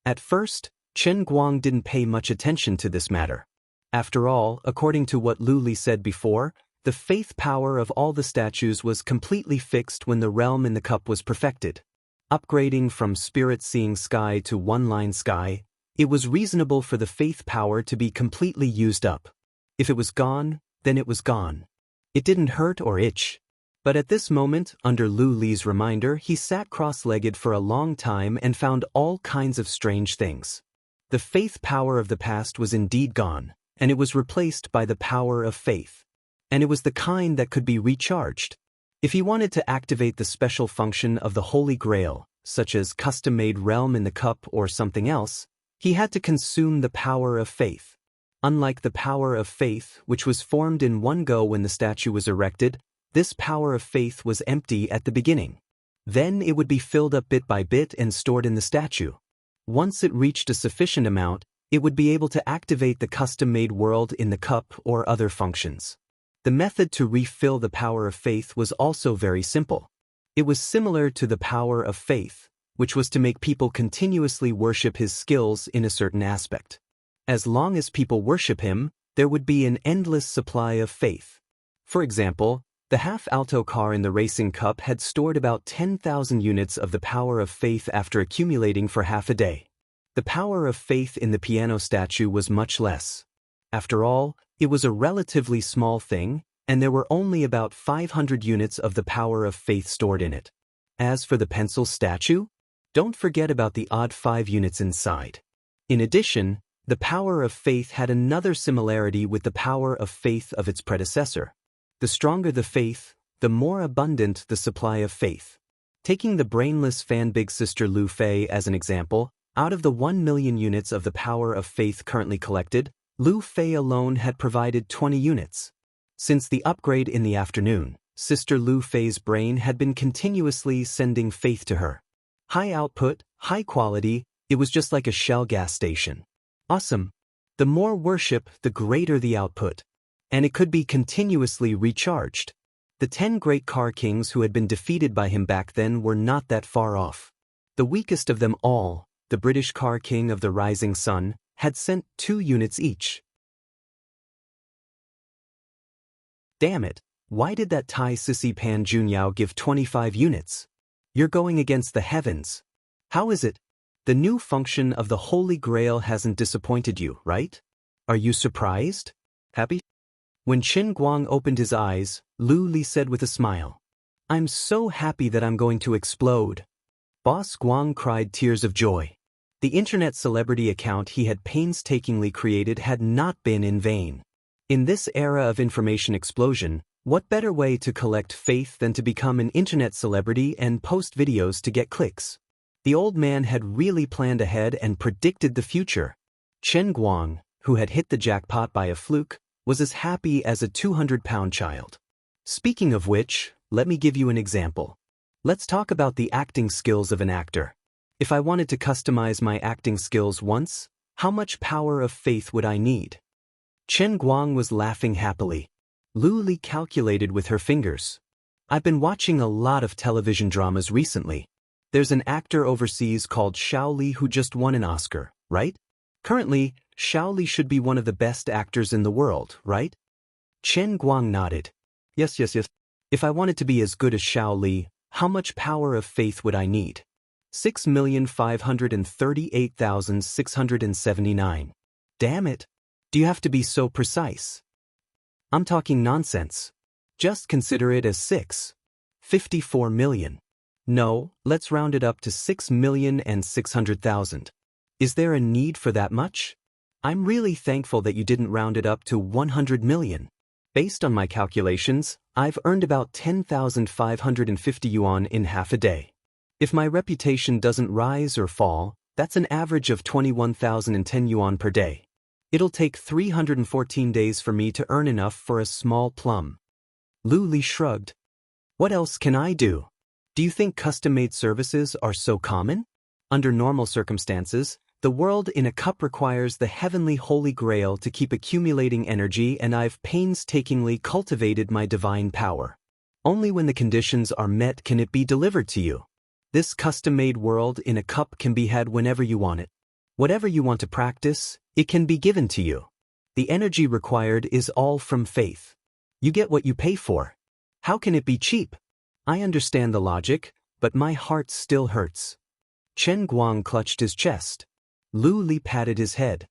At first, Chen Guang didn't pay much attention to this matter. After all, according to what Lu Li said before, the faith power of all the statues was completely fixed when the realm in the cup was perfected. Upgrading from spirit-seeing sky to one-line sky, it was reasonable for the faith power to be completely used up. If it was gone, then it was gone. It didn't hurt or itch. But at this moment, under Lu Li's reminder, he sat cross-legged for a long time and found all kinds of strange things. The faith power of the past was indeed gone, and it was replaced by the power of faith. And it was the kind that could be recharged. If he wanted to activate the special function of the Holy Grail, such as custom-made realm in the cup or something else, he had to consume the power of faith. Unlike the power of faith, which was formed in one go when the statue was erected, this power of faith was empty at the beginning. Then it would be filled up bit by bit and stored in the statue. Once it reached a sufficient amount, it would be able to activate the custom-made world in the cup or other functions. The method to refill the power of faith was also very simple. It was similar to the power of faith, which was to make people continuously worship his skills in a certain aspect. As long as people worship him, there would be an endless supply of faith. For example, the half-alto car in the racing cup had stored about 10,000 units of the power of faith after accumulating for half a day. The power of faith in the piano statue was much less. After all, it was a relatively small thing, and there were only about 500 units of the power of faith stored in it. As for the pencil statue, don't forget about the odd 5 units inside. In addition, the power of faith had another similarity with the power of faith of its predecessor. The stronger the faith, the more abundant the supply of faith. Taking the brainless fan big sister Lu Fei as an example, out of the 1 million units of the power of faith currently collected, Lu Fei alone had provided 20 units. Since the upgrade in the afternoon, Sister Lu Fei's brain had been continuously sending faith to her. High output, high quality, it was just like a Shell gas station. Awesome. The more worship, the greater the output. And it could be continuously recharged. The 10 great car kings who had been defeated by him back then were not that far off. The weakest of them all, the British car king of the rising sun, had sent 2 units each. Damn it, why did that Thai sissy Pan Junyao give 25 units? You're going against the heavens. How is it? The new function of the Holy Grail hasn't disappointed you, right? Are you surprised? Happy? When Chen Guang opened his eyes, Lu Li said with a smile, "I'm so happy that I'm going to explode." Boss Guang cried tears of joy. The internet celebrity account he had painstakingly created had not been in vain. In this era of information explosion, what better way to collect faith than to become an internet celebrity and post videos to get clicks? The old man had really planned ahead and predicted the future. Chen Guang, who had hit the jackpot by a fluke, was as happy as a 200-pound child. Speaking of which, let me give you an example. Let's talk about the acting skills of an actor. If I wanted to customize my acting skills once, how much power of faith would I need? Chen Guang was laughing happily. Lu Li calculated with her fingers. I've been watching a lot of television dramas recently. There's an actor overseas called Xiao Li who just won an Oscar, right? Currently, Xiao Li should be one of the best actors in the world, right? Chen Guang nodded. Yes. If I wanted to be as good as Xiao Li, how much power of faith would I need? 6,538,679. Damn it. Do you have to be so precise? I'm talking nonsense. Just consider it as 54 million. No, let's round it up to 6,600,000. Is there a need for that much? I'm really thankful that you didn't round it up to 100 million. Based on my calculations, I've earned about 10,550 yuan in half a day. If my reputation doesn't rise or fall, that's an average of 21,010 yuan per day. It'll take 314 days for me to earn enough for a small plum. Lu Li shrugged. What else can I do? Do you think custom-made services are so common? Under normal circumstances, the world in a cup requires the heavenly holy grail to keep accumulating energy, and I've painstakingly cultivated my divine power. Only when the conditions are met can it be delivered to you. This custom-made world in a cup can be had whenever you want it. Whatever you want to practice, it can be given to you. The energy required is all from faith. You get what you pay for. How can it be cheap? I understand the logic, but my heart still hurts. Chen Guang clutched his chest. Lu Li patted his head.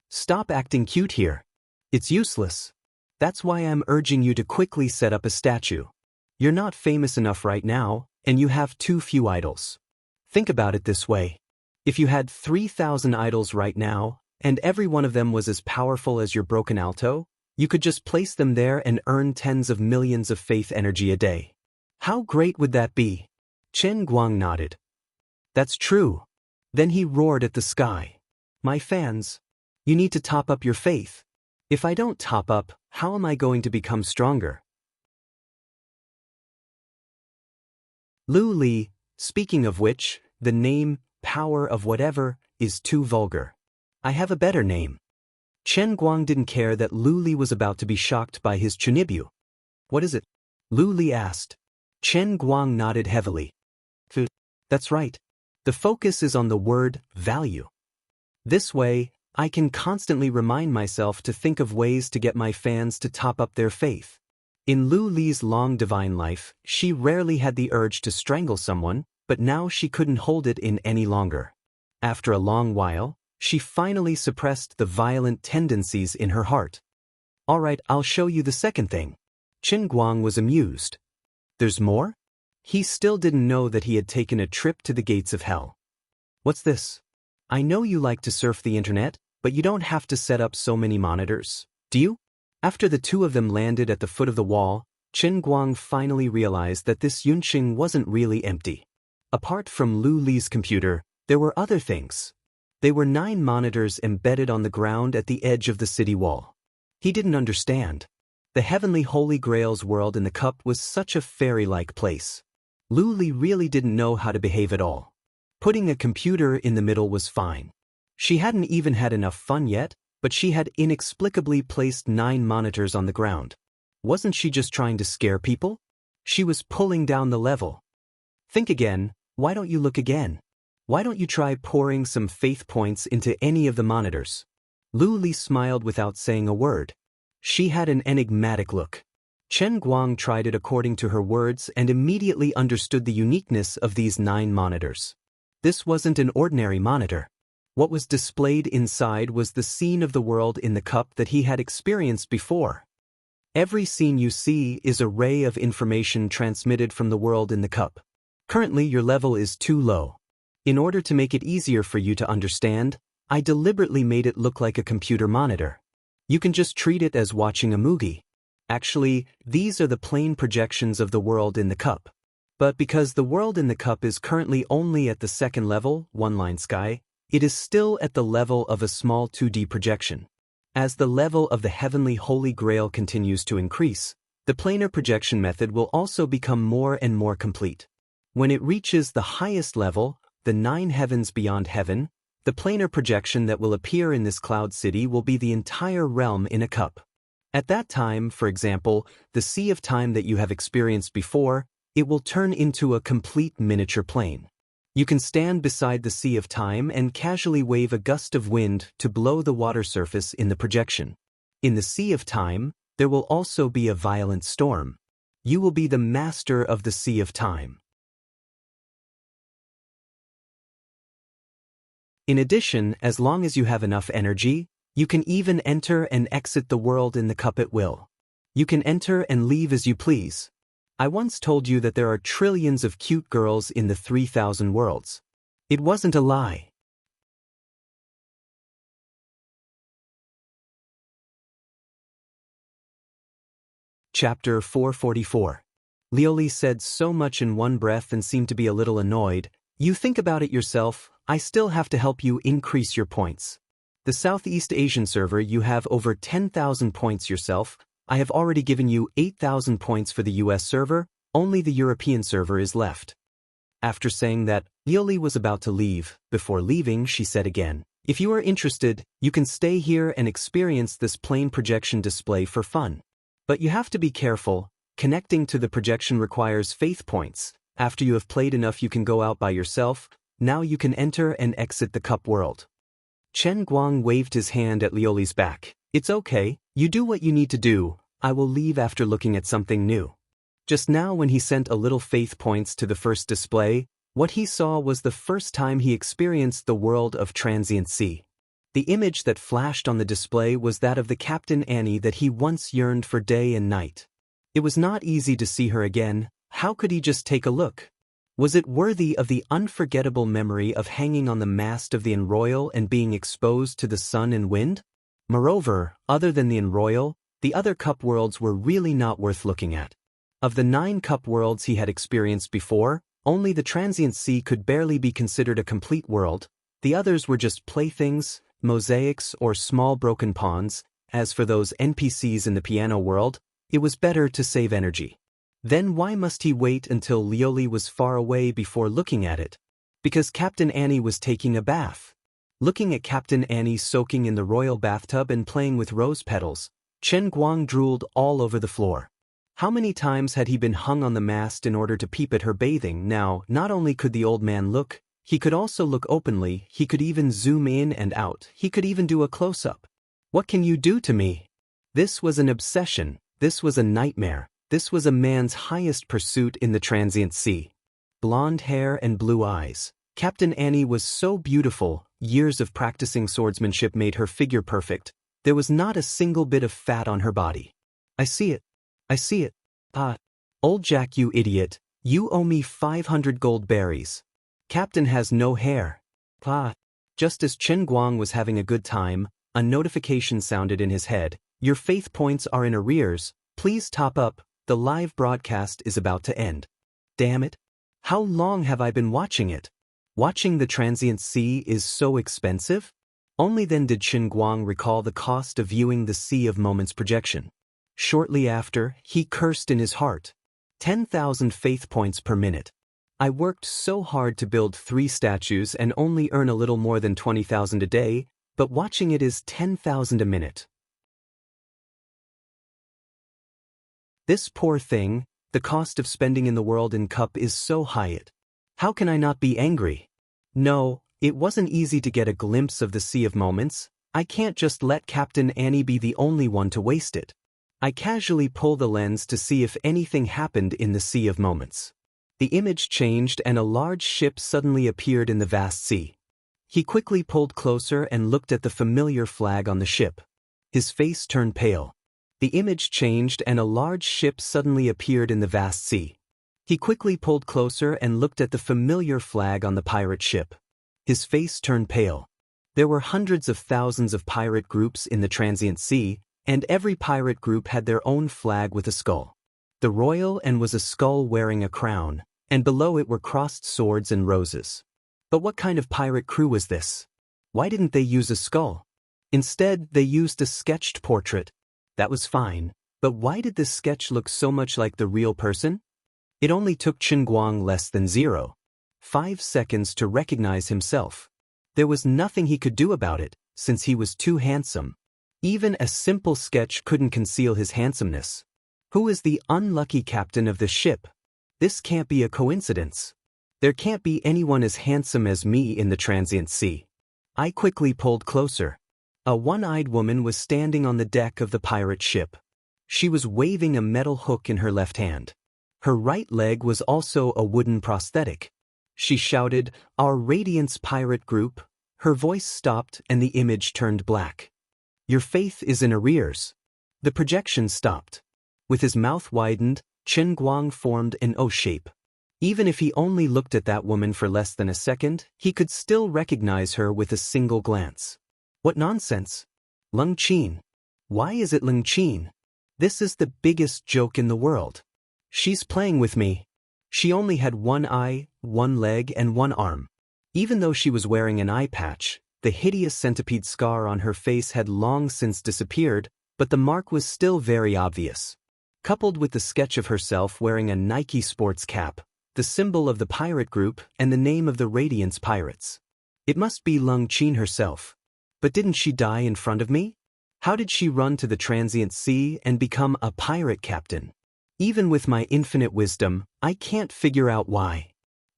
Stop acting cute here. It's useless. That's why I'm urging you to quickly set up a statue. You're not famous enough right now, and you have too few idols. Think about it this way. If you had 3,000 idols right now, and every one of them was as powerful as your broken alto, you could just place them there and earn tens of millions of faith energy a day. How great would that be? Chen Guang nodded. That's true. Then he roared at the sky. My fans, you need to top up your faith. If I don't top up, how am I going to become stronger? Lu Li, speaking of which, the name, power of whatever, is too vulgar. I have a better name. Chen Guang didn't care that Lu Li was about to be shocked by his chunibyu. What is it? Lu Li asked. Chen Guang nodded heavily. That's right. The focus is on the word value. This way, I can constantly remind myself to think of ways to get my fans to top up their faith. In Lu Li's long divine life, she rarely had the urge to strangle someone, but now she couldn't hold it in any longer. After a long while, she finally suppressed the violent tendencies in her heart. All right, I'll show you the second thing. Chen Guang was amused. There's more? He still didn't know that he had taken a trip to the gates of hell. What's this? I know you like to surf the internet, but you don't have to set up so many monitors, do you? After the two of them landed at the foot of the wall, Chen Guang finally realized that this Yunqing wasn't really empty. Apart from Lu Li's computer, there were other things. They were 9 monitors embedded on the ground at the edge of the city wall. He didn't understand. The heavenly Holy Grail's world in the cup was such a fairy-like place. Lu Li really didn't know how to behave at all. Putting a computer in the middle was fine. She hadn't even had enough fun yet, but she had inexplicably placed 9 monitors on the ground. Wasn't she just trying to scare people? She was pulling down the level. Think again. Why don't you look again? Why don't you try pouring some faith points into any of the monitors? Lu Li smiled without saying a word. She had an enigmatic look. Chen Guang tried it according to her words and immediately understood the uniqueness of these 9 monitors. This wasn't an ordinary monitor. What was displayed inside was the scene of the world in the cup that he had experienced before. Every scene you see is a ray of information transmitted from the world in the cup. Currently, your level is too low. In order to make it easier for you to understand, I deliberately made it look like a computer monitor. You can just treat it as watching a movie. Actually, these are the plain projections of the world in the cup. But because the world in the cup is currently only at the 2nd level, one-line sky, it is still at the level of a small 2D projection. As the level of the heavenly Holy Grail continues to increase, the planar projection method will also become more and more complete. When it reaches the highest level, the 9 heavens beyond heaven, the planar projection that will appear in this cloud city will be the entire realm in a cup. At that time, for example, the sea of time that you have experienced before, it will turn into a complete miniature plane. You can stand beside the sea of time and casually wave a gust of wind to blow the water surface in the projection. In the sea of time, there will also be a violent storm. You will be the master of the sea of time. In addition, as long as you have enough energy, you can even enter and exit the world in the cup at will. You can enter and leave as you please. I once told you that there are trillions of cute girls in the 3,000 worlds. It wasn't a lie. Chapter 444. Lioli said so much in one breath and seemed to be a little annoyed. You think about it yourself, I still have to help you increase your points. The Southeast Asian server, you have over 10,000 points yourself. I have already given you 8,000 points for the US server, only the European server is left. After saying that, Lioli was about to leave. Before leaving, she said again, "If you are interested, you can stay here and experience this plane projection display for fun. But you have to be careful. Connecting to the projection requires faith points. After you have played enough, you can go out by yourself. Now you can enter and exit the cup world." Chen Guang waved his hand at Lioli's back. "It's okay, you do what you need to do. I will leave after looking at something new." Just now, when he sent a little faith points to the first display, what he saw was the first time he experienced the world of transiency. The image that flashed on the display was that of the Captain Annie that he once yearned for day and night. It was not easy to see her again. How could he just take a look? Was it worthy of the unforgettable memory of hanging on the mast of the Enroyal and being exposed to the sun and wind? Moreover, other than the Enroyal, the other cup worlds were really not worth looking at. Of the 9 cup worlds he had experienced before, only the transient sea could barely be considered a complete world. The others were just playthings, mosaics, or small broken pawns. As for those NPCs in the piano world, it was better to save energy. Then why must he wait until Lioli was far away before looking at it? Because Captain Annie was taking a bath. Looking at Captain Annie soaking in the royal bathtub and playing with rose petals, Chen Guang drooled all over the floor. How many times had he been hung on the mast in order to peep at her bathing? Now, not only could the old man look, he could also look openly. He could even zoom in and out. He could even do a close-up. What can you do to me? This was an obsession. This was a nightmare. This was a man's highest pursuit in the transient sea. Blonde hair and blue eyes. Captain Annie was so beautiful. Years of practicing swordsmanship made her figure perfect. There was not a single bit of fat on her body. "I see it. I see it. Ah. Old Jack, you idiot. You owe me 500 gold berries. Captain has no hair." Ah. Just as Chen Guang was having a good time, a notification sounded in his head. "Your faith points are in arrears. Please top up. The live broadcast is about to end." Damn it. How long have I been watching it? Watching the transient sea is so expensive? Only then did Chen Guang recall the cost of viewing the Sea of Moments projection. Shortly after, he cursed in his heart. 10,000 faith points per minute. I worked so hard to build 3 statues and only earn a little more than 20,000 a day, but watching it is 10,000 a minute. This poor thing, the cost of spending in the world in cup is so high. How can I not be angry? No, it wasn't easy to get a glimpse of the Sea of Moments. I can't just let Captain Annie be the only one to waste it. I casually pull the lens to see if anything happened in the Sea of Moments. The image changed and a large ship suddenly appeared in the vast sea. He quickly pulled closer and looked at the familiar flag on the ship. His face turned pale. The image changed and a large ship suddenly appeared in the vast sea. He quickly pulled closer and looked at the familiar flag on the pirate ship. His face turned pale. There were hundreds of thousands of pirate groups in the transient sea, and every pirate group had their own flag with a skull. The royal and was a skull wearing a crown, and below it were crossed swords and roses. But what kind of pirate crew was this? Why didn't they use a skull? Instead, they used a sketched portrait. That was fine, but why did this sketch look so much like the real person? It only took Chen Guang less than 0.5 seconds to recognize himself. There was nothing he could do about it, since he was too handsome. Even a simple sketch couldn't conceal his handsomeness. Who is the unlucky captain of this ship? This can't be a coincidence. There can't be anyone as handsome as me in the transient sea. I quickly pulled closer. A one-eyed woman was standing on the deck of the pirate ship. She was waving a metal hook in her left hand. Her right leg was also a wooden prosthetic. She shouted, "Our Radiance Pirate Group." Her voice stopped and the image turned black. "Your faith is in arrears." The projection stopped. With his mouth widened, Chen Guang formed an O shape. Even if he only looked at that woman for less than a second, he could still recognize her with a single glance. What nonsense! Lung Qin. Why is it Lung Qin? This is the biggest joke in the world. She's playing with me. She only had one eye, one leg, and one arm. Even though she was wearing an eye patch, the hideous centipede scar on her face had long since disappeared, but the mark was still very obvious. Coupled with the sketch of herself wearing a Nike sports cap, the symbol of the pirate group and the name of the Radiance Pirates. It must be Lung Qin herself. But didn't she die in front of me? How did she run to the transient sea and become a pirate captain? Even with my infinite wisdom, I can't figure out why.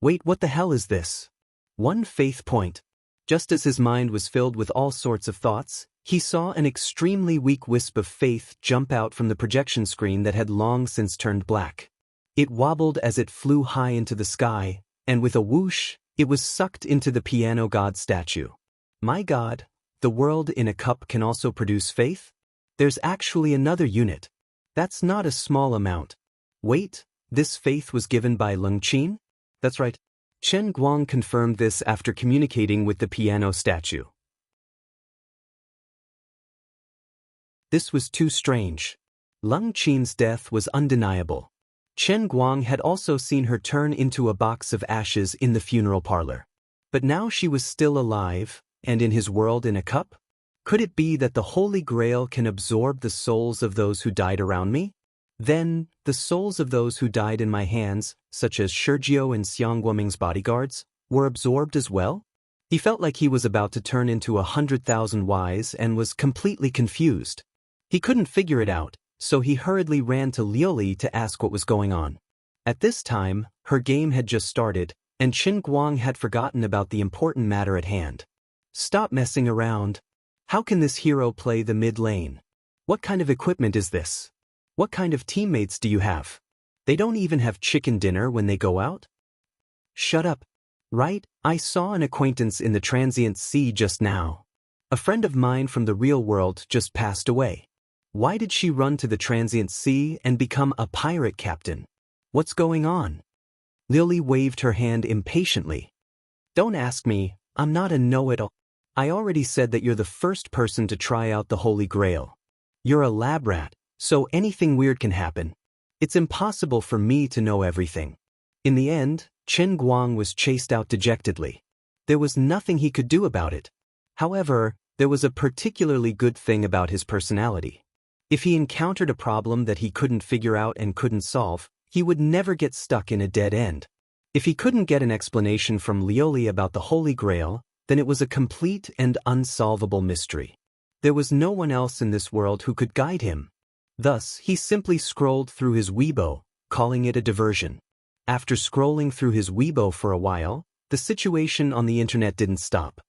Wait, what the hell is this? One faith point. Just as his mind was filled with all sorts of thoughts, he saw an extremely weak wisp of faith jump out from the projection screen that had long since turned black. It wobbled as it flew high into the sky, and with a whoosh, it was sucked into the piano god statue. My god, the world in a cup can also produce faith? There's actually another unit. That's not a small amount. Wait, this faith was given by Lung Qin? That's right. Chen Guang confirmed this after communicating with the piano statue. This was too strange. Lung Qin's death was undeniable. Chen Guang had also seen her turn into a box of ashes in the funeral parlor. But now she was still alive, and in his world in a cup? Could it be that the Holy Grail can absorb the souls of those who died around me? Then, the souls of those who died in my hands, such as Shizhou and Xiangguoming's bodyguards, were absorbed as well? He felt like he was about to turn into 100,000 Ys and was completely confused. He couldn't figure it out, so he hurriedly ran to Liuli to ask what was going on. At this time, her game had just started, and Chen Guang had forgotten about the important matter at hand. Stop messing around. How can this hero play the mid lane? What kind of equipment is this? What kind of teammates do you have? They don't even have chicken dinner when they go out? Shut up. Right, I saw an acquaintance in the transient sea just now. A friend of mine from the real world just passed away. Why did she run to the transient sea and become a pirate captain? What's going on? Lily waved her hand impatiently. Don't ask me, I'm not a know-it-all. I already said that you're the first person to try out the Holy Grail. You're a lab rat, so anything weird can happen. It's impossible for me to know everything. In the end, Chen Guang was chased out dejectedly. There was nothing he could do about it. However, there was a particularly good thing about his personality. If he encountered a problem that he couldn't figure out and couldn't solve, he would never get stuck in a dead end. If he couldn't get an explanation from Liuli about the Holy Grail, then it was a complete and unsolvable mystery. There was no one else in this world who could guide him. Thus, he simply scrolled through his Weibo, calling it a diversion. After scrolling through his Weibo for a while, the situation on the internet didn't stop.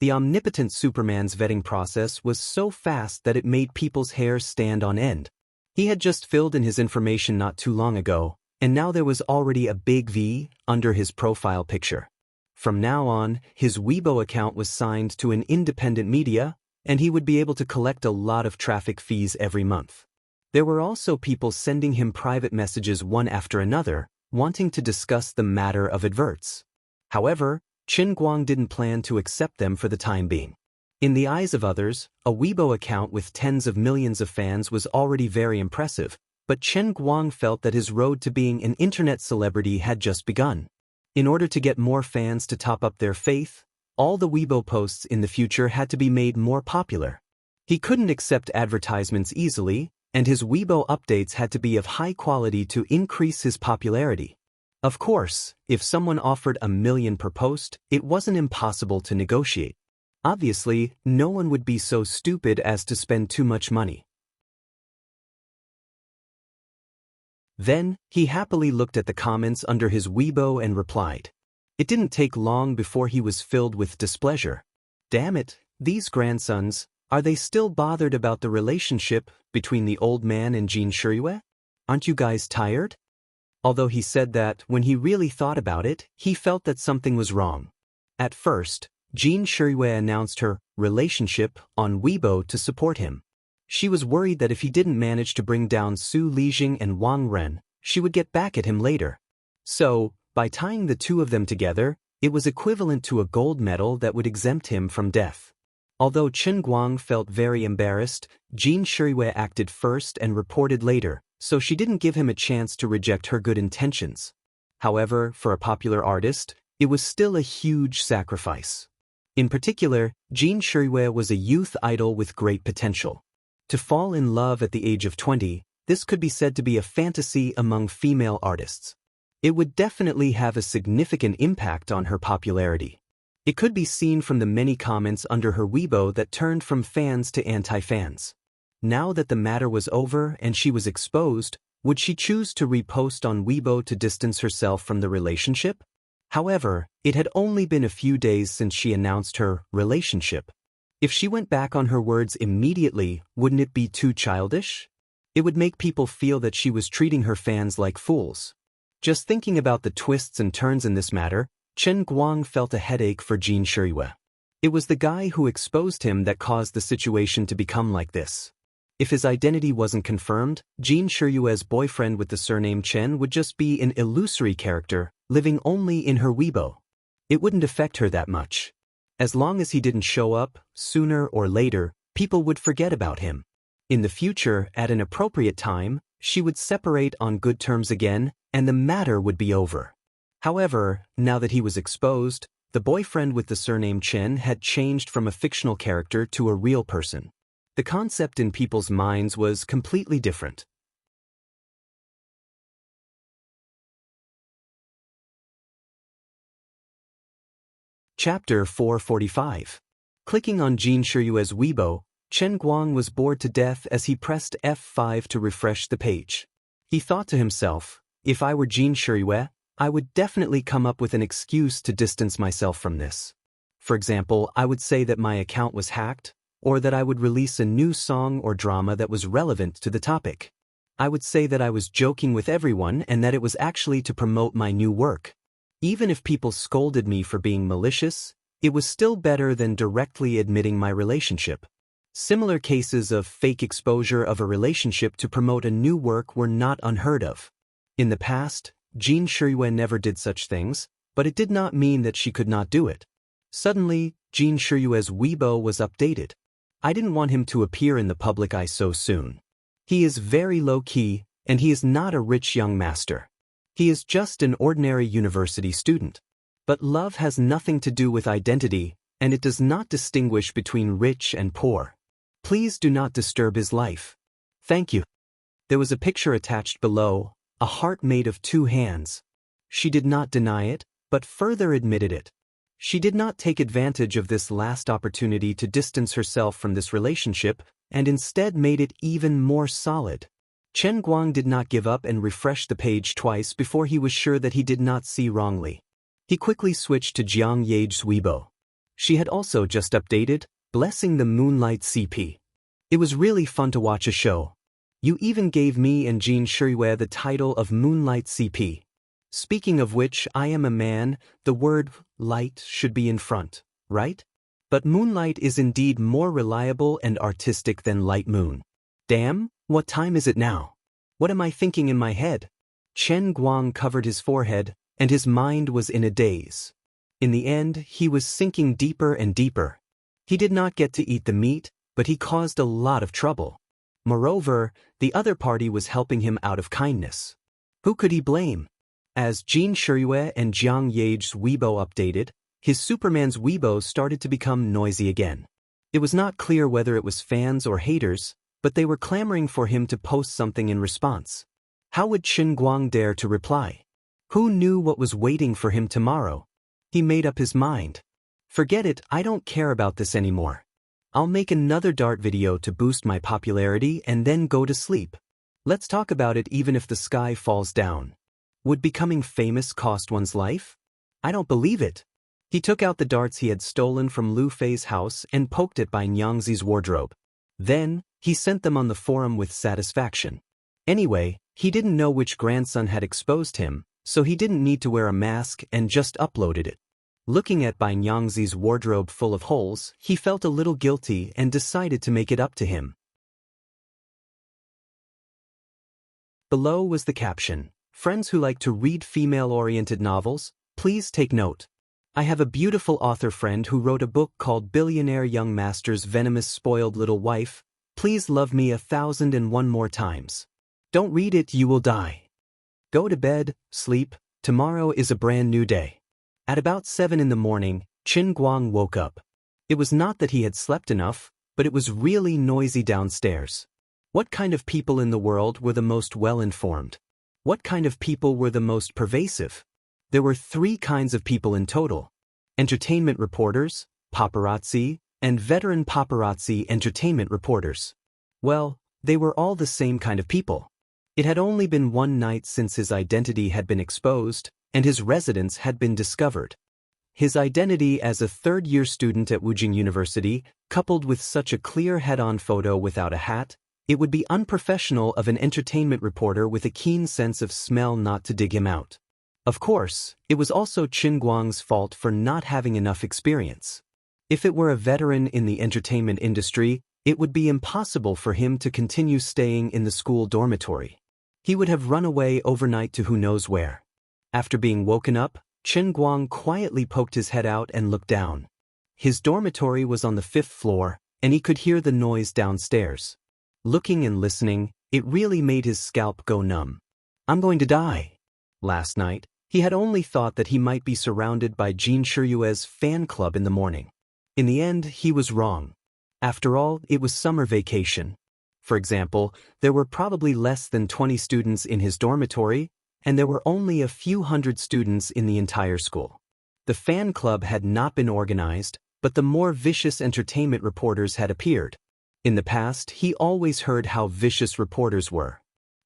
The omnipotent Superman's vetting process was so fast that it made people's hair stand on end. He had just filled in his information not too long ago, and now there was already a big V under his profile picture. From now on, his Weibo account was signed to an independent media, and he would be able to collect a lot of traffic fees every month. There were also people sending him private messages one after another, wanting to discuss the matter of adverts. However, Chen Guang didn't plan to accept them for the time being. In the eyes of others, a Weibo account with tens of millions of fans was already very impressive, but Chen Guang felt that his road to being an internet celebrity had just begun. In order to get more fans to top up their faith, all the Weibo posts in the future had to be made more popular. He couldn't accept advertisements easily, and his Weibo updates had to be of high quality to increase his popularity. Of course, if someone offered $1 million per post, it wasn't impossible to negotiate. Obviously, no one would be so stupid as to spend too much money. Then, he happily looked at the comments under his Weibo and replied. It didn't take long before he was filled with displeasure. Damn it, these grandsons, are they still bothered about the relationship between the old man and Jin Shirue? Aren't you guys tired? Although he said that, when he really thought about it, he felt that something was wrong. At first, Jin Shirue announced her relationship on Weibo to support him. She was worried that if he didn't manage to bring down Su Lijing and Wang Ren, she would get back at him later. So, by tying the two of them together, it was equivalent to a gold medal that would exempt him from death. Although Chen Guang felt very embarrassed, Jin Shirue acted first and reported later, so she didn't give him a chance to reject her good intentions. However, for a popular artist, it was still a huge sacrifice. In particular, Jin Shirue was a youth idol with great potential. To fall in love at the age of 20, this could be said to be a fantasy among female artists. It would definitely have a significant impact on her popularity. It could be seen from the many comments under her Weibo that turned from fans to anti-fans. Now that the matter was over and she was exposed, would she choose to repost on Weibo to distance herself from the relationship? However, it had only been a few days since she announced her relationship. If she went back on her words immediately, wouldn't it be too childish? It would make people feel that she was treating her fans like fools. Just thinking about the twists and turns in this matter, Chen Guang felt a headache for Jin Shiyue. It was the guy who exposed him that caused the situation to become like this. If his identity wasn't confirmed, Jin Shiyue's boyfriend with the surname Chen would just be an illusory character, living only in her Weibo. It wouldn't affect her that much. As long as he didn't show up, sooner or later, people would forget about him. In the future, at an appropriate time, she would separate on good terms again, and the matter would be over. However, now that he was exposed, the boyfriend with the surname Chen had changed from a fictional character to a real person. The concept in people's minds was completely different. Chapter 445. Clicking on Jin Shiyue's Weibo, Chen Guang was bored to death as he pressed F5 to refresh the page. He thought to himself, if I were Jin Shiyue, I would definitely come up with an excuse to distance myself from this. For example, I would say that my account was hacked, or that I would release a new song or drama that was relevant to the topic. I would say that I was joking with everyone and that it was actually to promote my new work. Even if people scolded me for being malicious, it was still better than directly admitting my relationship. Similar cases of fake exposure of a relationship to promote a new work were not unheard of. In the past, Jin Shiyue never did such things, but it did not mean that she could not do it. Suddenly, Jin Shiyue's Weibo was updated. I didn't want him to appear in the public eye so soon. He is very low-key, and he is not a rich young master. He is just an ordinary university student. But love has nothing to do with identity, and it does not distinguish between rich and poor. Please do not disturb his life. Thank you. There was a picture attached below, a heart made of 2 hands. She did not deny it, but further admitted it. She did not take advantage of this last opportunity to distance herself from this relationship, and instead made it even more solid. Chen Guang did not give up and refreshed the page twice before he was sure that he did not see wrongly. He quickly switched to Jiang Yage's Weibo. She had also just updated, blessing the Moonlight CP. It was really fun to watch a show. You even gave me and Jin Shiyue the title of Moonlight CP. Speaking of which, I am a man, the word light should be in front, right? But moonlight is indeed more reliable and artistic than light moon. Damn, what time is it now? What am I thinking in my head? Chen Guang covered his forehead, and his mind was in a daze. In the end, he was sinking deeper and deeper. He did not get to eat the meat, but he caused a lot of trouble. Moreover, the other party was helping him out of kindness. Who could he blame? As Jin Shiyue and Jiang Yage's Weibo updated, his Superman's Weibo started to become noisy again. It was not clear whether it was fans or haters, but they were clamoring for him to post something in response. How would Chen Guang dare to reply? Who knew what was waiting for him tomorrow? He made up his mind. Forget it, I don't care about this anymore. I'll make another Dart video to boost my popularity and then go to sleep. Let's talk about it even if the sky falls down. Would becoming famous cost one's life? I don't believe it. He took out the darts he had stolen from Lu Fei's house and poked it by Nyangzi's wardrobe. Then, he sent them on the forum with satisfaction. Anyway, he didn't know which grandson had exposed him, so he didn't need to wear a mask and just uploaded it. Looking at Bai Nyangzi's wardrobe full of holes, he felt a little guilty and decided to make it up to him. Below was the caption, "Friends who like to read female-oriented novels, please take note. I have a beautiful author friend who wrote a book called Billionaire Young Master's Venomous Spoiled Little Wife. Please love me 1,001 more times. Don't read it, you will die. Go to bed, sleep, tomorrow is a brand new day." At about 7 in the morning, Chen Guang woke up. It was not that he had slept enough, but it was really noisy downstairs. What kind of people in the world were the most well-informed? What kind of people were the most pervasive? There were 3 kinds of people in total: entertainment reporters, paparazzi, and veteran paparazzi entertainment reporters. Well, they were all the same kind of people. It had only been one night since his identity had been exposed, and his residence had been discovered. His identity as a third-year student at Wuxia University, coupled with such a clear head-on photo without a hat, it would be unprofessional of an entertainment reporter with a keen sense of smell not to dig him out. Of course, it was also Qin Guang's fault for not having enough experience. If it were a veteran in the entertainment industry, it would be impossible for him to continue staying in the school dormitory. He would have run away overnight to who knows where. After being woken up, Qin Guang quietly poked his head out and looked down. His dormitory was on the 5th floor, and he could hear the noise downstairs. Looking and listening, it really made his scalp go numb. I'm going to die. Last night, he had only thought that he might be surrounded by Jin Shiyue's fan club in the morning. In the end, he was wrong. After all, it was summer vacation. For example, there were probably less than 20 students in his dormitory, and there were only a few hundred students in the entire school. The fan club had not been organized, but the more vicious entertainment reporters had appeared. In the past, he always heard how vicious reporters were.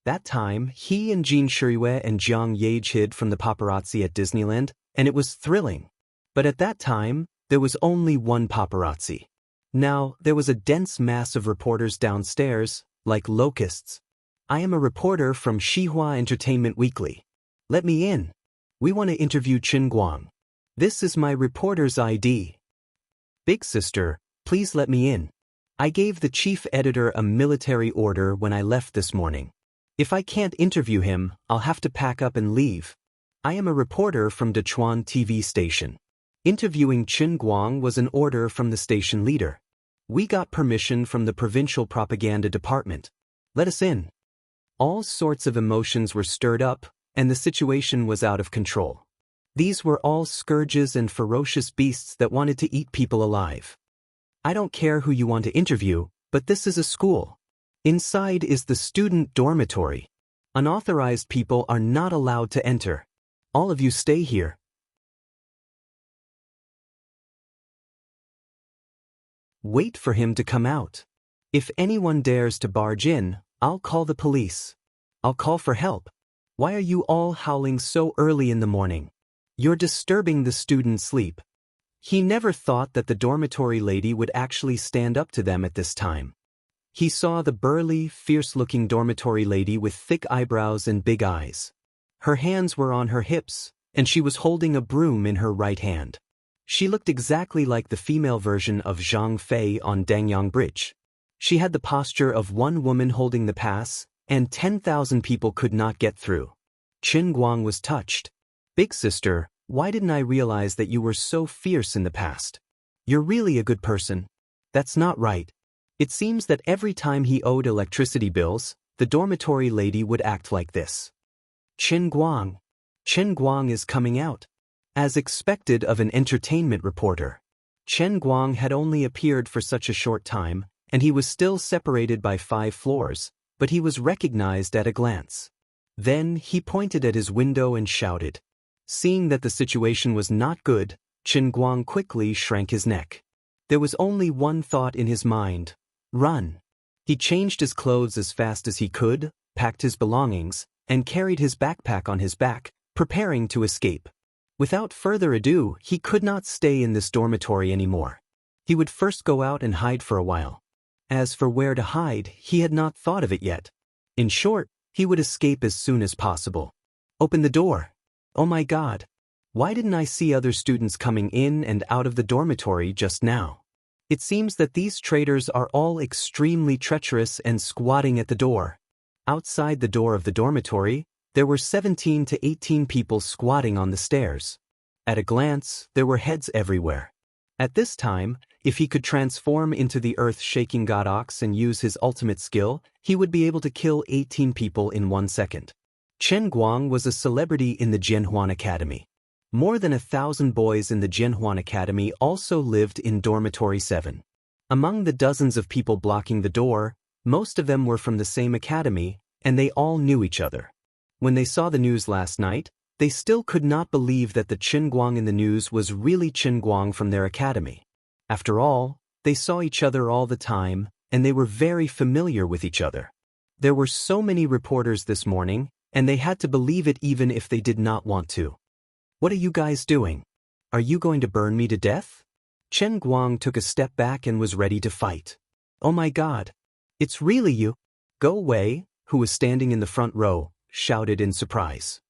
That time, he and Jin Shiyue and Jiang Yage hid from the paparazzi at Disneyland, and it was thrilling. But at that time, there was only one paparazzi. Now, there was a dense mass of reporters downstairs, like locusts. I am a reporter from Xinhua Entertainment Weekly. Let me in. We want to interview Qin Guang. This is my reporter's ID. Big sister, please let me in. I gave the chief editor a military order when I left this morning. If I can't interview him, I'll have to pack up and leave. I am a reporter from Dechuan TV station. Interviewing Qin Guang was an order from the station leader. We got permission from the provincial propaganda department. Let us in. All sorts of emotions were stirred up, and the situation was out of control. These were all scourges and ferocious beasts that wanted to eat people alive. I don't care who you want to interview, but this is a school. Inside is the student dormitory. Unauthorized people are not allowed to enter. All of you stay here. Wait for him to come out. If anyone dares to barge in, I'll call the police. I'll call for help. Why are you all howling so early in the morning? You're disturbing the students' sleep. He never thought that the dormitory lady would actually stand up to them at this time. He saw the burly, fierce-looking dormitory lady with thick eyebrows and big eyes. Her hands were on her hips, and she was holding a broom in her right hand. She looked exactly like the female version of Zhang Fei on Dangyang Bridge. She had the posture of one woman holding the pass, and 10,000 people could not get through. Qin Guang was touched. Big sister, why didn't I realize that you were so fierce in the past? You're really a good person. That's not right. It seems that every time he owed electricity bills, the dormitory lady would act like this. Qin Guang. Qin Guang is coming out. As expected of an entertainment reporter. Qin Guang had only appeared for such a short time, and he was still separated by 5 floors, but he was recognized at a glance. Then he pointed at his window and shouted. Seeing that the situation was not good, Qin Guang quickly shrank his neck. There was only one thought in his mind. Run. He changed his clothes as fast as he could, packed his belongings, and carried his backpack on his back, preparing to escape. Without further ado, he could not stay in this dormitory anymore. He would first go out and hide for a while. As for where to hide, he had not thought of it yet. In short, he would escape as soon as possible. Open the door. Oh my God. Why didn't I see other students coming in and out of the dormitory just now? It seems that these traitors are all extremely treacherous and squatting at the door. Outside the door of the dormitory, there were 17 to 18 people squatting on the stairs. At a glance, there were heads everywhere. At this time, if he could transform into the earth-shaking god ox and use his ultimate skill, he would be able to kill 18 people in 1 second. Qin Guang was a celebrity in the Jianhuan Academy. More than 1,000 boys in the Jianhuan Academy also lived in Dormitory 7. Among the dozens of people blocking the door, most of them were from the same academy, and they all knew each other. When they saw the news last night, they still could not believe that the Qin Guang in the news was really Qin Guang from their academy. After all, they saw each other all the time, and they were very familiar with each other. There were so many reporters this morning, and they had to believe it even if they did not want to. What are you guys doing? Are you going to burn me to death? Chen Guang took a step back and was ready to fight. Oh my God! It's really you! Go Wei, who was standing in the front row, shouted in surprise.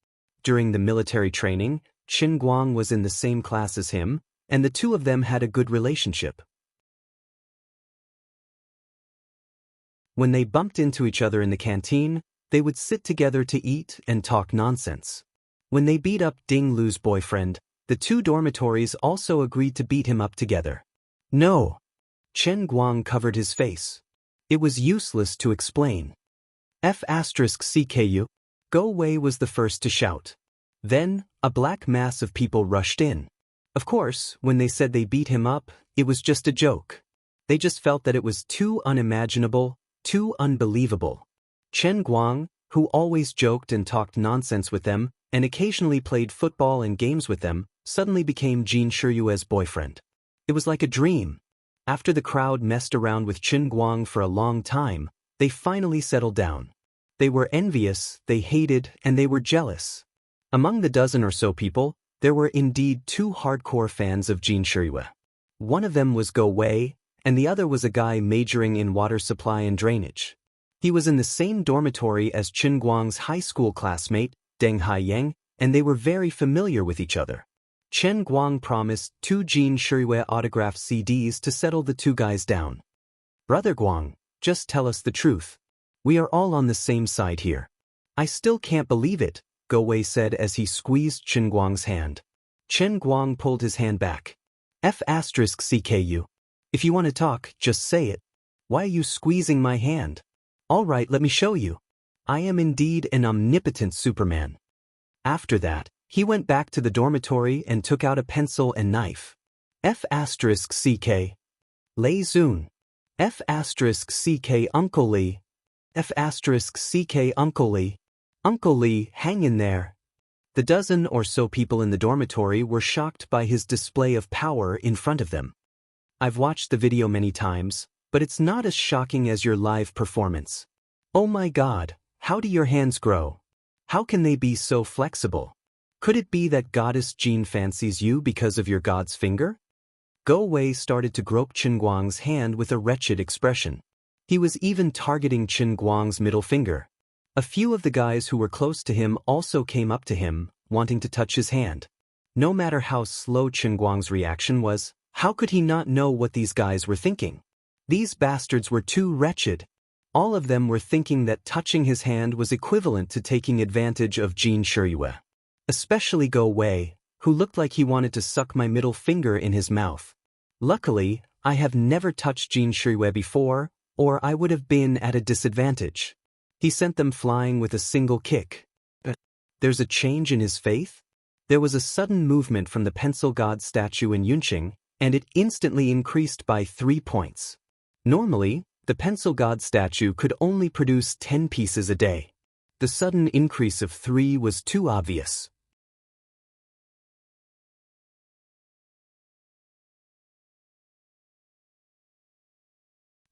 During the military training, Qin Guang was in the same class as him, and the two of them had a good relationship. When they bumped into each other in the canteen, they would sit together to eat and talk nonsense. When they beat up Ding Lu's boyfriend, the two dormitories also agreed to beat him up together. No! Chen Guang covered his face. It was useless to explain. F*CKU. Go Wei was the first to shout. Then, a black mass of people rushed in. Of course, when they said they beat him up, it was just a joke. They just felt that it was too unimaginable, too unbelievable. Chen Guang, who always joked and talked nonsense with them, and occasionally played football and games with them, suddenly became Jin Shiyue's boyfriend. It was like a dream. After the crowd messed around with Qin Guang for a long time, they finally settled down. They were envious, they hated, and they were jealous. Among the dozen or so people, there were indeed two hardcore fans of Jin Shiyue. One of them was Go Wei, and the other was a guy majoring in water supply and drainage. He was in the same dormitory as Qin Guang's high school classmate, Deng Haiyang, and they were very familiar with each other. Chen Guang promised 2 Jin Shiyue autographed CDs to settle the two guys down. Brother Guang, just tell us the truth. We are all on the same side here. I still can't believe it, Go Wei said as he squeezed Chen Guang's hand. Chen Guang pulled his hand back. F*CKU. If you want to talk, just say it. Why are you squeezing my hand? All right, let me show you. I am indeed an omnipotent Superman. After that, he went back to the dormitory and took out a pencil and knife. F*CK. Lei Zun. F*CK Uncle Li. F*CK Uncle Li. Uncle Li, hang in there. The dozen or so people in the dormitory were shocked by his display of power in front of them. I've watched the video many times, but it's not as shocking as your live performance. Oh my God, how do your hands grow? How can they be so flexible? Could it be that Goddess Jean fancies you because of your god's finger? Go Wei started to grope Qin Guang's hand with a wretched expression. He was even targeting Qin Guang's middle finger. A few of the guys who were close to him also came up to him, wanting to touch his hand. No matter how slow Qin Guang's reaction was, how could he not know what these guys were thinking? These bastards were too wretched. All of them were thinking that touching his hand was equivalent to taking advantage of Jin Shiyue. Especially Go Wei, who looked like he wanted to suck my middle finger in his mouth. Luckily, I have never touched Jin Shiyue before, or I would have been at a disadvantage. He sent them flying with a single kick. There's a change in his faith? There was a sudden movement from the pencil god statue in Yunqing, and it instantly increased by 3 points. Normally, the pencil god statue could only produce 10 pieces a day. The sudden increase of 3 was too obvious.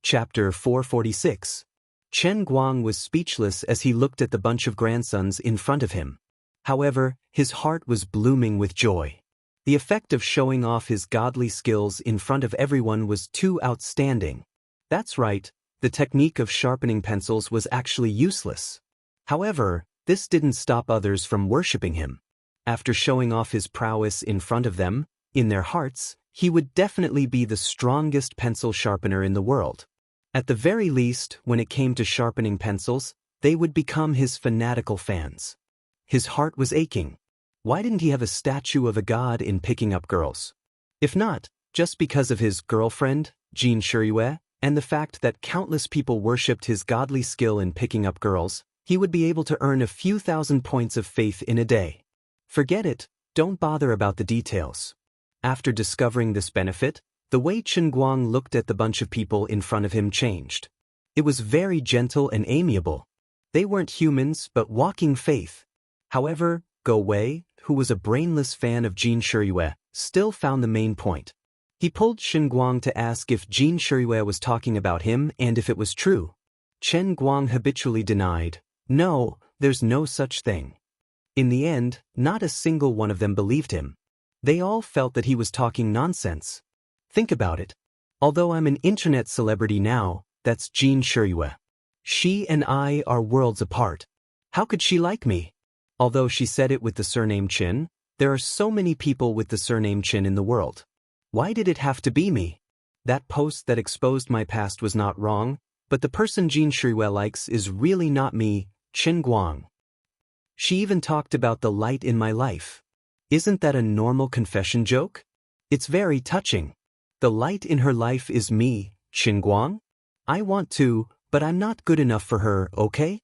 Chapter 446. Chen Guang was speechless as he looked at the bunch of grandsons in front of him. However, his heart was blooming with joy. The effect of showing off his godly skills in front of everyone was too outstanding. That's right, the technique of sharpening pencils was actually useless. However, this didn't stop others from worshipping him. After showing off his prowess in front of them, in their hearts, he would definitely be the strongest pencil sharpener in the world. At the very least, when it came to sharpening pencils, they would become his fanatical fans. His heart was aching. Why didn't he have a statue of a god in picking up girls? If not, just because of his girlfriend, Jin Shiyue, and the fact that countless people worshipped his godly skill in picking up girls, he would be able to earn a few thousand points of faith in a day. Forget it, don't bother about the details. After discovering this benefit, the way Chen Guang looked at the bunch of people in front of him changed. It was very gentle and amiable. They weren't humans but walking faith. However, Go Wei, who was a brainless fan of Jin Shiyue, still found the main point. He pulled Chen Guang to ask if Jin Shiyue was talking about him and if it was true. Chen Guang habitually denied, "No, there's no such thing." In the end, not a single one of them believed him. They all felt that he was talking nonsense. Think about it. Although I'm an internet celebrity now, that's Jin Shiyue. She and I are worlds apart. How could she like me? Although she said it with the surname Chin, there are so many people with the surname Chin in the world. Why did it have to be me? That post that exposed my past was not wrong, but the person Jin Shiyue likes is really not me, Chen Guang. She even talked about the light in my life. Isn't that a normal confession joke? It's very touching. The light in her life is me, Chen Guang? I want to, but I'm not good enough for her, okay?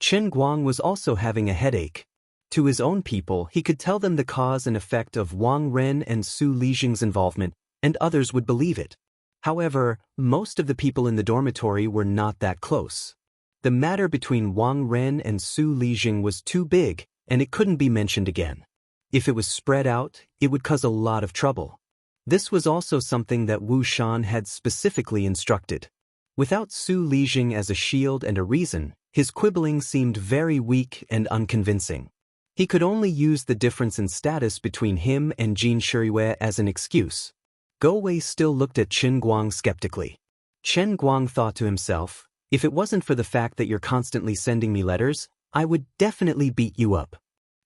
Chen Guang was also having a headache. To his own people, he could tell them the cause and effect of Wang Ren and Su Lijing's involvement, and others would believe it. However, most of the people in the dormitory were not that close. The matter between Wang Ren and Su Lijing was too big, and it couldn't be mentioned again. If it was spread out, it would cause a lot of trouble. This was also something that Wu Shan had specifically instructed. Without Su Lijing as a shield and a reason, his quibbling seemed very weak and unconvincing. He could only use the difference in status between him and Jin Shiyue as an excuse. Go Wei still looked at Chen Guang skeptically. Chen Guang thought to himself, if it wasn't for the fact that you're constantly sending me letters, I would definitely beat you up.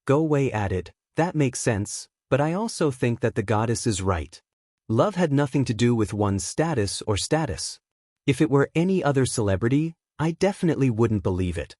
Go Wei added, that makes sense, but I also think that the goddess is right. Love had nothing to do with one's status or status. If it were any other celebrity, I definitely wouldn't believe it.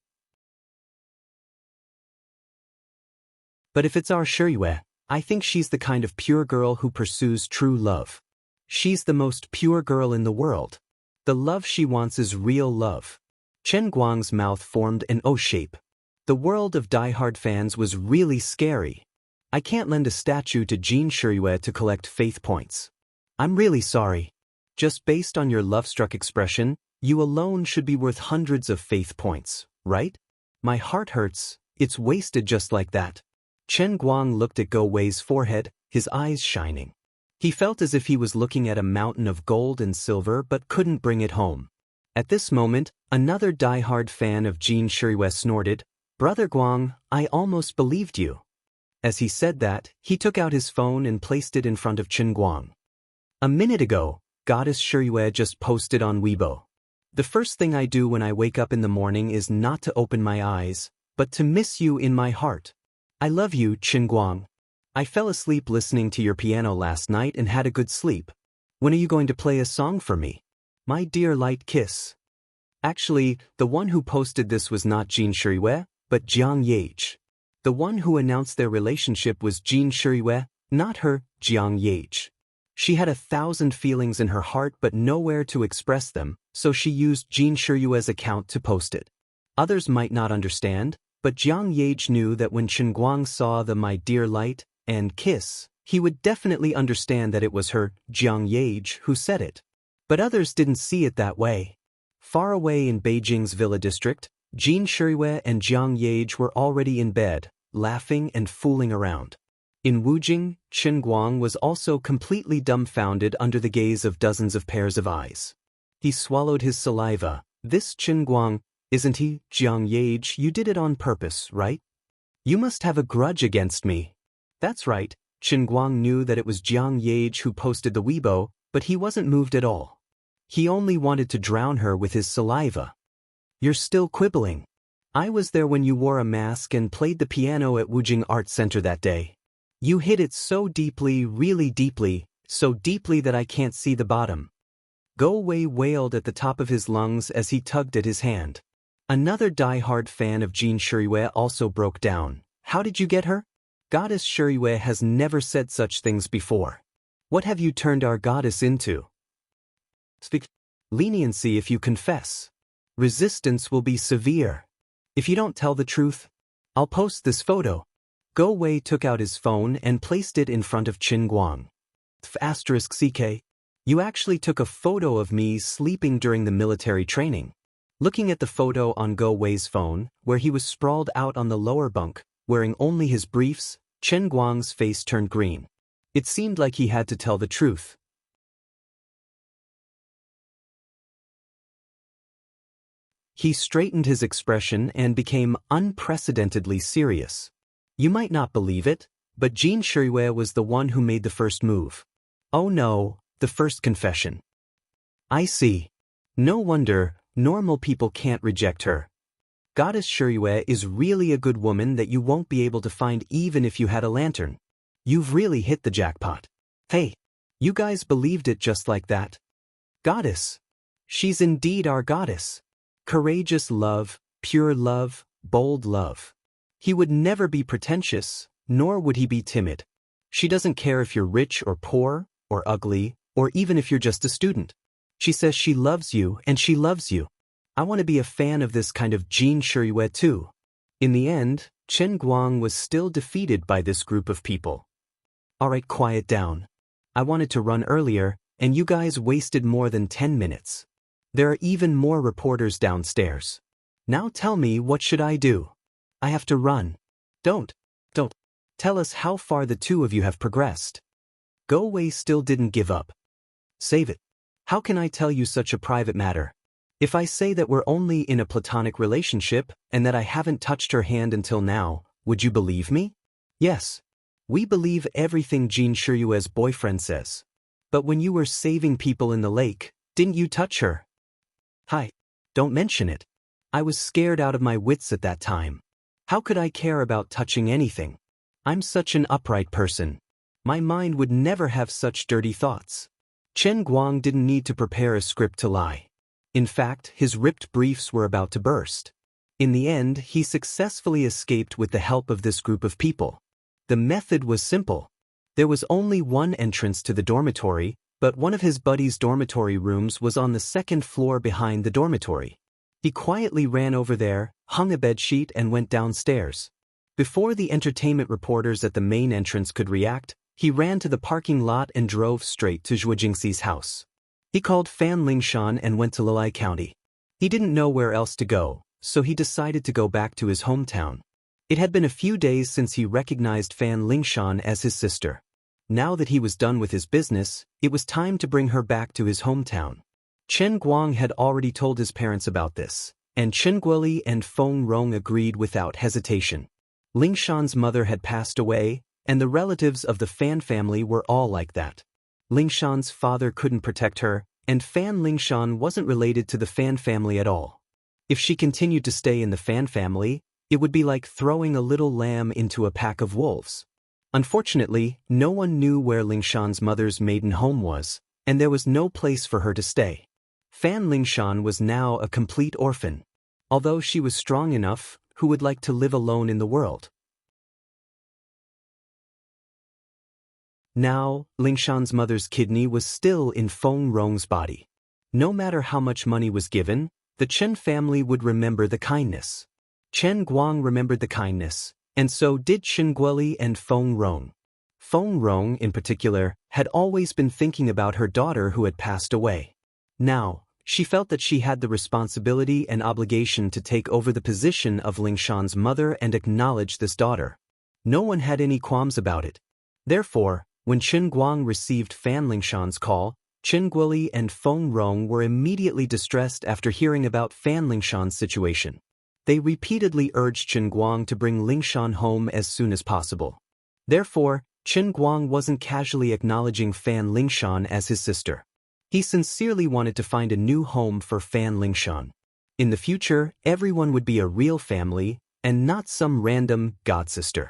But if it's our Shiyue, I think she's the kind of pure girl who pursues true love. She's the most pure girl in the world. The love she wants is real love. Chen Guang's mouth formed an O shape. The world of die-hard fans was really scary. I can't lend a statue to Jin Shiyue to collect faith points. I'm really sorry. Just based on your love-struck expression, you alone should be worth hundreds of faith points, right? My heart hurts, it's wasted just like that. Chen Guang looked at Go Wei's forehead, his eyes shining. He felt as if he was looking at a mountain of gold and silver but couldn't bring it home. At this moment, another die-hard fan of Jin Shiyue snorted, "Brother Guang, I almost believed you." As he said that, he took out his phone and placed it in front of Chen Guang. A minute ago, Goddess Shiyue just posted on Weibo. The first thing I do when I wake up in the morning is not to open my eyes, but to miss you in my heart. I love you, Chen Guang. I fell asleep listening to your piano last night and had a good sleep. When are you going to play a song for me? My dear light kiss. Actually, the one who posted this was not Jin Shiyue, but Jiang Yage. The one who announced their relationship was Jin Shiyue, not her, Jiang Yage. She had 1,000 feelings in her heart but nowhere to express them, so she used Jin Shiyue's account to post it. Others might not understand, but Jiang Yage knew that when Chen Guang saw the "My Dear Light" and "Kiss," he would definitely understand that it was her, Jiang Yage, who said it. But others didn't see it that way. Far away in Beijing's Villa District, Jin Shiyue and Jiang Yage were already in bed, laughing and fooling around. In Wujing, Chen Guang was also completely dumbfounded under the gaze of dozens of pairs of eyes. He swallowed his saliva. This Chen Guang, isn't he, Jiang Yage? You did it on purpose, right? You must have a grudge against me. That's right, Chen Guang knew that it was Jiang Yage who posted the Weibo, but he wasn't moved at all. He only wanted to drown her with his saliva. You're still quibbling. I was there when you wore a mask and played the piano at Wujing Art Center that day. You hit it so deeply, really deeply, so deeply that I can't see the bottom. Go Wei wailed at the top of his lungs as he tugged at his hand. Another die-hard fan of Jin Shiyue also broke down. How did you get her? Goddess Shiyue has never said such things before. What have you turned our goddess into? Speak. Leniency if you confess. Resistance will be severe. If you don't tell the truth, I'll post this photo. Go Wei took out his phone and placed it in front of Chen Guang. *CK. You actually took a photo of me sleeping during the military training. Looking at the photo on Go Wei's phone, where he was sprawled out on the lower bunk, wearing only his briefs, Chen Guang's face turned green. It seemed like he had to tell the truth. He straightened his expression and became unprecedentedly serious. You might not believe it, but Jin Shirue was the one who made the first move. Oh no, the first confession. I see. No wonder, normal people can't reject her. Goddess Shirue is really a good woman that you won't be able to find even if you had a lantern. You've really hit the jackpot. Hey, you guys believed it just like that? Goddess. She's indeed our goddess. Courageous love, pure love, bold love. He would never be pretentious, nor would he be timid. She doesn't care if you're rich or poor, or ugly, or even if you're just a student. She says she loves you and she loves you. I want to be a fan of this kind of Jin Shirue too. In the end, Chen Guang was still defeated by this group of people. Alright, quiet down. I wanted to run earlier, and you guys wasted more than 10 minutes. There are even more reporters downstairs. Now tell me, what should I do? I have to run. Don't. Tell us how far the two of you have progressed. Go Wei still didn't give up. Save it. How can I tell you such a private matter? If I say that we're only in a platonic relationship and that I haven't touched her hand until now, would you believe me? Yes. We believe everything Jin Shirue's boyfriend says. But when you were saving people in the lake, didn't you touch her? Hi. Don't mention it. I was scared out of my wits at that time. How could I care about touching anything? I'm such an upright person. My mind would never have such dirty thoughts. Chen Guang didn't need to prepare a script to lie. In fact, his ripped briefs were about to burst. In the end, he successfully escaped with the help of this group of people. The method was simple. There was only one entrance to the dormitory, but one of his buddies' dormitory rooms was on the second floor behind the dormitory. He quietly ran over there, hung a bedsheet and went downstairs. Before the entertainment reporters at the main entrance could react, he ran to the parking lot and drove straight to Zhuo Jingxi's house. He called Fan Lingshan and went to Lilai County. He didn't know where else to go, so he decided to go back to his hometown. It had been a few days since he recognized Fan Lingshan as his sister. Now that he was done with his business, it was time to bring her back to his hometown. Chen Guang had already told his parents about this, and Chen Guoli and Feng Rong agreed without hesitation. Lingshan's mother had passed away, and the relatives of the Fan family were all like that. Lingshan's father couldn't protect her, and Fan Lingshan wasn't related to the Fan family at all. If she continued to stay in the Fan family, it would be like throwing a little lamb into a pack of wolves. Unfortunately, no one knew where Lingshan's mother's maiden home was, and there was no place for her to stay. Fan Lingshan was now a complete orphan. Although she was strong enough, who would like to live alone in the world? Now, Lingshan's mother's kidney was still in Feng Rong's body. No matter how much money was given, the Chen family would remember the kindness. Chen Guang remembered the kindness, and so did Chen Guoli and Feng Rong. Feng Rong, in particular, had always been thinking about her daughter who had passed away. Now, she felt that she had the responsibility and obligation to take over the position of Lingshan's mother and acknowledge this daughter. No one had any qualms about it. Therefore, when Chen Guang received Fan Lingshan's call, Chen Guoli and Feng Rong were immediately distressed after hearing about Fan Lingshan's situation. They repeatedly urged Chen Guang to bring Lingshan home as soon as possible. Therefore, Chen Guang wasn't casually acknowledging Fan Lingshan as his sister. He sincerely wanted to find a new home for Fan Lingshan. In the future, everyone would be a real family, and not some random godsister.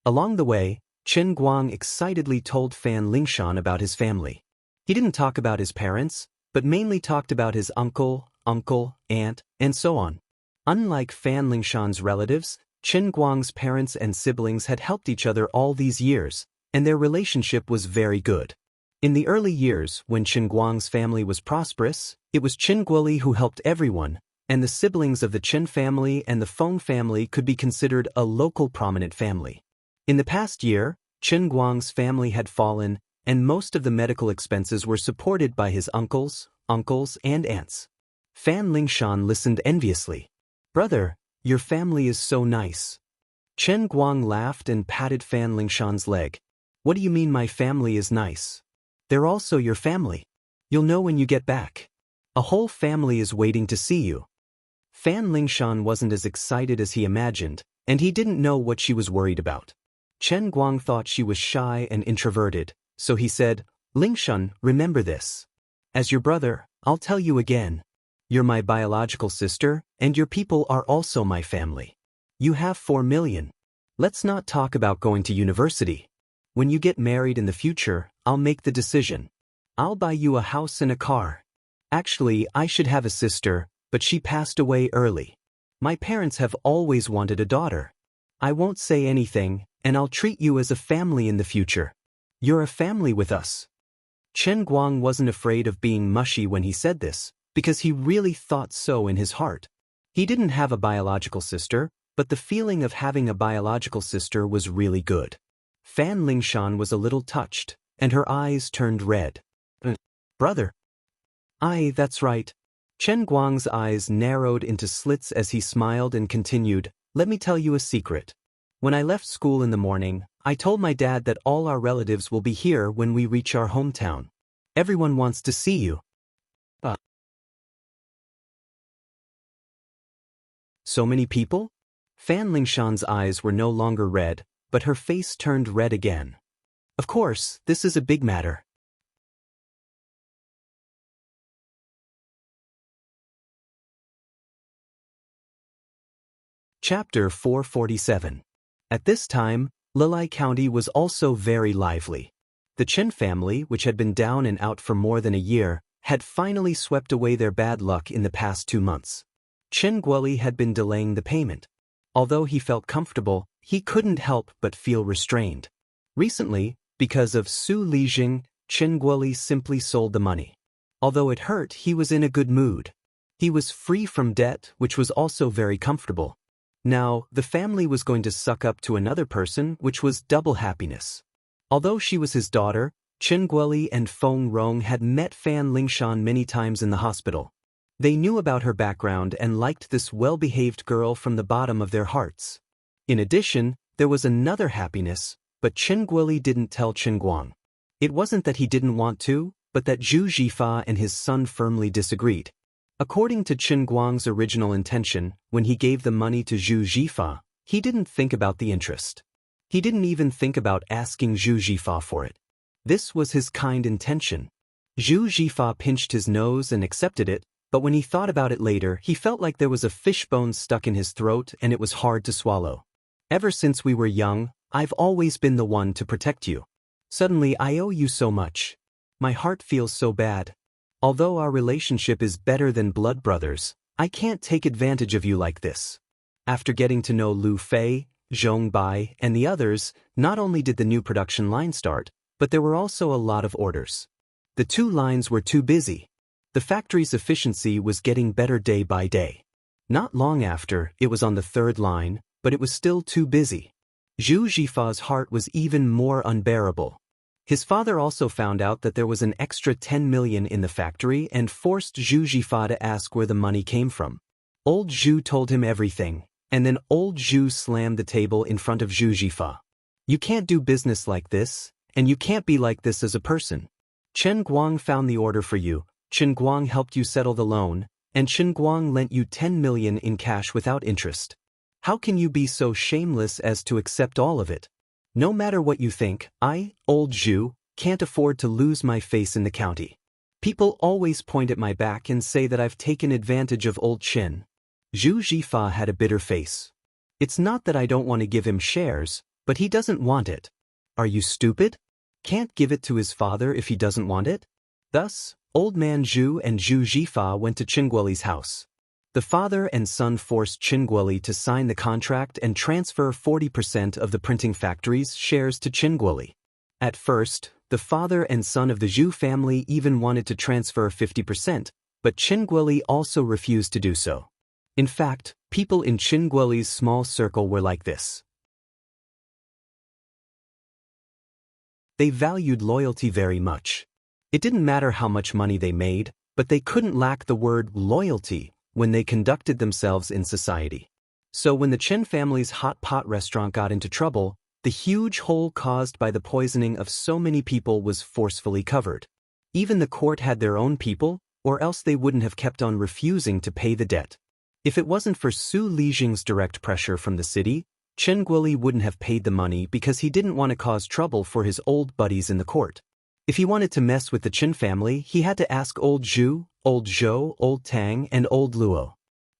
Along the way, Chen Guang excitedly told Fan Lingshan about his family. He didn't talk about his parents, but mainly talked about his uncle, aunt, and so on. Unlike Fan Lingshan's relatives, Chen Guang's parents and siblings had helped each other all these years, and their relationship was very good. In the early years, when Chen Guang's family was prosperous, it was Chen Guoli who helped everyone, and the siblings of the Chen family and the Feng family could be considered a local prominent family. In the past year, Chen Guang's family had fallen, and most of the medical expenses were supported by his uncles, and aunts. Fan Lingshan listened enviously. "Brother, your family is so nice. Chen Guang laughed and patted Fan Lingshan's leg. What do you mean my family is nice? They're also your family. You'll know when you get back. A whole family is waiting to see you. Fan Lingshan wasn't as excited as he imagined, and he didn't know what she was worried about. Chen Guang thought she was shy and introverted, so he said, Lingshan, remember this. As your brother, I'll tell you again. You're my biological sister, and your people are also my family. You have 4 million. Let's not talk about going to university. When you get married in the future, I'll make the decision. I'll buy you a house and a car. Actually, I should have a sister, but she passed away early. My parents have always wanted a daughter. I won't say anything, and I'll treat you as a family in the future. You're a family with us. Chen Guang wasn't afraid of being mushy when he said this, because he really thought so in his heart. He didn't have a biological sister, but the feeling of having a biological sister was really good. Fan Lingshan was a little touched, and her eyes turned red. Brother? Aye, that's right. Chen Guang's eyes narrowed into slits as he smiled and continued, let me tell you a secret. When I left school in the morning, I told my dad that all our relatives will be here when we reach our hometown. Everyone wants to see you. So many people? Fan Lingshan's eyes were no longer red, but her face turned red again. Of course, this is a big matter. Chapter 447. At this time, Lilai County was also very lively. The Chen family, which had been down and out for more than a year, had finally swept away their bad luck in the past 2 months. Chen Guoli had been delaying the payment. Although he felt comfortable, he couldn't help but feel restrained. Recently, because of Su Lijing, Chen Guoli simply sold the money. Although it hurt, he was in a good mood. He was free from debt, which was also very comfortable. Now, the family was going to suck up to another person, which was double happiness. Although she was his daughter, Chen Guoli and Feng Rong had met Fan Lingshan many times in the hospital. They knew about her background and liked this well-behaved girl from the bottom of their hearts. In addition, there was another happiness, but Chen Guoli didn't tell Chen Guang. It wasn't that he didn't want to, but that Zhu Jifa and his son firmly disagreed. According to Chen Guang's original intention, when he gave the money to Zhu Jifa, he didn't think about the interest. He didn't even think about asking Zhu Jifa for it. This was his kind intention. Zhu Jifa pinched his nose and accepted it, but when he thought about it later, he felt like there was a fishbone stuck in his throat and it was hard to swallow. Ever since we were young, I've always been the one to protect you. Suddenly I owe you so much. My heart feels so bad. Although our relationship is better than blood brothers, I can't take advantage of you like this. After getting to know Lu Fei, Zhong Bai, and the others, not only did the new production line start, but there were also a lot of orders. The 2 lines were too busy. The factory's efficiency was getting better day by day. Not long after, it was on the 3rd line, but it was still too busy. Zhu Jifa's heart was even more unbearable. His father also found out that there was an extra 10 million in the factory and forced Zhu Jifa to ask where the money came from. Old Zhu told him everything, and then old Zhu slammed the table in front of Zhu Jifa. You can't do business like this, and you can't be like this as a person. Chen Guang found the order for you, Chen Guang helped you settle the loan, and Chen Guang lent you 10 million in cash without interest. How can you be so shameless as to accept all of it? No matter what you think, I, old Zhu, can't afford to lose my face in the county. People always point at my back and say that I've taken advantage of old Chen. Zhu Jifa had a bitter face. It's not that I don't want to give him shares, but he doesn't want it. Are you stupid? Can't give it to his father if he doesn't want it? Thus, Old Man Zhu and Zhu Jifa went to Qinguoli's house. The father and son forced Qinguoli to sign the contract and transfer 40% of the printing factory's shares to Qinguoli. At first, the father and son of the Zhu family even wanted to transfer 50%, but Qinguoli also refused to do so. In fact, people in Qinguoli's small circle were like this. They valued loyalty very much. It didn't matter how much money they made, but they couldn't lack the word loyalty when they conducted themselves in society. So when the Chen family's hot pot restaurant got into trouble, the huge hole caused by the poisoning of so many people was forcefully covered. Even the court had their own people, or else they wouldn't have kept on refusing to pay the debt. If it wasn't for Su Lijing's direct pressure from the city, Chen Guoli wouldn't have paid the money because he didn't want to cause trouble for his old buddies in the court. If he wanted to mess with the Chen family, he had to ask old Zhu, old Zhou, old Tang, and old Luo.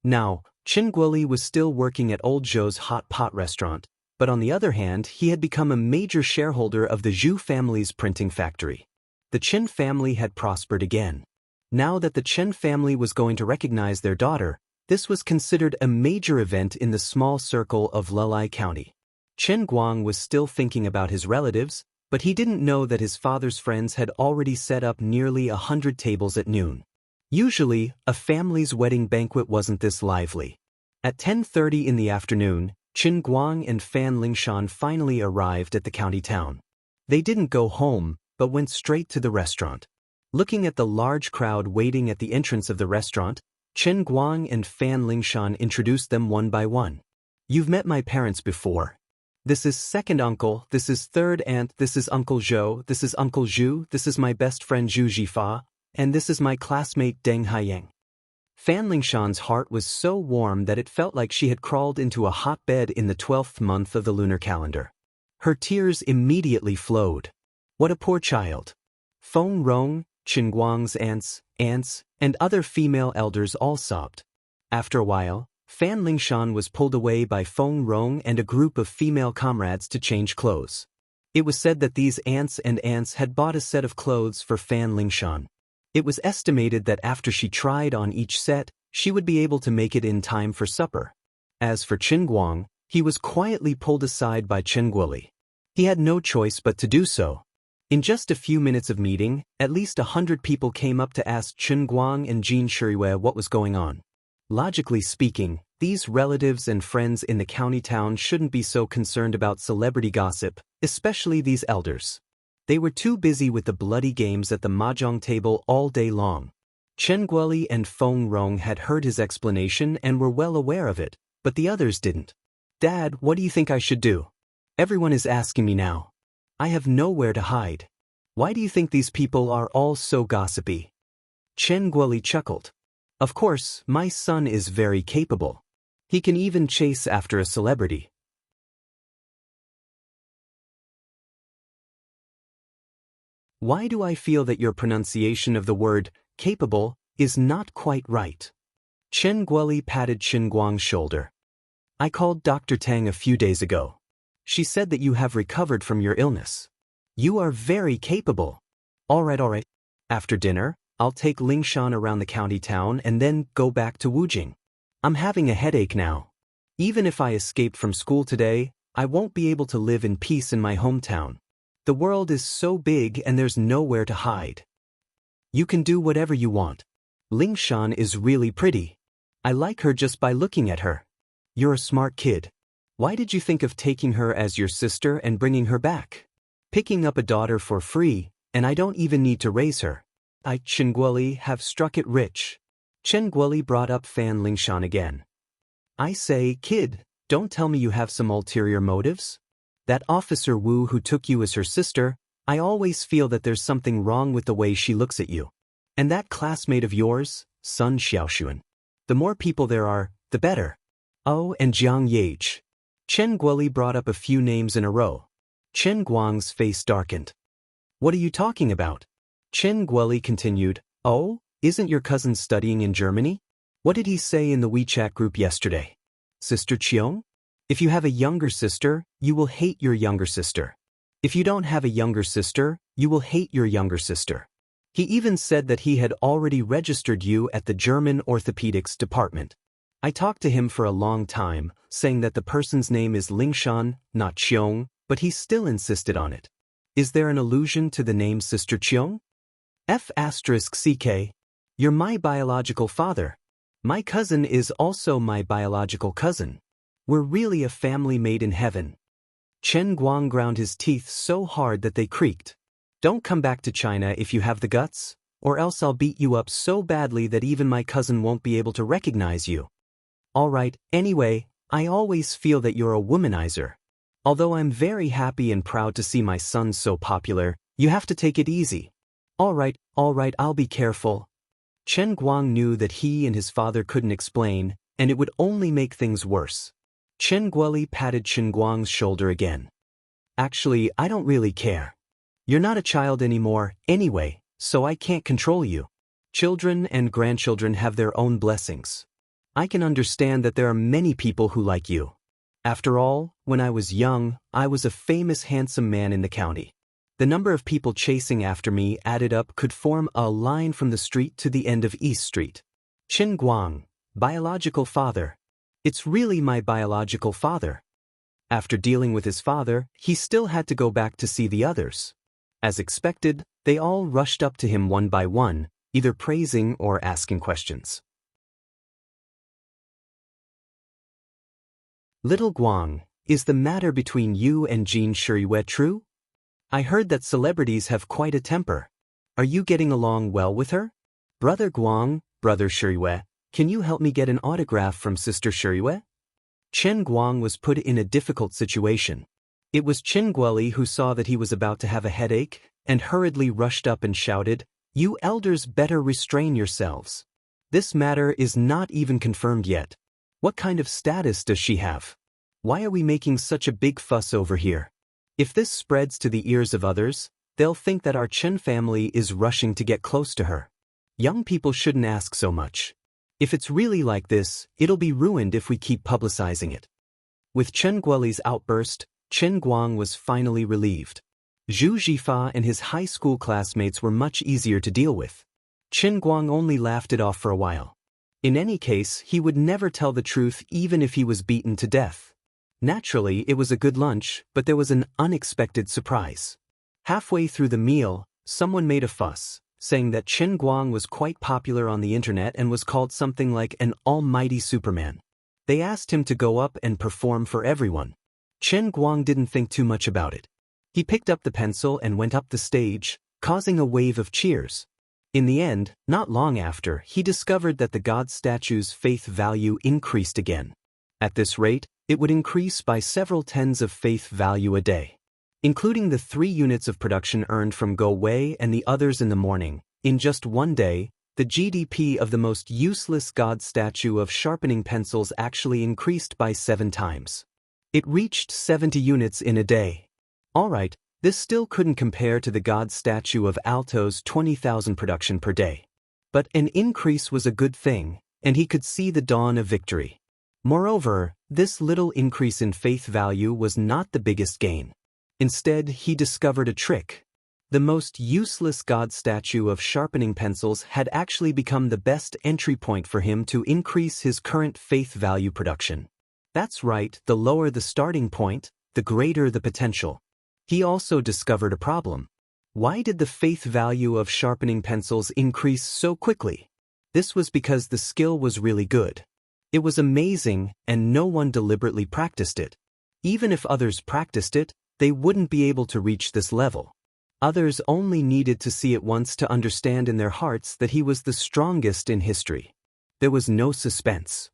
Now, Chen Guoli was still working at old Zhou's hot pot restaurant, but on the other hand, he had become a major shareholder of the Zhu family's printing factory. The Chen family had prospered again. Now that the Chen family was going to recognize their daughter, this was considered a major event in the small circle of Lelai County. Chen Guang was still thinking about his relatives, but he didn't know that his father's friends had already set up nearly 100 tables at noon. Usually, a family's wedding banquet wasn't this lively. At 10:30 in the afternoon, Chen Guang and Fan Lingshan finally arrived at the county town. They didn't go home, but went straight to the restaurant. Looking at the large crowd waiting at the entrance of the restaurant, Chen Guang and Fan Lingshan introduced them one by one. "You've met my parents before. This is second uncle, this is third aunt, this is Uncle Zhou, this is Uncle Zhu, this is my best friend Zhu Jifa, and this is my classmate Deng Haiyang." Fan Lingshan's heart was so warm that it felt like she had crawled into a hot bed in the 12th month of the lunar calendar. Her tears immediately flowed. What a poor child. Feng Rong, Chen Guang's aunts, and other female elders all sobbed. After a while, Fan Lingshan was pulled away by Feng Rong and a group of female comrades to change clothes. It was said that these aunts had bought a set of clothes for Fan Lingshan. It was estimated that after she tried on each set, she would be able to make it in time for supper. As for Chen Guang, he was quietly pulled aside by Chen Guoli. He had no choice but to do so. In just a few minutes of meeting, at least 100 people came up to ask Chen Guang and Jin Shirue what was going on. Logically speaking, these relatives and friends in the county town shouldn't be so concerned about celebrity gossip, especially these elders. They were too busy with the bloody games at the mahjong table all day long. Chen Guoli and Feng Rong had heard his explanation and were well aware of it, but the others didn't. "Dad, what do you think I should do? Everyone is asking me now. I have nowhere to hide. Why do you think these people are all so gossipy?" Chen Guoli chuckled. "Of course, my son is very capable. He can even chase after a celebrity." Why do I feel that your pronunciation of the word capable is not quite right? Chen Guoli patted Chen Guang's shoulder. "I called Dr. Tang a few days ago. She said that you have recovered from your illness. You are very capable." All right. After dinner, I'll take Lingshan around the county town and then go back to Wujing. I'm having a headache now. Even if I escaped from school today, I won't be able to live in peace in my hometown. The world is so big and there's nowhere to hide. You can do whatever you want. Lingshan is really pretty. I like her just by looking at her. You're a smart kid. Why did you think of taking her as your sister and bringing her back? Picking up a daughter for free, and I don't even need to raise her. I, Chen Guoli, have struck it rich. Chen Guoli brought up Fan Lingshan again. I say, kid, don't tell me you have some ulterior motives. That Officer Wu who took you as her sister, I always feel that there's something wrong with the way she looks at you. And that classmate of yours, Sun Xiaoxuan. The more people there are, the better. Oh, and Jiang Yage. Chen Guoli brought up a few names in a row. Chen Guang's face darkened. What are you talking about? Chen Guoli continued, Oh, isn't your cousin studying in Germany? What did he say in the WeChat group yesterday? Sister Qiong? If you have a younger sister, you will hate your younger sister. If you don't have a younger sister, you will hate your younger sister. He even said that he had already registered you at the German orthopedics department. I talked to him for a long time, saying that the person's name is Lingshan, not Qiong, but he still insisted on it. Is there an allusion to the name Sister Qiong? F***CK. You're my biological father. My cousin is also my biological cousin. We're really a family made in heaven. Chen Guang ground his teeth so hard that they creaked. Don't come back to China if you have the guts, or else I'll beat you up so badly that even my cousin won't be able to recognize you. All right, anyway, I always feel that you're a womanizer. Although I'm very happy and proud to see my son so popular, you have to take it easy. All right, I'll be careful. Chen Guang knew that he and his father couldn't explain, and it would only make things worse. Chen Guoli patted Chen Guang's shoulder again. Actually, I don't really care. You're not a child anymore, anyway, so I can't control you. Children and grandchildren have their own blessings. I can understand that there are many people who like you. After all, when I was young, I was a famous handsome man in the county. The number of people chasing after me added up could form a line from the street to the end of East Street. Chen Guang, biological father. It's really my biological father. After dealing with his father, he still had to go back to see the others. As expected, they all rushed up to him one by one, either praising or asking questions. Little Guang, is the matter between you and Jean Shiyue true? I heard that celebrities have quite a temper. Are you getting along well with her? Brother Guang, Brother Shiyue, can you help me get an autograph from Sister Shiyue? Chen Guang was put in a difficult situation. It was Chen Guoli who saw that he was about to have a headache, and hurriedly rushed up and shouted, "You elders better restrain yourselves. This matter is not even confirmed yet. What kind of status does she have? Why are we making such a big fuss over here? If this spreads to the ears of others, they'll think that our Chen family is rushing to get close to her. Young people shouldn't ask so much. If it's really like this, it'll be ruined if we keep publicizing it." With Chen Guoli's outburst, Chen Guang was finally relieved. Zhu Jifa and his high school classmates were much easier to deal with. Chen Guang only laughed it off for a while. In any case, he would never tell the truth even if he was beaten to death. Naturally, it was a good lunch, but there was an unexpected surprise. Halfway through the meal, someone made a fuss, saying that Chen Guang was quite popular on the internet and was called something like an almighty Superman. They asked him to go up and perform for everyone. Chen Guang didn't think too much about it. He picked up the pencil and went up the stage, causing a wave of cheers. In the end, not long after, he discovered that the god statue's faith value increased again. At this rate, it would increase by several tens of faith value a day. Including the 3 units of production earned from Go Wei and the others in the morning, in just one day, the GDP of the most useless god statue of sharpening pencils actually increased by 7 times. It reached 70 units in a day. Alright, this still couldn't compare to the god statue of Alto's 20,000 production per day. But an increase was a good thing, and he could see the dawn of victory. Moreover, this little increase in faith value was not the biggest gain. Instead, he discovered a trick. The most useless god statue of sharpening pencils had actually become the best entry point for him to increase his current faith value production. That's right, the lower the starting point, the greater the potential. He also discovered a problem. Why did the faith value of sharpening pencils increase so quickly? This was because the skill was really good. It was amazing, and no one deliberately practiced it. Even if others practiced it, they wouldn't be able to reach this level. Others only needed to see it once to understand in their hearts that he was the strongest in history. There was no suspense.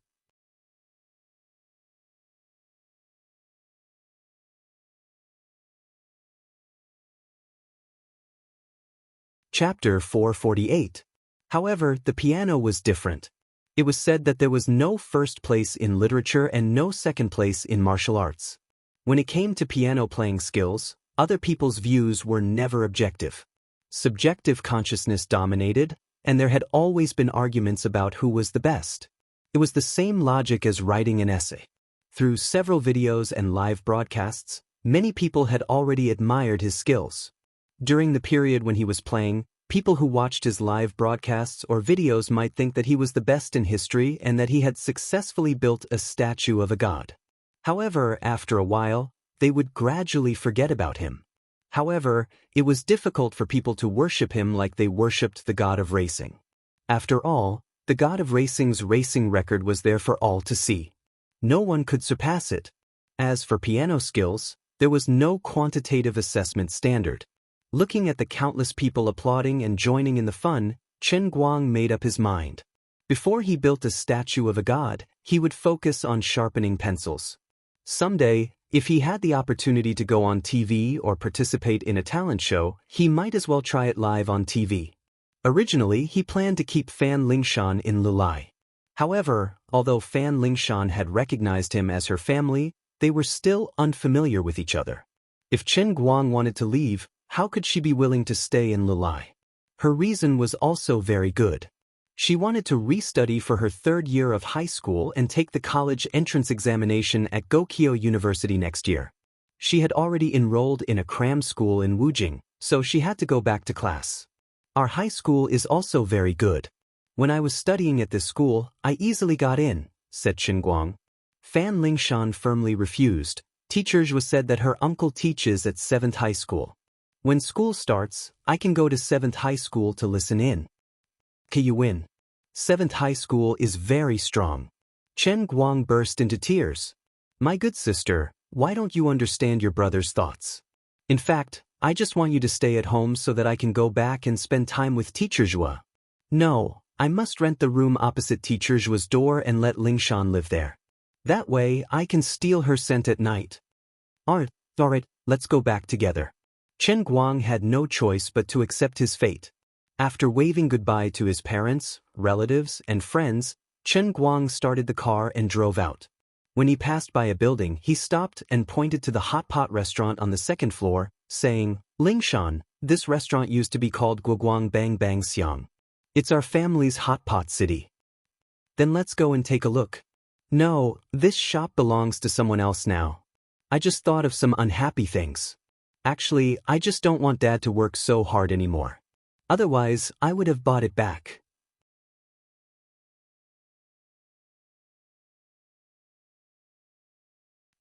Chapter 448. However, the piano was different. It was said that there was no first place in literature and no second place in martial arts. When it came to piano playing skills, other people's views were never objective. Subjective consciousness dominated, and there had always been arguments about who was the best. It was the same logic as writing an essay. Through several videos and live broadcasts, many people had already admired his skills. During the period when he was playing, people who watched his live broadcasts or videos might think that he was the best in history and that he had successfully built a statue of a god. However, after a while, they would gradually forget about him. However, it was difficult for people to worship him like they worshipped the god of racing. After all, the god of racing's racing record was there for all to see. No one could surpass it. As for piano skills, there was no quantitative assessment standard. Looking at the countless people applauding and joining in the fun, Chen Guang made up his mind. Before he built a statue of a god, he would focus on sharpening pencils. Someday, if he had the opportunity to go on TV or participate in a talent show, he might as well try it live on TV. Originally, he planned to keep Fan Lingshan in Lulai. However, although Fan Lingshan had recognized him as her family, they were still unfamiliar with each other. If Chen Guang wanted to leave, how could she be willing to stay in Lulai? Her reason was also very good. She wanted to restudy for her third year of high school and take the college entrance examination at Gokyo University next year. She had already enrolled in a cram school in Wujing, so she had to go back to class. Our high school is also very good. When I was studying at this school, I easily got in, said Chen Guang. Fan Lingshan firmly refused. Teacher Zhua said that her uncle teaches at 7th High School. When school starts, I can go to 7th High School to listen in. Can you win? 7th High School is very strong. Chen Guang burst into tears. My good sister, why don't you understand your brother's thoughts? In fact, I just want you to stay at home so that I can go back and spend time with Teacher Zhua. No, I must rent the room opposite Teacher Zhua's door and let Lingshan live there. That way, I can steal her scent at night. Alright, let's go back together. Chen Guang had no choice but to accept his fate. After waving goodbye to his parents, relatives, and friends, Chen Guang started the car and drove out. When he passed by a building, he stopped and pointed to the hot pot restaurant on the 2nd floor, saying, Lingshan, this restaurant used to be called Guoguang Bang Bang Xiang. It's our family's hot pot city. Then let's go and take a look. No, this shop belongs to someone else now. I just thought of some unhappy things. Actually, I just don't want Dad to work so hard anymore. Otherwise, I would have bought it back.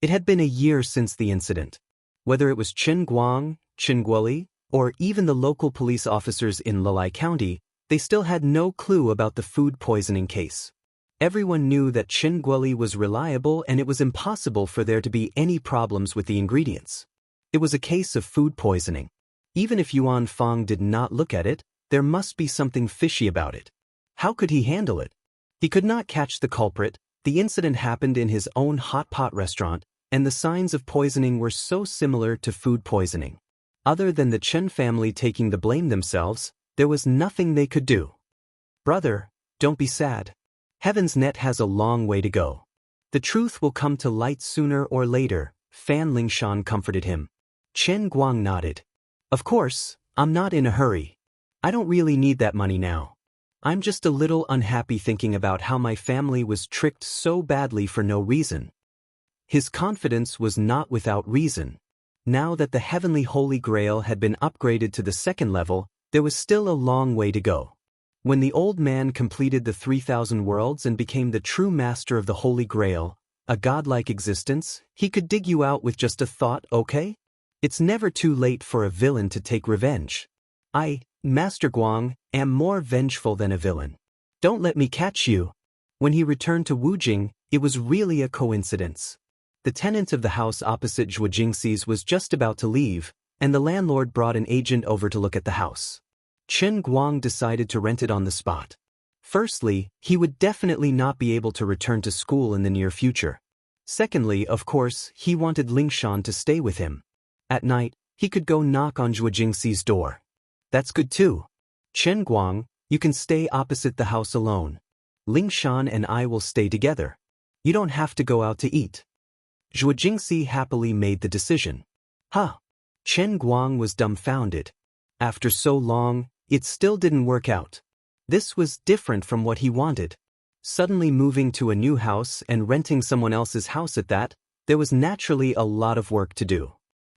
It had been a year since the incident. Whether it was Chen Guang, Chen Guoli, or even the local police officers in Lulai County, they still had no clue about the food poisoning case. Everyone knew that Chen Guoli was reliable and it was impossible for there to be any problems with the ingredients. It was a case of food poisoning. Even if Yuan Fang did not look at it, there must be something fishy about it. How could he handle it? He could not catch the culprit. The incident happened in his own hot pot restaurant, and the signs of poisoning were so similar to food poisoning. Other than the Chen family taking the blame themselves, there was nothing they could do. Brother, don't be sad. Heaven's net has a long way to go. The truth will come to light sooner or later, Fan Lingshan comforted him. Chen Guang nodded. Of course, I'm not in a hurry. I don't really need that money now. I'm just a little unhappy thinking about how my family was tricked so badly for no reason. His confidence was not without reason. Now that the heavenly Holy Grail had been upgraded to the 2nd level, there was still a long way to go. When the old man completed the 3,000 worlds and became the true master of the Holy Grail, a godlike existence, he could dig you out with just a thought, okay? It's never too late for a villain to take revenge. I, Master Guang, am more vengeful than a villain. Don't let me catch you. When he returned to Wujing, it was really a coincidence. The tenant of the house opposite Zhuo Jingxi's was just about to leave, and the landlord brought an agent over to look at the house. Chen Guang decided to rent it on the spot. Firstly, he would definitely not be able to return to school in the near future. Secondly, of course, he wanted Lingshan to stay with him. At night, he could go knock on Zhuo Jingxi's door. That's good too. Chen Guang, you can stay opposite the house alone. Lingshan and I will stay together. You don't have to go out to eat. Zhuo Jingxi happily made the decision. Huh. Chen Guang was dumbfounded. After so long, it still didn't work out. This was different from what he wanted. Suddenly moving to a new house and renting someone else's house at that, there was naturally a lot of work to do.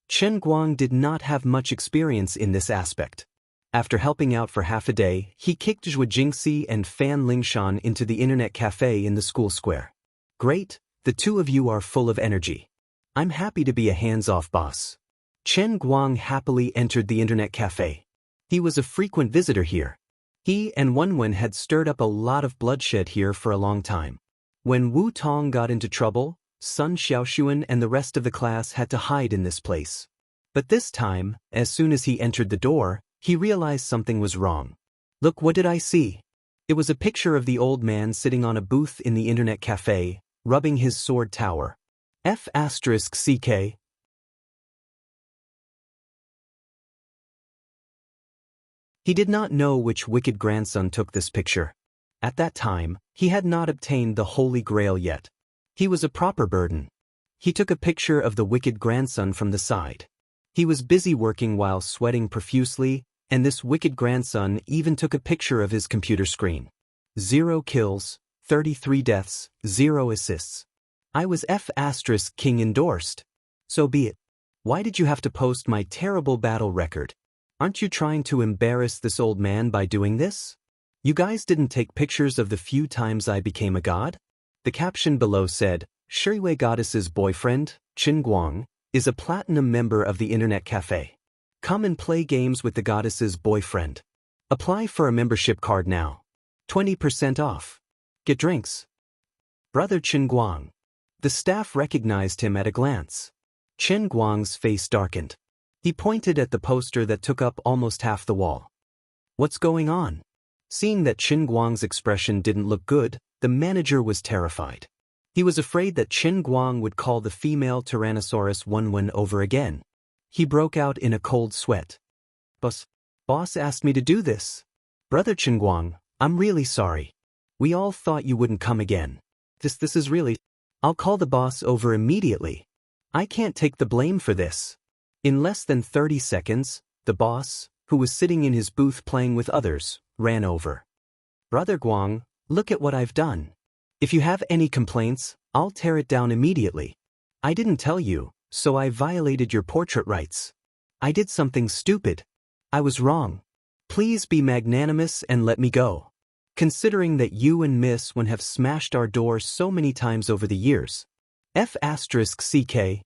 Chen Guang did not have much experience in this aspect. After helping out for half a day, he kicked Zhuo Jingxi and Fan Lingshan into the internet cafe in the school square. Great, the two of you are full of energy. I'm happy to be a hands-off boss. Chen Guang happily entered the internet cafe. He was a frequent visitor here. He and Wenwen had stirred up a lot of bloodshed here for a long time. When Wu Tong got into trouble, Sun Xiaoxuan and the rest of the class had to hide in this place. But this time, as soon as he entered the door, he realized something was wrong. Look, what did I see? It was a picture of the old man sitting on a booth in the internet cafe, rubbing his sword tower. F***ck. He did not know which wicked grandson took this picture. At that time, he had not obtained the Holy Grail yet. He was a proper burden. He took a picture of the wicked grandson from the side. He was busy working while sweating profusely, and this wicked grandson even took a picture of his computer screen. 0 kills, 33 deaths, 0 assists. I was F***king endorsed. So be it. Why did you have to post my terrible battle record? Aren't you trying to embarrass this old man by doing this? You guys didn't take pictures of the few times I became a god? The caption below said, Shuriwei Goddess's boyfriend, Qin Guang, is a platinum member of the internet cafe. Come and play games with the goddess's boyfriend. Apply for a membership card now. 20% off. Get drinks. Brother Qin Guang. The staff recognized him at a glance. Qin Guang's face darkened. He pointed at the poster that took up almost half the wall. What's going on? Seeing that Qin Guang's expression didn't look good, the manager was terrified. He was afraid that Qin Guang would call the female Tyrannosaurus Wenwen over again. He broke out in a cold sweat. Boss asked me to do this. Brother Qin Guang, I'm really sorry. We all thought you wouldn't come again. This is really... I'll call the boss over immediately. I can't take the blame for this. In less than 30 seconds, the boss, who was sitting in his booth playing with others, ran over. Brother Guang, look at what I've done. If you have any complaints, I'll tear it down immediately. I didn't tell you, so I violated your portrait rights. I did something stupid. I was wrong. Please be magnanimous and let me go. Considering that you and Miss Wen have smashed our door so many times over the years. F***ck.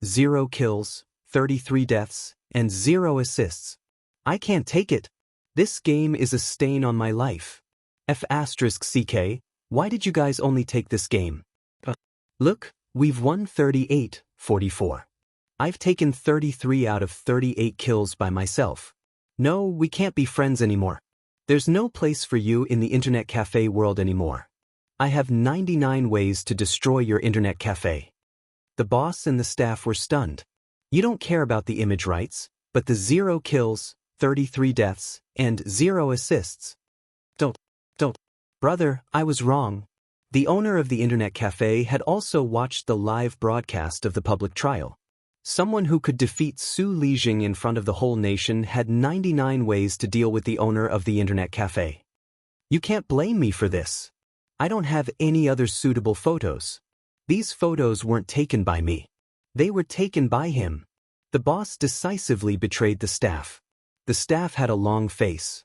0 kills, 33 deaths, and 0 assists. I can't take it. This game is a stain on my life. F***ck. Why did you guys only take this game? Look, we've won 38-44. I've taken 33 out of 38 kills by myself. No, we can't be friends anymore. There's no place for you in the internet cafe world anymore. I have 99 ways to destroy your internet cafe. The boss and the staff were stunned. You don't care about the image rights, but the 0 kills, 33 deaths, and 0 assists. Don't. Brother, I was wrong. The owner of the internet cafe had also watched the live broadcast of the public trial. Someone who could defeat Su Lijing in front of the whole nation had 99 ways to deal with the owner of the internet cafe. You can't blame me for this. I don't have any other suitable photos. These photos weren't taken by me. They were taken by him. The boss decisively betrayed the staff. The staff had a long face.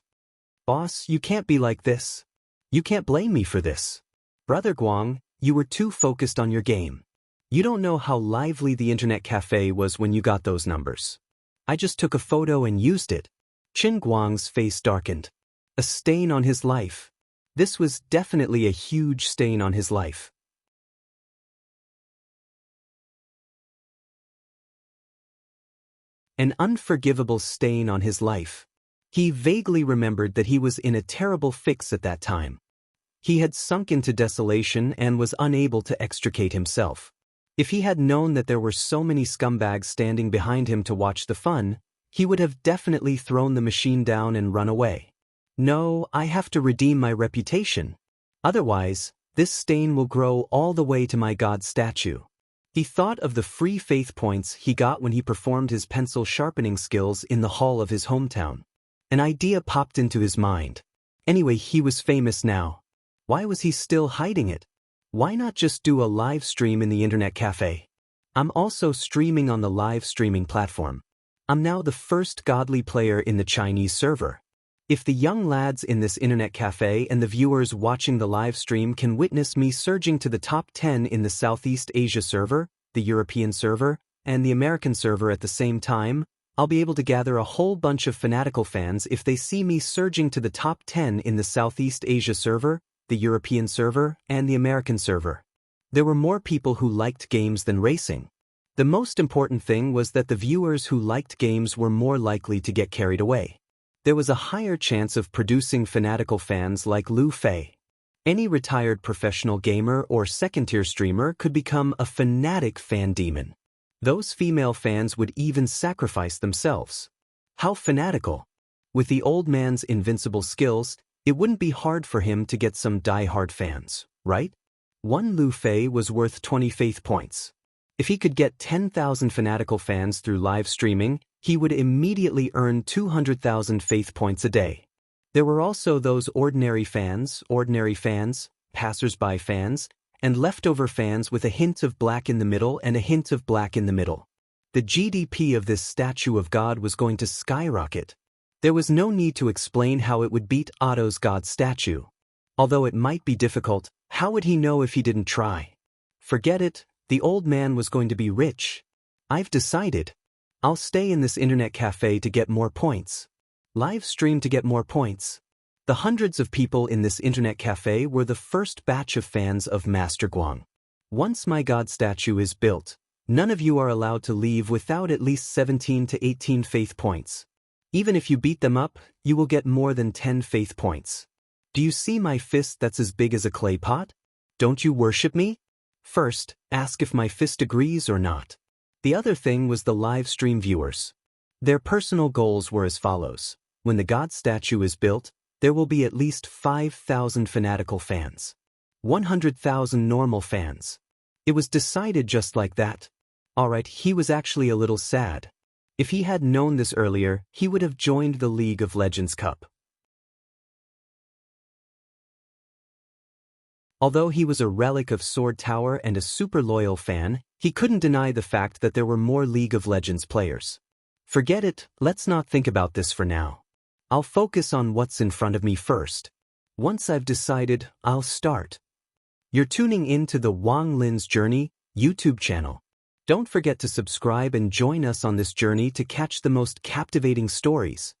Boss, you can't be like this. You can't blame me for this. Brother Guang, you were too focused on your game. You don't know how lively the internet cafe was when you got those numbers. I just took a photo and used it. Qin Guang's face darkened. A stain on his life. This was definitely a huge stain on his life. An unforgivable stain on his life. He vaguely remembered that he was in a terrible fix at that time. He had sunk into desolation and was unable to extricate himself. If he had known that there were so many scumbags standing behind him to watch the fun, he would have definitely thrown the machine down and run away. No, I have to redeem my reputation. Otherwise, this stain will grow all the way to my god statue. He thought of the free faith points he got when he performed his pencil sharpening skills in the hall of his hometown. An idea popped into his mind. Anyway, he was famous now. Why was he still hiding it? Why not just do a live stream in the internet cafe? I'm also streaming on the live streaming platform. I'm now the first godly player in the Chinese server. If the young lads in this internet cafe and the viewers watching the live stream can witness me surging to the top 10 in the Southeast Asia server, the European server, and the American server at the same time, I'll be able to gather a whole bunch of fanatical fans if they see me surging to the top 10 in the Southeast Asia server, the European server, and the American server. There were more people who liked games than racing. The most important thing was that the viewers who liked games were more likely to get carried away. there was a higher chance of producing fanatical fans like Lu Fei. Any retired professional gamer or second-tier streamer could become a fanatic fan demon. Those female fans would even sacrifice themselves. How fanatical! With the old man's invincible skills, it wouldn't be hard for him to get some die-hard fans, right? One Lu Fei was worth 20 faith points. If he could get 10,000 fanatical fans through live streaming, he would immediately earn 200,000 faith points a day. There were also those ordinary fans, passers-by fans, and leftover fans with a hint of black in the middle and a hint of black in the middle. The GDP of this statue of God was going to skyrocket. There was no need to explain how it would beat Otto's God statue. Although it might be difficult, how would he know if he didn't try? Forget it, the old man was going to be rich. I've decided. I'll stay in this internet cafe to get more points. Live stream to get more points. The hundreds of people in this internet cafe were the first batch of fans of Master Guang. Once my God statue is built, none of you are allowed to leave without at least 17 to 18 faith points. Even if you beat them up, you will get more than 10 faith points. Do you see my fist that's as big as a clay pot? Don't you worship me? First, ask if my fist agrees or not. The other thing was the live stream viewers. Their personal goals were as follows. When the God statue is built, there will be at least 5,000 fanatical fans. 100,000 normal fans. It was decided just like that. Alright, he was actually a little sad. If he had known this earlier, he would have joined the League of Legends Cup. Although he was a relic of Sword Tower and a super loyal fan, he couldn't deny the fact that there were more League of Legends players. Forget it, let's not think about this for now. I'll focus on what's in front of me first. Once I've decided, I'll start. You're tuning in to the Wang Lin's Journey YouTube channel. Don't forget to subscribe and join us on this journey to catch the most captivating stories.